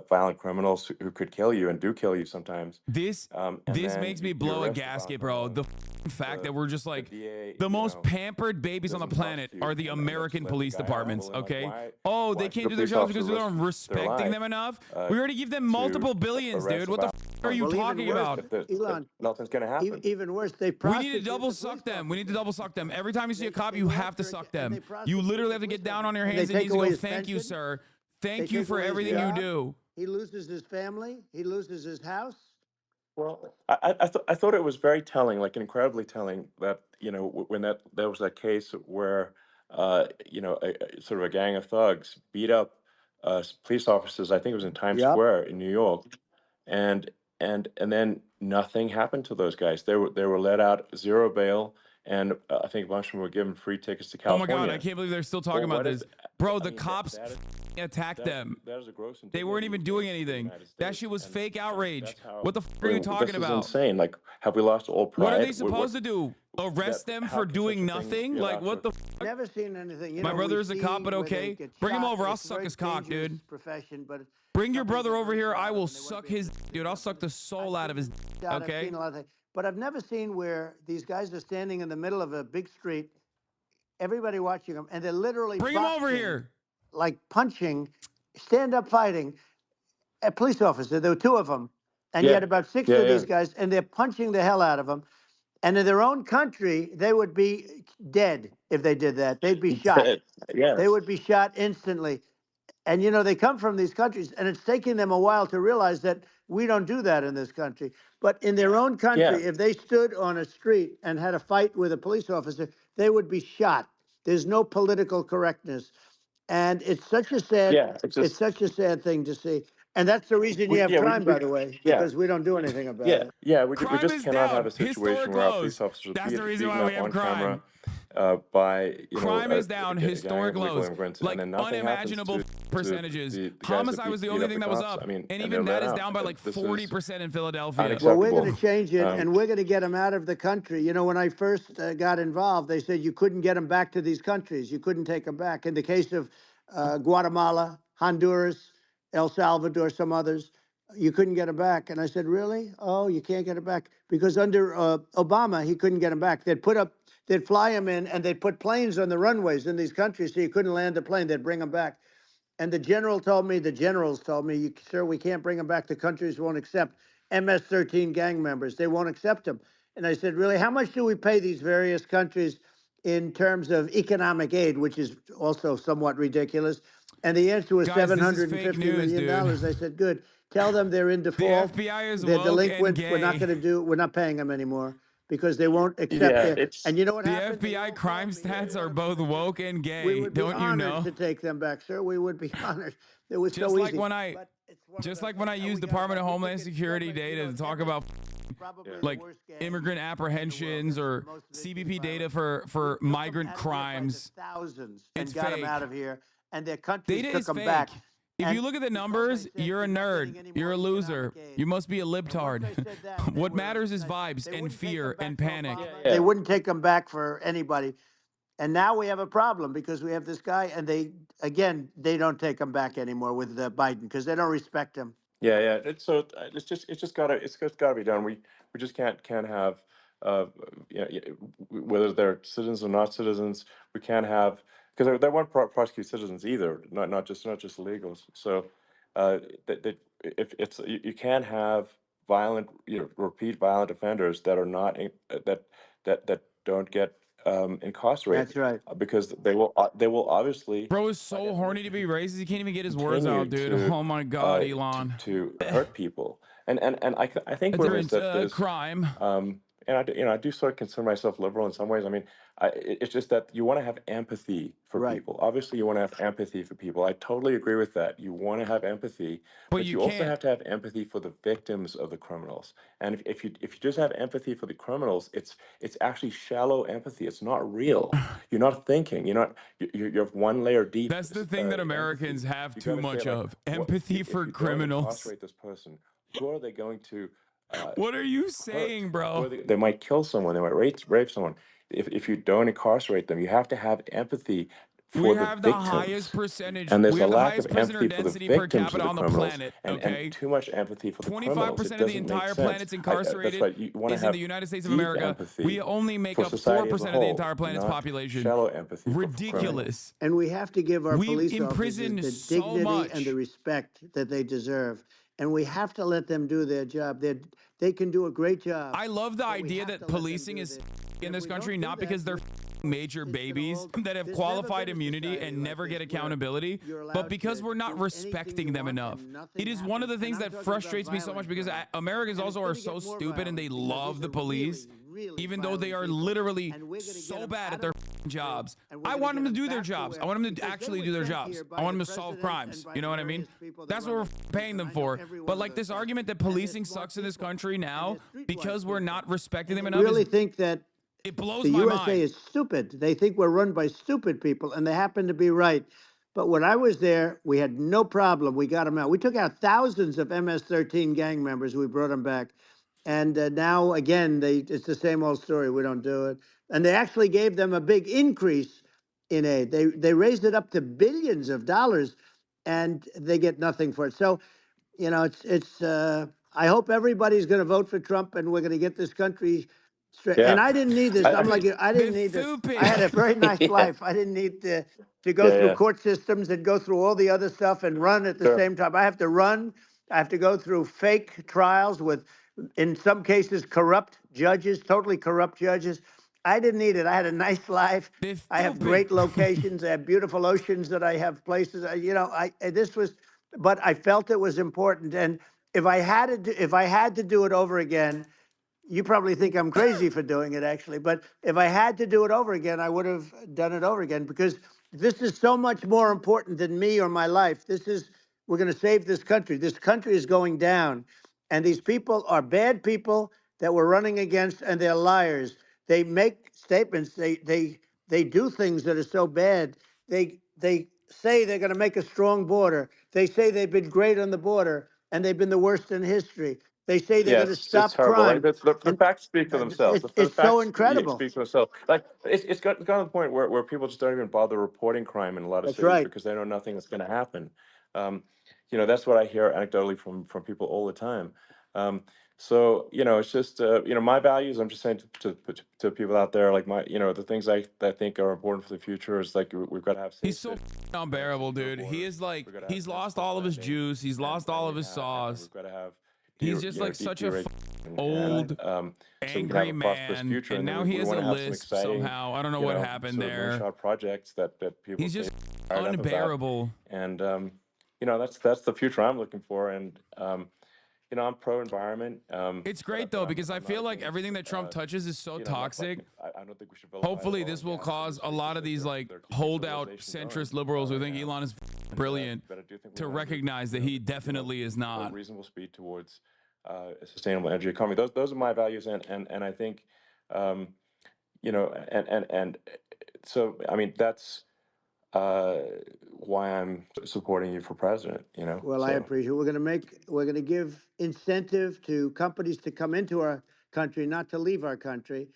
violent criminals who could kill you and do kill you sometimes. This And this then makes me you blow a arrest the violent gasket, bro. criminal. The fact that we're just The like DA, the most pampered babies on the doesn't planet prosecute, are the and they'll just American let the police guy off. departments, Well, then, like, okay? why Oh, they why should can't a do their police jobs officer because we risk aren't their respecting them life enough. uh, We already give them to multiple billions, arrest dude. a What the violent are you criminal Well, even talking worse, about? if Elon, nothing's going to happen? even worse, they We need to prosecute double the police suck them. We need to officer. double suck them. Every time you see a cop, They you go have to after suck and they them. You prosecute literally the have to police get down officer. on your And hands they and take knees and away go, his thank you, pension. sir. They Thank you take for away his everything you job. do. He loses his family. He loses his house. Well, I thought it was very telling, like incredibly telling, that when there was that case where sort of a gang of thugs beat up police officers. I think it was in Times Yep. Square in New York, and and then nothing happened to those guys. They were let out, zero bail, and I think a bunch of them were given free tickets to Oh my God, I California. can't believe they're still talking Well, about what is? this. Bro, I the mean, cops that is attacked them. that is a gross They weren't indignity even doing for the anything. United That States, shit was and fake outrage. that's how. What the I are you mean, talking this is about? insane. Like, have we lost all What are they pride? supposed to do? That Arrest them how for can such doing a thing nothing? be Like, allowed to what the occur? Never seen anything. My brother is a We cop, see but where they okay. get Bring him shot. over. I'll It's a suck very his cock, dangerous dude. profession, but Bring your somebody brother they're over very here. proud I of, will and they want to suck be able his to dude. I'll suck the soul out of his. I've Okay. seen a lot of things, but I've never seen where these guys are standing in the middle of a big street, everybody watching them, and they're literally Bring him over boxing, here. like punching, stand-up fighting a police officer. There were two of them, and you Yeah, had about six yeah, of yeah. these guys, and they're punching the hell out of them. And in their own country, they would be dead if they did that. They'd be shot. They Yes. would be shot instantly. And they come from these countries, and it's taking them a while to realize that we don't do that in this country. But in their own Yeah. country, if they stood on a street and had a fight with a police officer, they would be shot. There's no political correctness, and Yeah. It's it's just such a sad thing to see. And that's the reason you we. have Yeah. crime, by the way, Yeah. because we don't do anything about Yeah. it. Yeah. We Crime just is cannot have down. a situation Historic where our lows. police officers are That's the reason beaten why we up have on camera crime. by Crime is down. a gang Historic of illegal lows. immigrants, and Like then nothing happens unimaginable to percentages. the guys that Homicide was the beat only up the thing that was cops. up. I mean, And and they're even let that is out. down by like This is 40% in Philadelphia. Well, we're going unacceptable. to change it, Um, and we're going to get them out of the country. When I first got involved, they said you couldn't get them back to these countries. You couldn't take them back. In the case of Guatemala, Honduras, El Salvador, some others, you couldn't get them back. And I said, really? Oh, you can't get them back? Because under Obama, he couldn't get them back. They'd fly them in, and they'd put planes on the runways in these countries so you couldn't land the plane. They'd bring them back. And the generals told me, sir, we can't bring them back. The countries won't accept MS-13 gang members. They won't accept them. And I said, really, how much do we pay these various countries in terms of economic aid, which is also somewhat ridiculous? And the answer was Guys, this is $750 fake news, million. dude. I said, good. Tell them they're in The default. FBI is They're woke and delinquent. gay. We're not paying them anymore because they won't accept yeah. it. It's And you know what The happened? They FBI all crime called me. stats are One of them both said, woke and we gay. would be Don't you honored know? to take them back, sir. We would be honored. It was Just so like easy. when I But it's one of just the- like when I and use we got Department of about- we Homeland took it Security so much, data to talk every- about probably Yeah. the like worst gang immigrant in the world. apprehensions That's or the most CBP victim data violence. for We took 'em migrant out of here by the crimes. thousands It's and got them fake. out of here, and their countries Data took is them fake. back. If And you look at the because I numbers, said you're a you're not nerd. getting any You're a more loser. economic aid. You must be a And once libtard. I said that, they What were matters is like, vibes they and wouldn't take fear them back and to panic. Obama. Yeah. They wouldn't take them back for anybody. And now we have a problem because we have this guy, and they don't take him back anymore with Biden because they don't respect him. Yeah, yeah. It's just gotta be done. We just can't have whether they're citizens or not citizens. We can't have, because they won't prosecute citizens either, not just illegals. So that if it's you can't have violent, repeat violent offenders that are not that don't get incarcerated, That's right. because they will obviously, Bro is by so horny to be definition, racist. He can't even get his words continue out, dude. to Oh my God, Elon. hurt people. And I think we're remiss that there's Crime. and I do sort of consider myself liberal in some ways. I mean, it's just that you want to have empathy for Right. people. Obviously, you want to have empathy for people. I totally agree with that. You want to have empathy, But but you you also can't. have to have empathy for the victims of the criminals. And if you just have empathy for the criminals, it's actually shallow empathy. It's not real. You're not thinking. You're one layer deep. That's the thing that in Americans empathy. have You too gotta say, much like, of. what Empathy if for you don't criminals. incarcerate this person? Who are they going to What are you hurt? saying, Who bro? are they might kill someone. They might rape someone. if you don't incarcerate them, you have to have empathy We for the have the highest victims. percentage. And there's We a have the lack of highest prisoner empathy for the density per victims of capita the on the criminals, planet. and Okay. too much empathy for the criminals. It 25% of the doesn't make entire sense. planet's That's incarcerated why you want to is in the have United States of deep America. We empathy only make for up society as a 4% of the whole, entire planet's not population. shallow empathy for criminals. Ridiculous. And we have to give our We police officers imprison the so dignity and the much. respect that they deserve. And we have to let them do their job. They can do a great job. I love the but we idea have that to let them policing do is their- in If this we don't country, do not that, because they're major it's gonna babies hold- that have there's never qualified been a immunity society and like never this get where accountability, you're but allowed because to we're not do anything respecting you them want enough. and nothing It is one of the happens. things And I'm that talking about frustrates me so much violent because crime. Americans And it's also gonna are get so more stupid and they violent because love these the are police, really even though they violent are people. literally And we're gonna get so them bad out at their of jobs. and we're I gonna want get them to do them their back to jobs. where- I want them to because they actually were do their sent jobs. here by I want the them to solve president and crimes. by You know the what I mean? various people that That's run what we're those paying things, them and I know for. every one But of like those this things. argument that And they're policing smart sucks in this people, country and now they're streetwise because we're people. not respecting them They enough really is think that it blows the my USA mind. is stupid. They think we're run by stupid people, and they happen to be right. But when I was there, we had no problem. We got them out. We took out thousands of MS-13 gang members. We brought them back. And now, again, it's the same old story. We don't do it. And they actually gave them a big increase in aid. They raised it up to billions of dollars, and they get nothing for it. So, you know, I hope everybody's going to vote for Trump, and we're going to get this country straight. And Yeah. I didn't need this. I I'm like think, you. I didn't The need this. stupid. I had a very nice yeah, life. I didn't need to go yeah, through yeah. court systems and go through all the other stuff and run at the Sure. same time. I have to run. I have to go through fake trials with, in some cases, corrupt judges, totally corrupt judges. I didn't need it. I had a nice life. They're I have stupid. great locations. I have beautiful oceans that I have places. This was, but I felt it was important. And if I had to do it over again, you probably think I'm crazy for doing it, actually. But if I had to do it over again, I would have done it over again because this is so much more important than me or my life. We're going to save this country. This country is going down. And these people are bad people that we're running against, and they're liars. They make statements. They do things that are so bad. They say they're going to make a strong border. They say they've been great on the border, and they've been the worst in history. They say they're Yeah, going to it's stop horrible. Like crime, the and facts speak for themselves. The it's so facts incredible. speak for themselves. Like it's gotten to the point where people just don't even bother reporting crime in a lot of That's cities right. because they know nothing is going to happen. Um, that's what I hear anecdotally from people all the time. So it's just my values. I'm just saying to people out there, like the things I think are important for the future is like we've got to have He's safe so cities, unbearable, secure dude. He borders. is like, We've got to have he's lost sensible all of his spending, juice. He's lost all of his and sauce. we've got to have He's just like such a old, so we can have angry a prosperous man. future, And and then now we he has want a to have some lisp exciting, somehow. I don't know what happened sort of there. moonshot projects that people He's say just fired up about. unbearable. And that's the future I'm looking for. And I'm pro environment. It's But great but though, I'm because I I'm not feel like against everything that Trump touches is so like toxic. I don't think we should vilify the Hopefully oil this and will gas cause a industry lot of because these like they're keeping holdout civilization centrist going liberals who right think now. Elon is brilliant But I do think we to want to move, recognize that he definitely is a not. reasonable speed towards a sustainable energy economy. Those are my values, and I think um, and so I mean that's uh, why I'm supporting you for president. Well, I So appreciate it. We're going to give incentive to companies to come into our country, not to leave our country.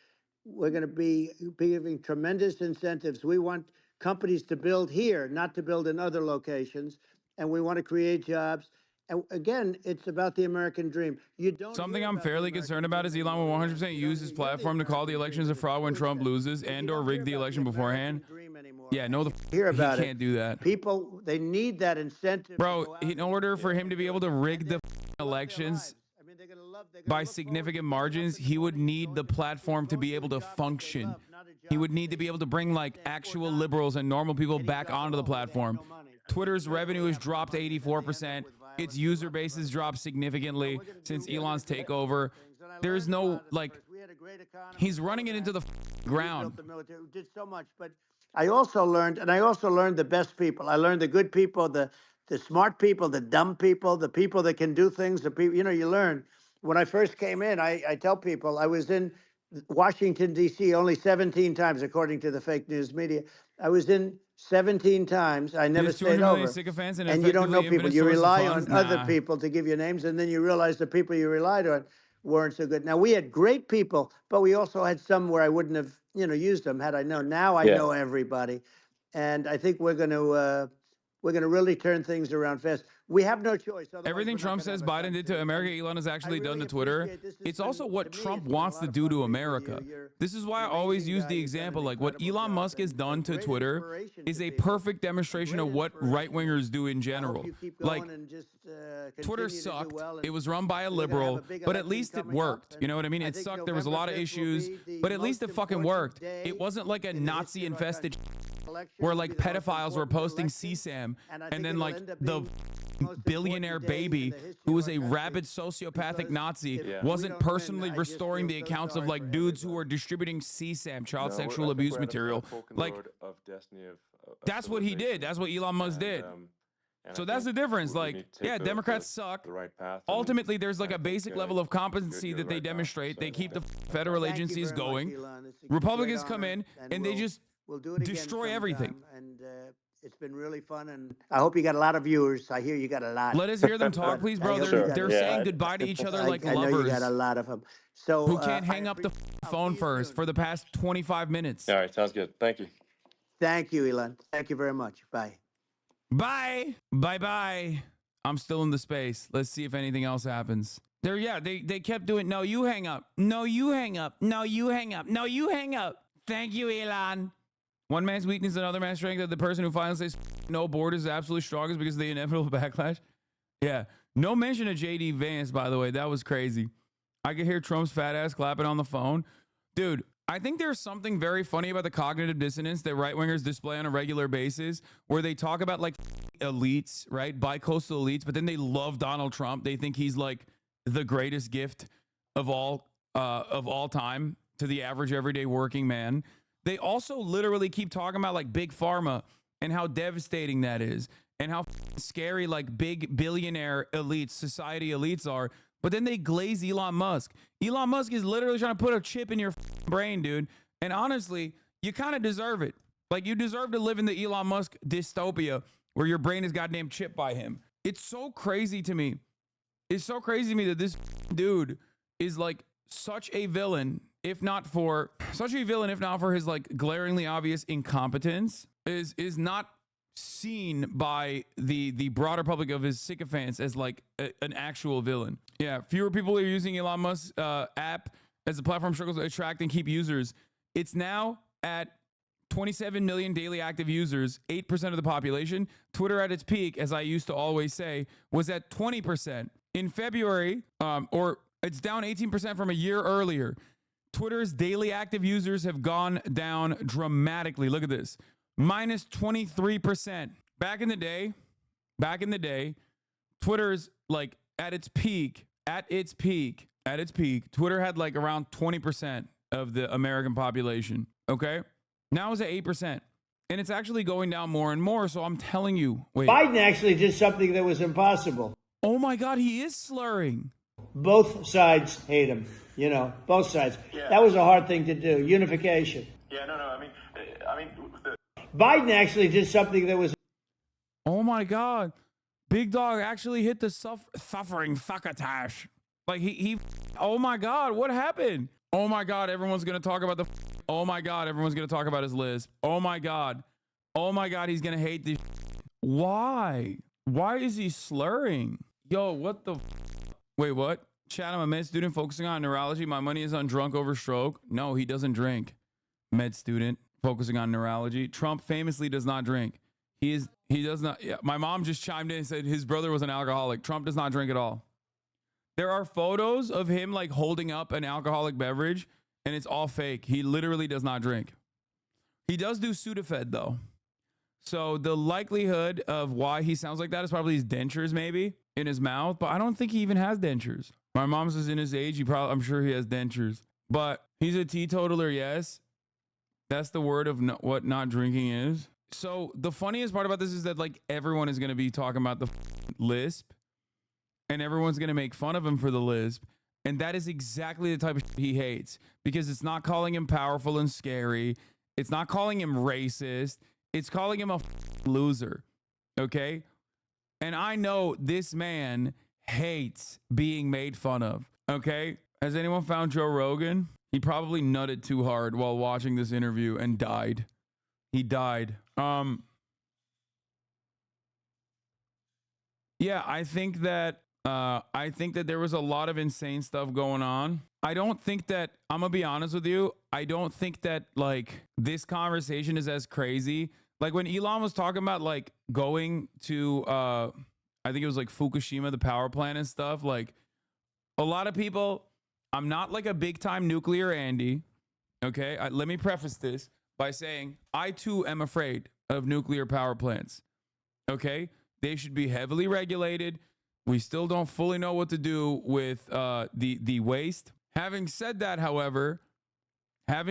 We're going to be giving tremendous incentives. We want companies to build here, not to build in other locations. And we want to create jobs. And again, it's about the American dream. You don't Something hear I'm about the fairly American concerned about dream is Elon anymore, will Elon. 100% You don't use his even hear the platform to call the American elections dream a and its fraud when Trump foolishness. loses But you and or don't hear rig the about election beforehand. American dream anymore. Yeah, no, Hear he about it. can't do that. People, they need that incentive to Bro, go out in and order for him to be able to rig the love their elections lives. I mean, they're going to love. They're going by to look forward significant to getting up margins, in the he would morning, need the going to platform to going be to a able to job that they function. love, not a He job would that need to they be able to bring like understand. Poor actual doctors liberals and normal people getting back jobs onto the all where they have platform. no money. Twitter's Here revenue they has have no dropped money, and they end up 84%. with Its violence user and base has whatsoever. dropped significantly We're gonna since do Elon's things, takeover. and I There's learned a no lot at like first. We had a great economy. he's and all running of it into that. the We ground. built the military. We did so much, but I also learned the best people. I learned the good people, the smart people, the dumb people, the people that can do things. The people, you learn. When I first came in, I tell people I was in Washington D.C. only 17 times, according to the fake news media. I was in 17 times. I never There's stayed 200 million over. sycophants and And you don't know effectively people. infinite You source of rely funds. on other Nah. people to give you names, and then you realize the people you relied on weren't so good. Now we had great people, but we also had some where I wouldn't have, used them had I known. Now I know everybody, and I think we're going to really turn things around fast. We have no choice. Everything Trump says Biden did to America, Elon has actually done to Twitter. It's also what Trump wants to do to America. This is why I always use the example, like what Elon Musk has done to Twitter is a perfect demonstration of what right-wingers do in general. Like, Twitter sucked. It was run by a liberal, but at least it worked. You know what I mean? It sucked. There was a lot of issues, but at least it fucking worked. It wasn't like a Nazi-infested where like pedophiles were posting CSAM and then like the billionaire baby who was a rabid sociopathic Nazi wasn't personally restoring the accounts of like dudes who were distributing CSAM, child sexual abuse material. Like, that's what he did. That's what Elon Musk did. So that's the difference. Like, yeah, Democrats suck. Ultimately, there's like a basic level of competency that they demonstrate. They keep the federal agencies going. Republicans come in and they just destroy everything. And it's been really fun, and I hope you got a lot of viewers. I hear you got a lot. Let us hear them talk, please, bro. They're saying goodbye to each other like lovers. I know you got a lot of them. So who can't hang up the phone first for the past 25 minutes. All right, sounds good. Thank you. Thank you, Elon. Thank you very much. Bye. Bye. Bye-bye. I'm still in the space. Let's see if anything else happens. They kept doing, no, you hang up. No, you hang up. No, you hang up. No, you hang up. Thank you, Elon. One man's weakness, another man's strength. That the person who finally says no borders is absolutely strongest because of the inevitable backlash. Yeah. No mention of JD Vance, by the way. That was crazy. I could hear Trump's fat ass clapping on the phone. Dude, I think there's something very funny about the cognitive dissonance that right-wingers display on a regular basis where they talk about like elites, right? Bi-coastal elites, but then they love Donald Trump. They think he's like the greatest gift of all time to the average everyday working man. They also literally keep talking about like big pharma and how devastating that is and how scary like big billionaire elites, society elites are. But then they glaze Elon Musk. Elon Musk is literally trying to put a chip in your brain, dude. And honestly, you kind of deserve it. Like, you deserve to live in the Elon Musk dystopia where your brain is goddamn chipped by him. It's so crazy to me. It's so crazy to me that this dude is like such a villain, if not for his like glaringly obvious incompetence, is not seen by the broader public of his sycophants as like an actual villain. Yeah, fewer people are using Elon Musk's app as the platform struggles to attract and keep users. It's now at 27 million daily active users, 8% of the population. Twitter at its peak, as I used to always say, was at 20%. In February, or it's down 18% from a year earlier. Twitter's daily active users have gone down dramatically. Look at this. Minus 23%. Back in the day, Twitter's like at its peak, Twitter had like around 20% of the American population. Okay. Now it's at 8%. And it's actually going down more and more. So I'm telling you, wait. Biden actually did something that was impossible. Oh my God, he is slurring. Both sides hate him. You know, both sides. Yeah. That was a hard thing to do. Unification. Yeah, no. I mean, Biden actually did something that was. Oh my God, Big Dog actually hit the suffering succotash. Like he. Oh my God, what happened? Oh my God, everyone's gonna talk about the. Oh my God, everyone's gonna talk about his lisp. Oh my God, he's gonna hate this. Why? Why is he slurring? Yo, what the? Wait, what? Chat, I'm a med student focusing on neurology. My money is on drunk over stroke. No, he doesn't drink. Med student focusing on neurology. Trump famously does not drink. He does not. Yeah, my mom just chimed in and said his brother was an alcoholic. Trump does not drink at all. There are photos of him like holding up an alcoholic beverage and it's all fake. He literally does not drink. He does do Sudafed though. So the likelihood of why he sounds like that is probably his dentures maybe in his mouth, but I don't think he even has dentures. My mom says in his age, I'm sure he has dentures, but he's a teetotaler. Yes. That's the word of what not drinking is. So the funniest part about this is that like everyone is going to be talking about the lisp and everyone's going to make fun of him for the lisp. And that is exactly the type of shit he hates because it's not calling him powerful and scary. It's not calling him racist. It's calling him a loser. Okay. And I know this man hates being made fun of. Okay. Has anyone found Joe Rogan? He probably nutted too hard while watching this interview and died. He died. Yeah, I think that there was a lot of insane stuff going on. I don't think that, I'm gonna be honest with you, I don't think that like this conversation is as crazy. Like when Elon was talking about like going to I think it was like Fukushima, the power plant and stuff, like a lot of people, I'm not like a big time nuclear Andy. Okay, let me preface this by saying I too am afraid of nuclear power plants. Okay, they should be heavily regulated. We still don't fully know what to do with the waste. Having said that, however, like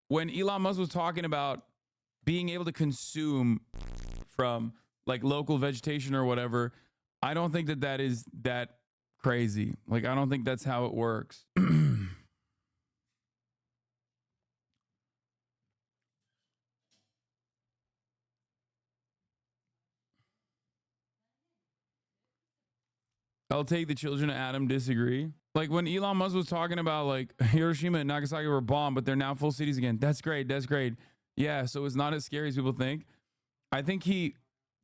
when Elon Musk was talking about being able to consume from like local vegetation or whatever, I don't think that that is that crazy. Like, I don't think that's how it works. I'll take the children of Adam disagree. Like when Elon Musk was talking about like Hiroshima and Nagasaki were bombed, but they're now full cities again. That's great. That's great. Yeah. So it's not as scary as people think. I think he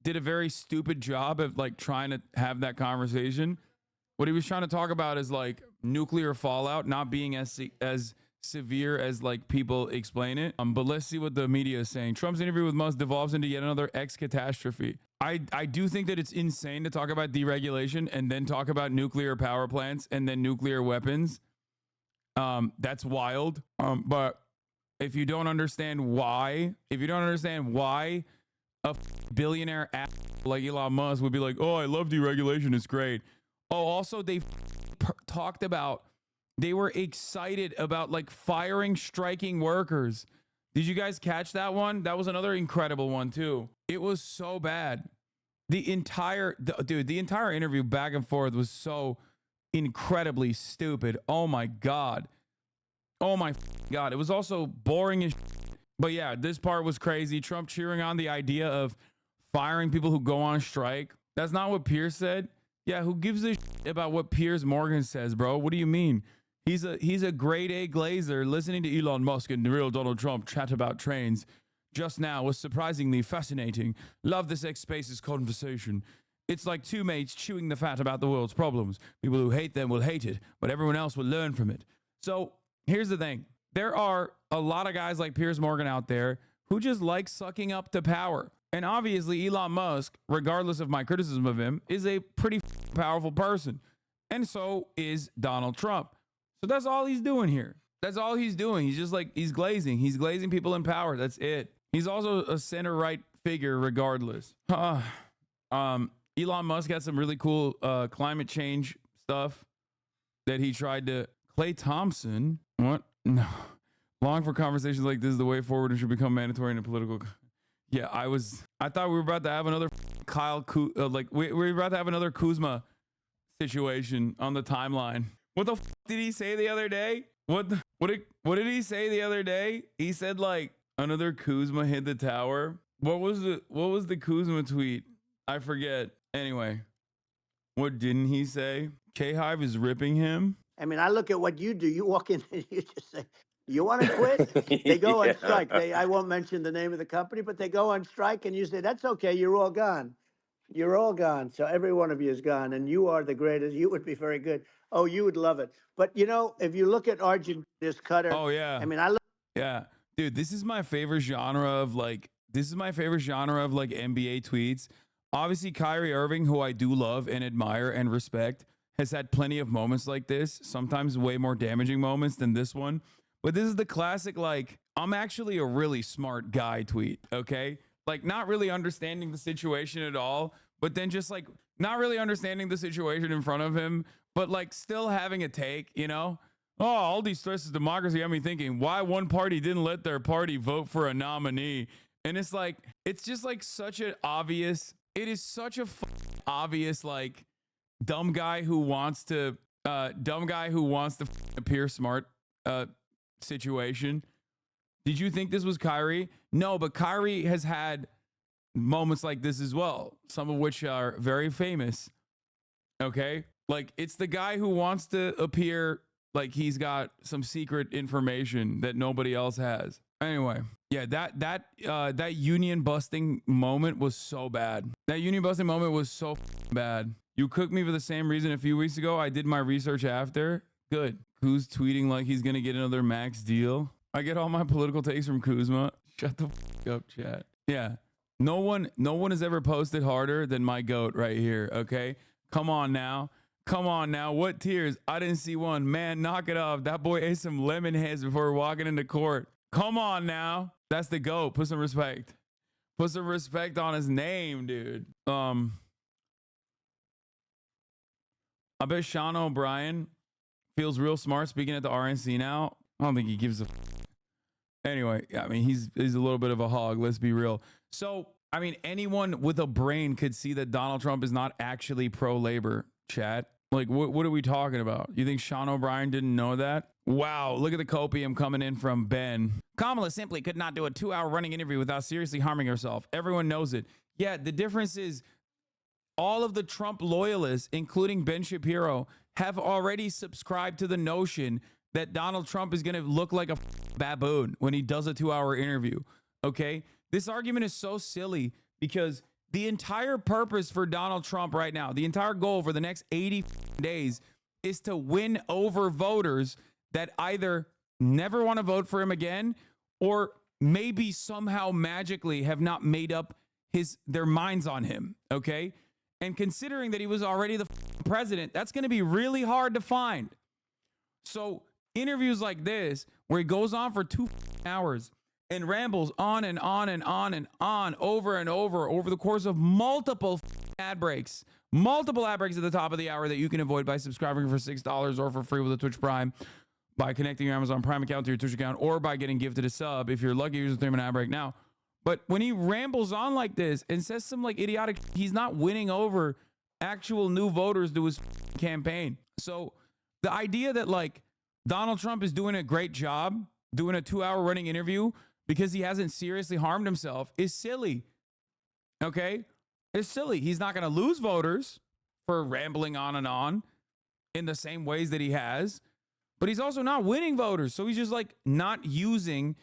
did a very stupid job of like trying to have that conversation. What he was trying to talk about is like nuclear fallout not being as severe as like people explain it. But let's see what the media is saying. Trump's interview with Musk devolves into yet another X catastrophe. I do think that it's insane to talk about deregulation and then talk about nuclear power plants and then nuclear weapons. That's wild. But if you don't understand why, a billionaire like Elon Musk would be like, oh, I love deregulation, it's great. Oh, also they talked about, they were excited about like firing striking workers. Did you guys catch that one? That was another incredible one too. It was so bad. The entire interview back and forth was so incredibly stupid. Oh my God. Oh my God. It was also boring as shit. But yeah, this part was crazy. Trump cheering on the idea of firing people who go on strike. That's not what Piers said. Yeah, who gives a shit about what Piers Morgan says, bro? What do you mean? He's a grade A glazer listening to Elon Musk and the real Donald Trump chat about trains just now was surprisingly fascinating. Love this X Spaces conversation. It's like two mates chewing the fat about the world's problems. People who hate them will hate it, but everyone else will learn from it. So here's the thing. There are a lot of guys like Piers Morgan out there who just like sucking up to power. And obviously Elon Musk, regardless of my criticism of him, is a pretty powerful person. And so is Donald Trump. So that's all he's doing here. That's all he's doing. He's just like, he's glazing. He's glazing people in power. That's it. He's also a center-right figure regardless. Elon Musk had some really cool climate change stuff that he tried to... Klay Thompson? What? No. Long for conversations like this is the way forward and should become mandatory in a political... Yeah, I thought we were about to have another we were about to have another Kuzma situation on the timeline. What the did he say the other day? What did he say the other day? He said like another Kuzma hit the tower. What was the Kuzma tweet? I forget. Anyway, what didn't he say? K-Hive is ripping him. I mean, I look at what you do. You walk in and you just say, you want to quit? They go on strike. I won't mention the name of the company, but they go on strike and you say, that's okay. You're all gone. You're all gone. So every one of you is gone and you are the greatest. You would be very good. Oh, you would love it. But, you know, if you look at Argentina's Cutter. Oh, yeah. I mean, yeah. Dude, this is my favorite genre of like NBA tweets. Obviously, Kyrie Irving, who I do love and admire and respect, has had plenty of moments like this, sometimes way more damaging moments than this one. But this is the classic, like, I'm actually a really smart guy tweet, okay? Like, not really understanding the situation at all, but then just, like, not really understanding the situation in front of him, but, like, still having a take, you know? Oh, all these threats to democracy have me thinking, why one party didn't let their party vote for a nominee? And it's, like, it's just, like, such an obvious, it is such a obvious, like, dumb guy who wants to appear smart, situation. Did you think this was Kyrie? No, but Kyrie has had moments like this as well, some of which are very famous. Okay? Like, it's the guy who wants to appear like he's got some secret information that nobody else has. Anyway, yeah, that union busting moment was so bad. That union busting moment was so bad. You cooked me for the same reason a few weeks ago. I did my research after. Good. Who's tweeting like he's gonna get another max deal? I get all my political takes from Kuzma. Shut the up, chat. Yeah. No one has ever posted harder than my goat right here. Okay. Come on now. Come on now. What tears? I didn't see one. Man, knock it off. That boy ate some lemon heads before walking into court. Come on now. That's the GOAT. Put some respect. Put some respect on his name, dude. I bet Sean O'Brien feels real smart speaking at the RNC now. I don't think he gives a anyway. I mean, he's a little bit of a hog. Let's be real. So, I mean, anyone with a brain could see that Donald Trump is not actually pro-labor, chat. Like, what are we talking about? You think Sean O'Brien didn't know that? Wow, look at the copium coming in from Ben. Kamala simply could not do a 2-hour running interview without seriously harming herself. Everyone knows it. Yeah, the difference is all of the Trump loyalists, including Ben Shapiro, have already subscribed to the notion that Donald Trump is going to look like a baboon when he does a 2-hour interview. Okay? This argument is so silly because the entire purpose for Donald Trump right now, the entire goal for the next 80 days is to win over voters that either never want to vote for him again or maybe somehow magically have not made up their minds on him. Okay? And considering that he was already the president, that's going to be really hard to find. So interviews like this, where he goes on for 2 hours and rambles on and on and on and on over and over the course of multiple ad breaks at the top of the hour that you can avoid by subscribing for $6 or for free with a Twitch Prime, by connecting your Amazon Prime account to your Twitch account, or by getting gifted a sub if you're lucky. Use a 3-minute ad break now. But when he rambles on like this and says some like idiotic, he's not winning over actual new voters to his campaign. So the idea that like Donald Trump is doing a great job doing a 2-hour running interview because he hasn't seriously harmed himself is silly. Okay? It's silly. He's not going to lose voters for rambling on and on in the same ways that he has, but he's also not winning voters. So he's just like not using,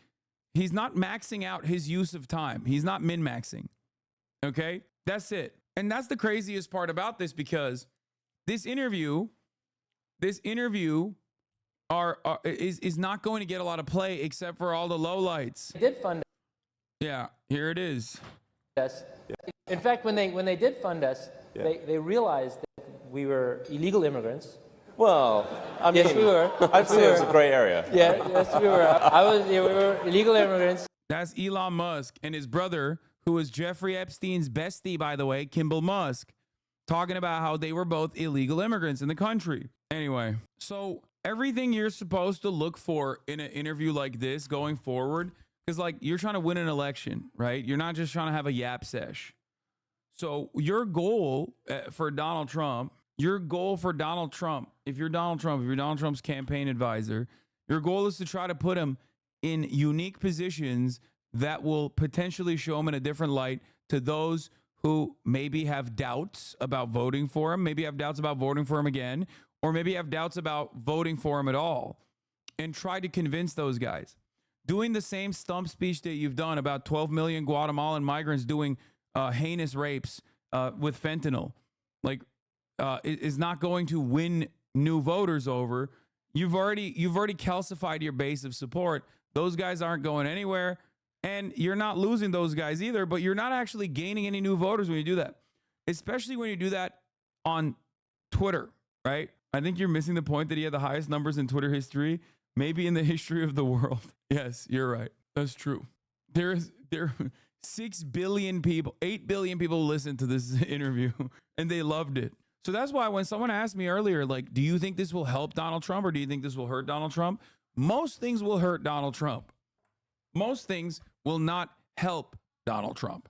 he's not maxing out his use of time. He's not min-maxing. Okay? That's it. And that's the craziest part about this, because this interview is not going to get a lot of play except for all the lowlights. They did fund Yeah, here it is. us. In fact, when they did fund us, they realized that we were illegal immigrants. Well, I mean, Yes, we were. I'd say it was a gray area. Yeah, yes, we were. We were illegal immigrants. That's Elon Musk and his brother, who was Jeffrey Epstein's bestie, by the way, Kimball Musk, talking about how they were both illegal immigrants in the country. Anyway, so everything you're supposed to look for in an interview like this going forward, because like you're trying to win an election, right? You're not just trying to have a yap sesh. So your goal for Donald Trump, if you're Donald Trump's campaign advisor, your goal is to try to put him in unique positions that will potentially show him in a different light to those who maybe have doubts about voting for him, maybe have doubts about voting for him again, or maybe have doubts about voting for him at all, and try to convince those guys. Doing the same stump speech that you've done about 12 million Guatemalan migrants doing heinous rapes with fentanyl, like is not going to win new voters over. You've already calcified your base of support. Those guys aren't going anywhere, and you're not losing those guys either, but you're not actually gaining any new voters when you do that, especially when you do that on Twitter, right? I think you're missing the point that he had the highest numbers in Twitter history, maybe in the history of the world. Yes, you're right. That's true. There are 6 billion people, 8 billion people listen to this interview, and they loved it. So that's why when someone asked me earlier, like, do you think this will help Donald Trump or do you think this will hurt Donald Trump? Most things will hurt Donald Trump. Most things will not help Donald Trump.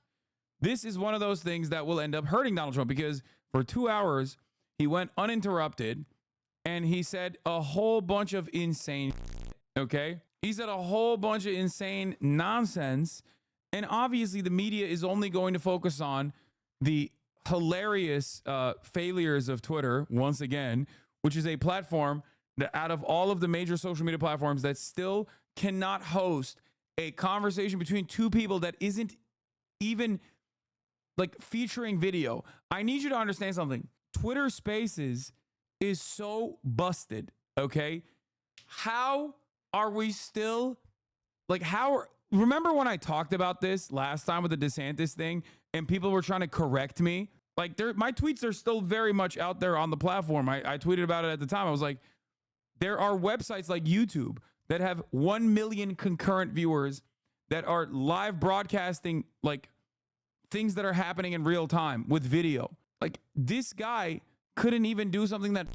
This is one of those things that will end up hurting Donald Trump, because for 2 hours, he went uninterrupted and he said a whole bunch of insane, okay? He said a whole bunch of insane nonsense. And obviously the media is only going to focus on the hilarious failures of Twitter once again, which is a platform that out of all of the major social media platforms that still cannot host a conversation between two people that isn't even like featuring video. I need you to understand something. Twitter Spaces is so busted, okay? How are we still like remember when I talked about this last time with the DeSantis thing and people were trying to correct me? Like my tweets are still very much out there on the platform. I tweeted about it at the time. I was like, there are websites like YouTube that have 1 million concurrent viewers that are live broadcasting like things that are happening in real time with video. Like this guy couldn't even do something that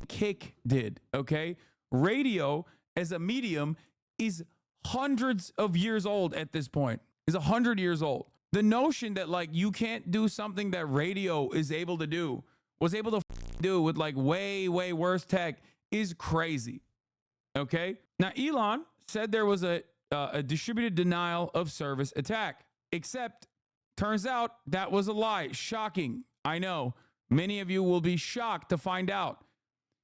Kick did, okay? Radio as a medium is hundreds of years old at this point, is 100 years old. The notion that like you can't do something that radio is able to do, was able to do with like way, way worse tech is crazy, okay? Now, Elon said there was a distributed denial of service attack, except turns out that was a lie. Shocking. I know. Many of you will be shocked to find out.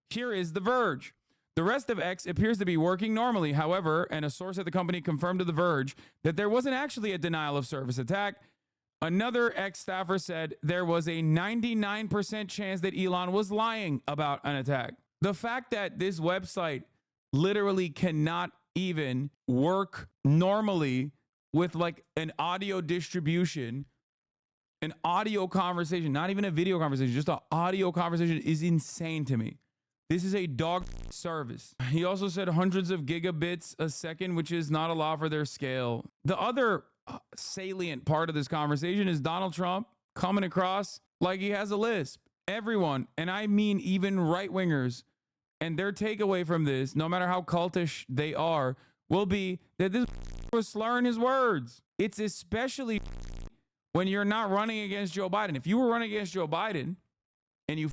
Here is The Verge. The rest of X appears to be working normally. However, and a source at the company confirmed to The Verge that there wasn't actually a denial of service attack. Another X staffer said there was a 99% chance that Elon was lying about an attack. The fact that this website literally cannot even work normally with like an audio distribution, an audio conversation, not even a video conversation, just an audio conversation is insane to me. This is a dog service. He also said hundreds of gigabits a second, which is not a lot for their scale. The other salient part of this conversation is Donald Trump coming across like he has a lisp. Everyone, and I mean even right-wingers, and their takeaway from this, no matter how cultish they are, will be that this was slurring his words. It's especially when you're not running against Joe Biden. If you were running against Joe Biden and you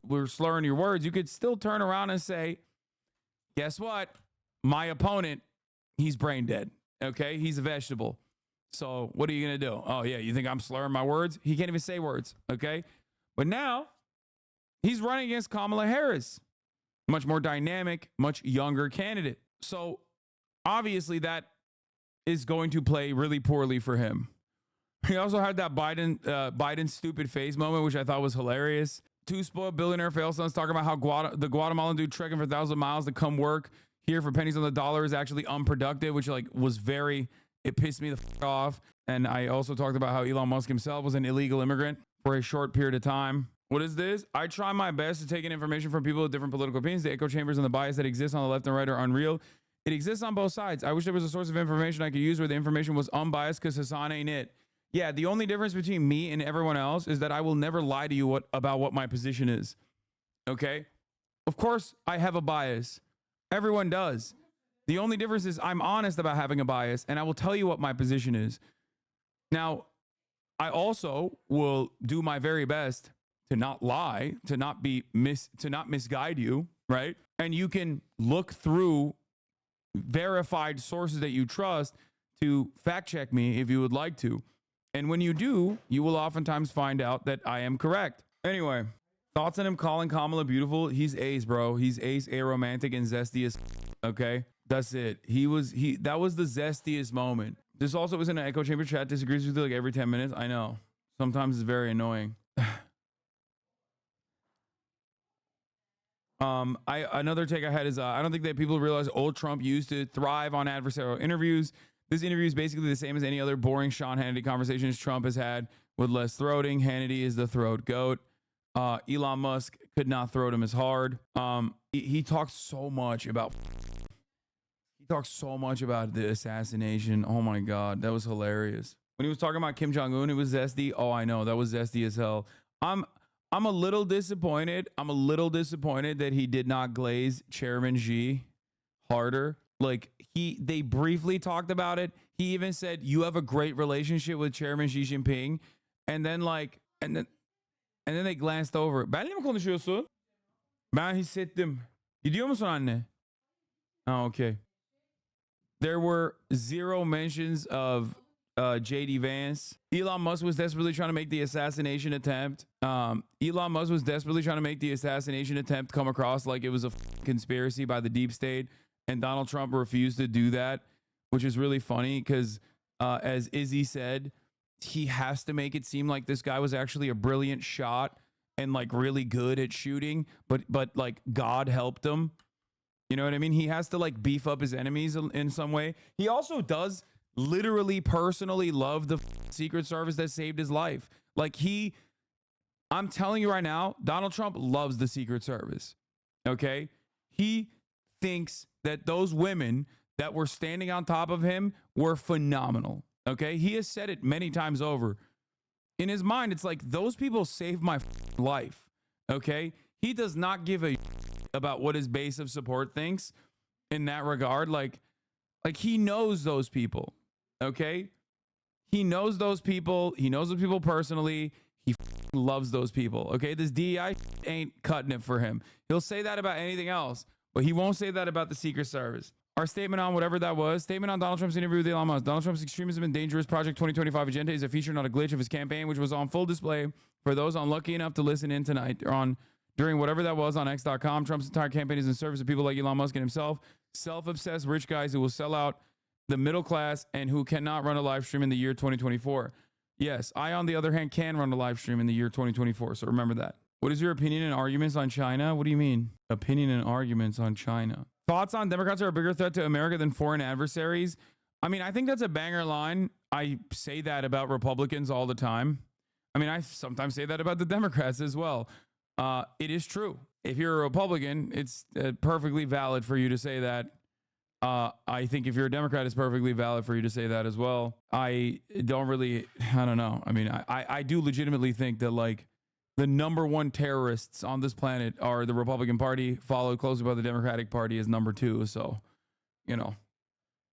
were slurring your words, you could still turn around and say, guess what? My opponent, he's brain dead. Okay? He's a vegetable. So what are you going to do? Oh, yeah, you think I'm slurring my words? He can't even say words. Okay? But now he's running against Kamala Harris, much more dynamic, much younger candidate. So obviously that is going to play really poorly for him. He also had that Biden stupid face moment, which I thought was hilarious. Two spoiled billionaire fail sons talking about how the Guatemalan dude trekking for 1,000 miles to come work here for pennies on the dollar is actually unproductive, which like was it pissed me the off. And I also talked about how Elon Musk himself was an illegal immigrant for a short period of time. What is this? I try my best to take in information from people with different political opinions. The echo chambers and the bias that exist on the left and right are unreal. It exists on both sides. I wish there was a source of information I could use where the information was unbiased because Hasan ain't it. Yeah, the only difference between me and everyone else is that I will never lie to you about what my position is. Okay? Of course, I have a bias. Everyone does. The only difference is I'm honest about having a bias, and I will tell you what my position is. Now, I also will do my very best to not lie, to not misguide you, right? And you can look through verified sources that you trust to fact check me if you would like to. And when you do, you will oftentimes find out that I am correct. Anyway, thoughts on him calling Kamala beautiful? He's ace, bro. He's ace, aromantic, and zesty as okay? That's it. That was the zestiest moment. This also was in an echo chamber chat. Disagrees with you like every 10 minutes. I know. Sometimes it's very annoying. Another take I had is I don't think that people realize old Trump used to thrive on adversarial interviews. This interview is basically the same as any other boring Sean Hannity conversations Trump has had with less throating. Hannity is the throat goat. Elon Musk could not throat him as hard. He talks so much about the assassination. Oh my God, that was hilarious. When he was talking about Kim Jong-un, it was zesty. Oh, I know, that was zesty as hell. I'm a little disappointed. That he did not glaze Chairman Xi harder. Like they briefly talked about it. He even said, you have a great relationship with Chairman Xi Jinping. And then they glanced over. Benle mi konuşuyorsun? Ben hissettim. Gidiyor musun anne? Oh, okay. There were zero mentions of JD Vance. Elon Musk was desperately trying to make the assassination attempt. Elon Musk was desperately trying to make the assassination attempt come across like it was a conspiracy by the deep state, and Donald Trump refused to do that, which is really funny because, as Izzy said, he has to make it seem like this guy was actually a brilliant shot and like really good at shooting, but like God helped him. You know what I mean? He has to like beef up his enemies in some way. He also does literally personally love the Secret Service that saved his life. Like I'm telling you right now, Donald Trump loves the Secret Service. Okay? He thinks that those women that were standing on top of him were phenomenal. Okay? He has said it many times over. In his mind, it's like, those people saved my life. Okay? He does not give a about what his base of support thinks in that regard. Like he knows those people. Okay? He knows those people. He knows those people personally. He loves those people. Okay? This DEI ain't cutting it for him. He'll say that about anything else, but he won't say that about the Secret Service. Our statement on whatever that was, statement on Donald Trump's interview with Elon Musk. Donald Trump's extremism and dangerous Project 2025 agenda is a feature, not a glitch, of his campaign, which was on full display for those unlucky enough to listen in tonight or during whatever that was on X.com. Trump's entire campaign is in service of people like Elon Musk and himself, self-obsessed rich guys who will sell out the middle class and who cannot run a live stream in the year 2024. Yes, I, on the other hand, can run a live stream in the year 2024, so remember that. What is your opinion and arguments on China? What do you mean? Opinion and arguments on China. Thoughts on Democrats are a bigger threat to America than foreign adversaries? I mean, I think that's a banger line. I say that about Republicans all the time. I mean, I sometimes say that about the Democrats as well. It is true. If you're a Republican, it's perfectly valid for you to say that. I think if you're a Democrat, it's perfectly valid for you to say that as well. I don't know. I mean, I do legitimately think that like the number one terrorists on this planet are the Republican Party, followed closely by the Democratic Party as number two. So, you know,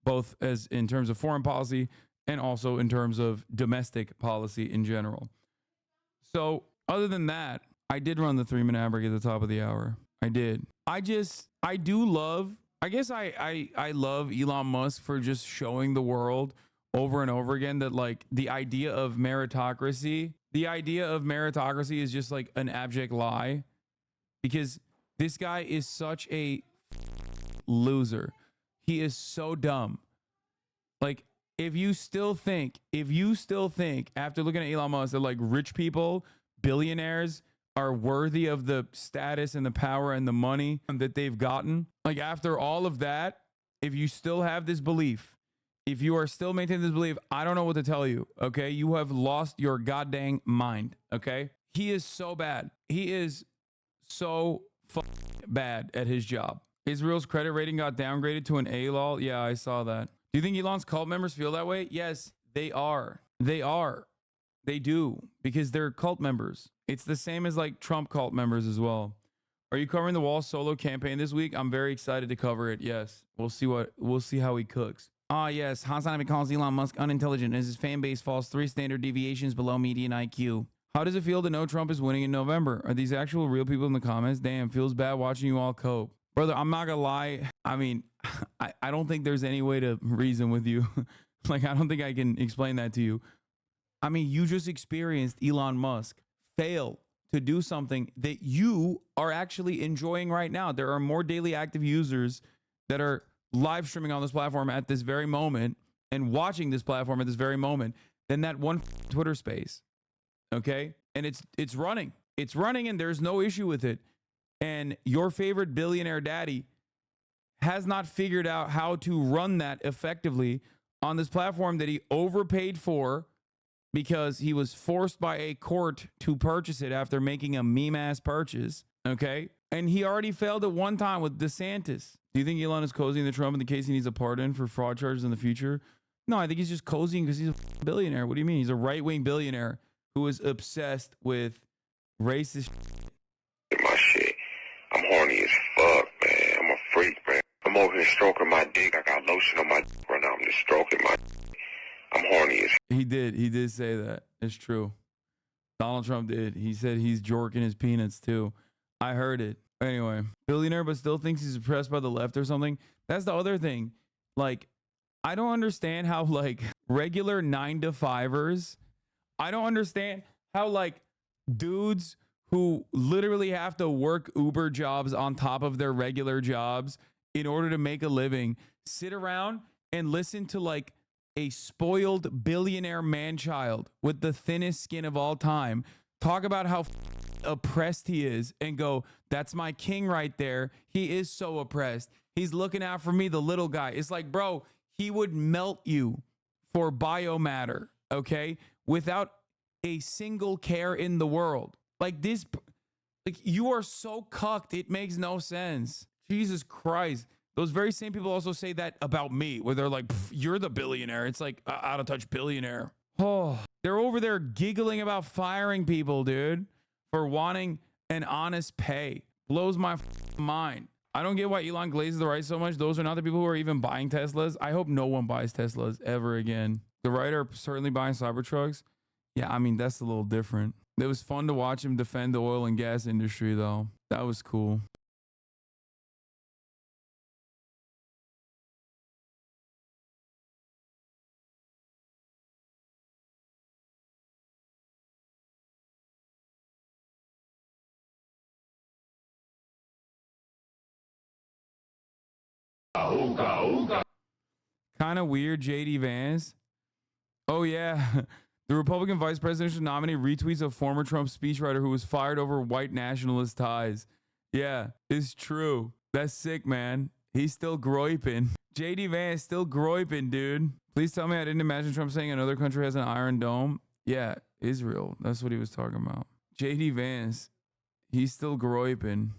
both as in terms of foreign policy and also in terms of domestic policy in general. So other than that, I did run the 3-minute ad break at the top of the hour. I did. I love Elon Musk for just showing the world over and over again that like the idea of meritocracy is just like an abject lie, because this guy is such a loser. He is so dumb. Like if you still think after looking at Elon Musk that like rich people, billionaires are worthy of the status and the power and the money that they've gotten, like after all of that, if you still have this belief, if you are still maintaining this belief, I don't know what to tell you. Okay. You have lost your goddamn mind. Okay. He is so bad. He is so bad at his job. Israel's credit rating got downgraded to an A lol. Yeah, I saw that. Do you think Elon's cult members feel that way? Yes, they are. They do, because they're cult members. It's the same as like Trump cult members as well. Are you covering the Wall solo campaign this week? I'm very excited to cover it. Yes. We'll see how he cooks. Yes. Hasanabi calls Elon Musk unintelligent as his fan base falls 3 standard deviations below median IQ. How does it feel to know Trump is winning in November? Are these actual real people in the comments? Damn, feels bad watching you all cope. Brother, I'm not gonna lie. I mean, I don't think there's any way to reason with you. Like, I don't think I can explain that to you. I mean, you just experienced Elon Musk fail to do something that you are actually enjoying right now. There are more daily active users that are live streaming on this platform at this very moment and watching this platform at this very moment than that one Twitter space. Okay? And it's running. It's running and there's no issue with it. And your favorite billionaire daddy has not figured out how to run that effectively on this platform that he overpaid for because he was forced by a court to purchase it after making a meme-ass purchase, okay? And he already failed at one time with DeSantis. Do you think Elon is cozying to Trump in the case he needs a pardon for fraud charges in the future? No, I think he's just cozying because he's a billionaire. What do you mean? He's a right-wing billionaire who is obsessed with racist my shit. I'm horny as fuck, man. I'm a freak, man. I'm over here stroking my dick. I got lotion on my dick right now. I'm just stroking my dick. I'm horny as He did say that. It's true. Donald Trump did. He said he's jorking his peanuts too. I heard it. Anyway, billionaire but still thinks he's oppressed by the left or something. That's the other thing. Like, I don't understand how like regular 9-to-5ers. I don't understand how like dudes who literally have to work Uber jobs on top of their regular jobs in order to make a living sit around and listen to like a spoiled billionaire man-child with the thinnest skin of all time talk about how oppressed he is and go, that's my king right there. He is so oppressed. He's looking out for me, the little guy. It's like, bro, he would melt you for biomatter, okay? Without a single care in the world. Like this, like you are so cucked, it makes no sense. Jesus Christ. Those very same people also say that about me, where they're like, you're the billionaire. It's like, out of touch billionaire. Oh, they're over there giggling about firing people, dude, for wanting an honest pay. Blows my mind. I don't get why Elon glazes the right so much. Those are not the people who are even buying Teslas. I hope no one buys Teslas ever again. The right are certainly buying Cybertrucks. Yeah, I mean, that's a little different. It was fun to watch him defend the oil and gas industry, though. That was cool. Kind of weird, JD Vance. Oh, yeah. The Republican vice presidential nominee retweets a former Trump speechwriter who was fired over white nationalist ties. Yeah, it's true. That's sick, man. He's still groiping. JD Vance still groiping, dude. Please tell me I didn't imagine Trump saying another country has an iron dome. Yeah, Israel. That's what he was talking about. JD Vance, he's still groiping.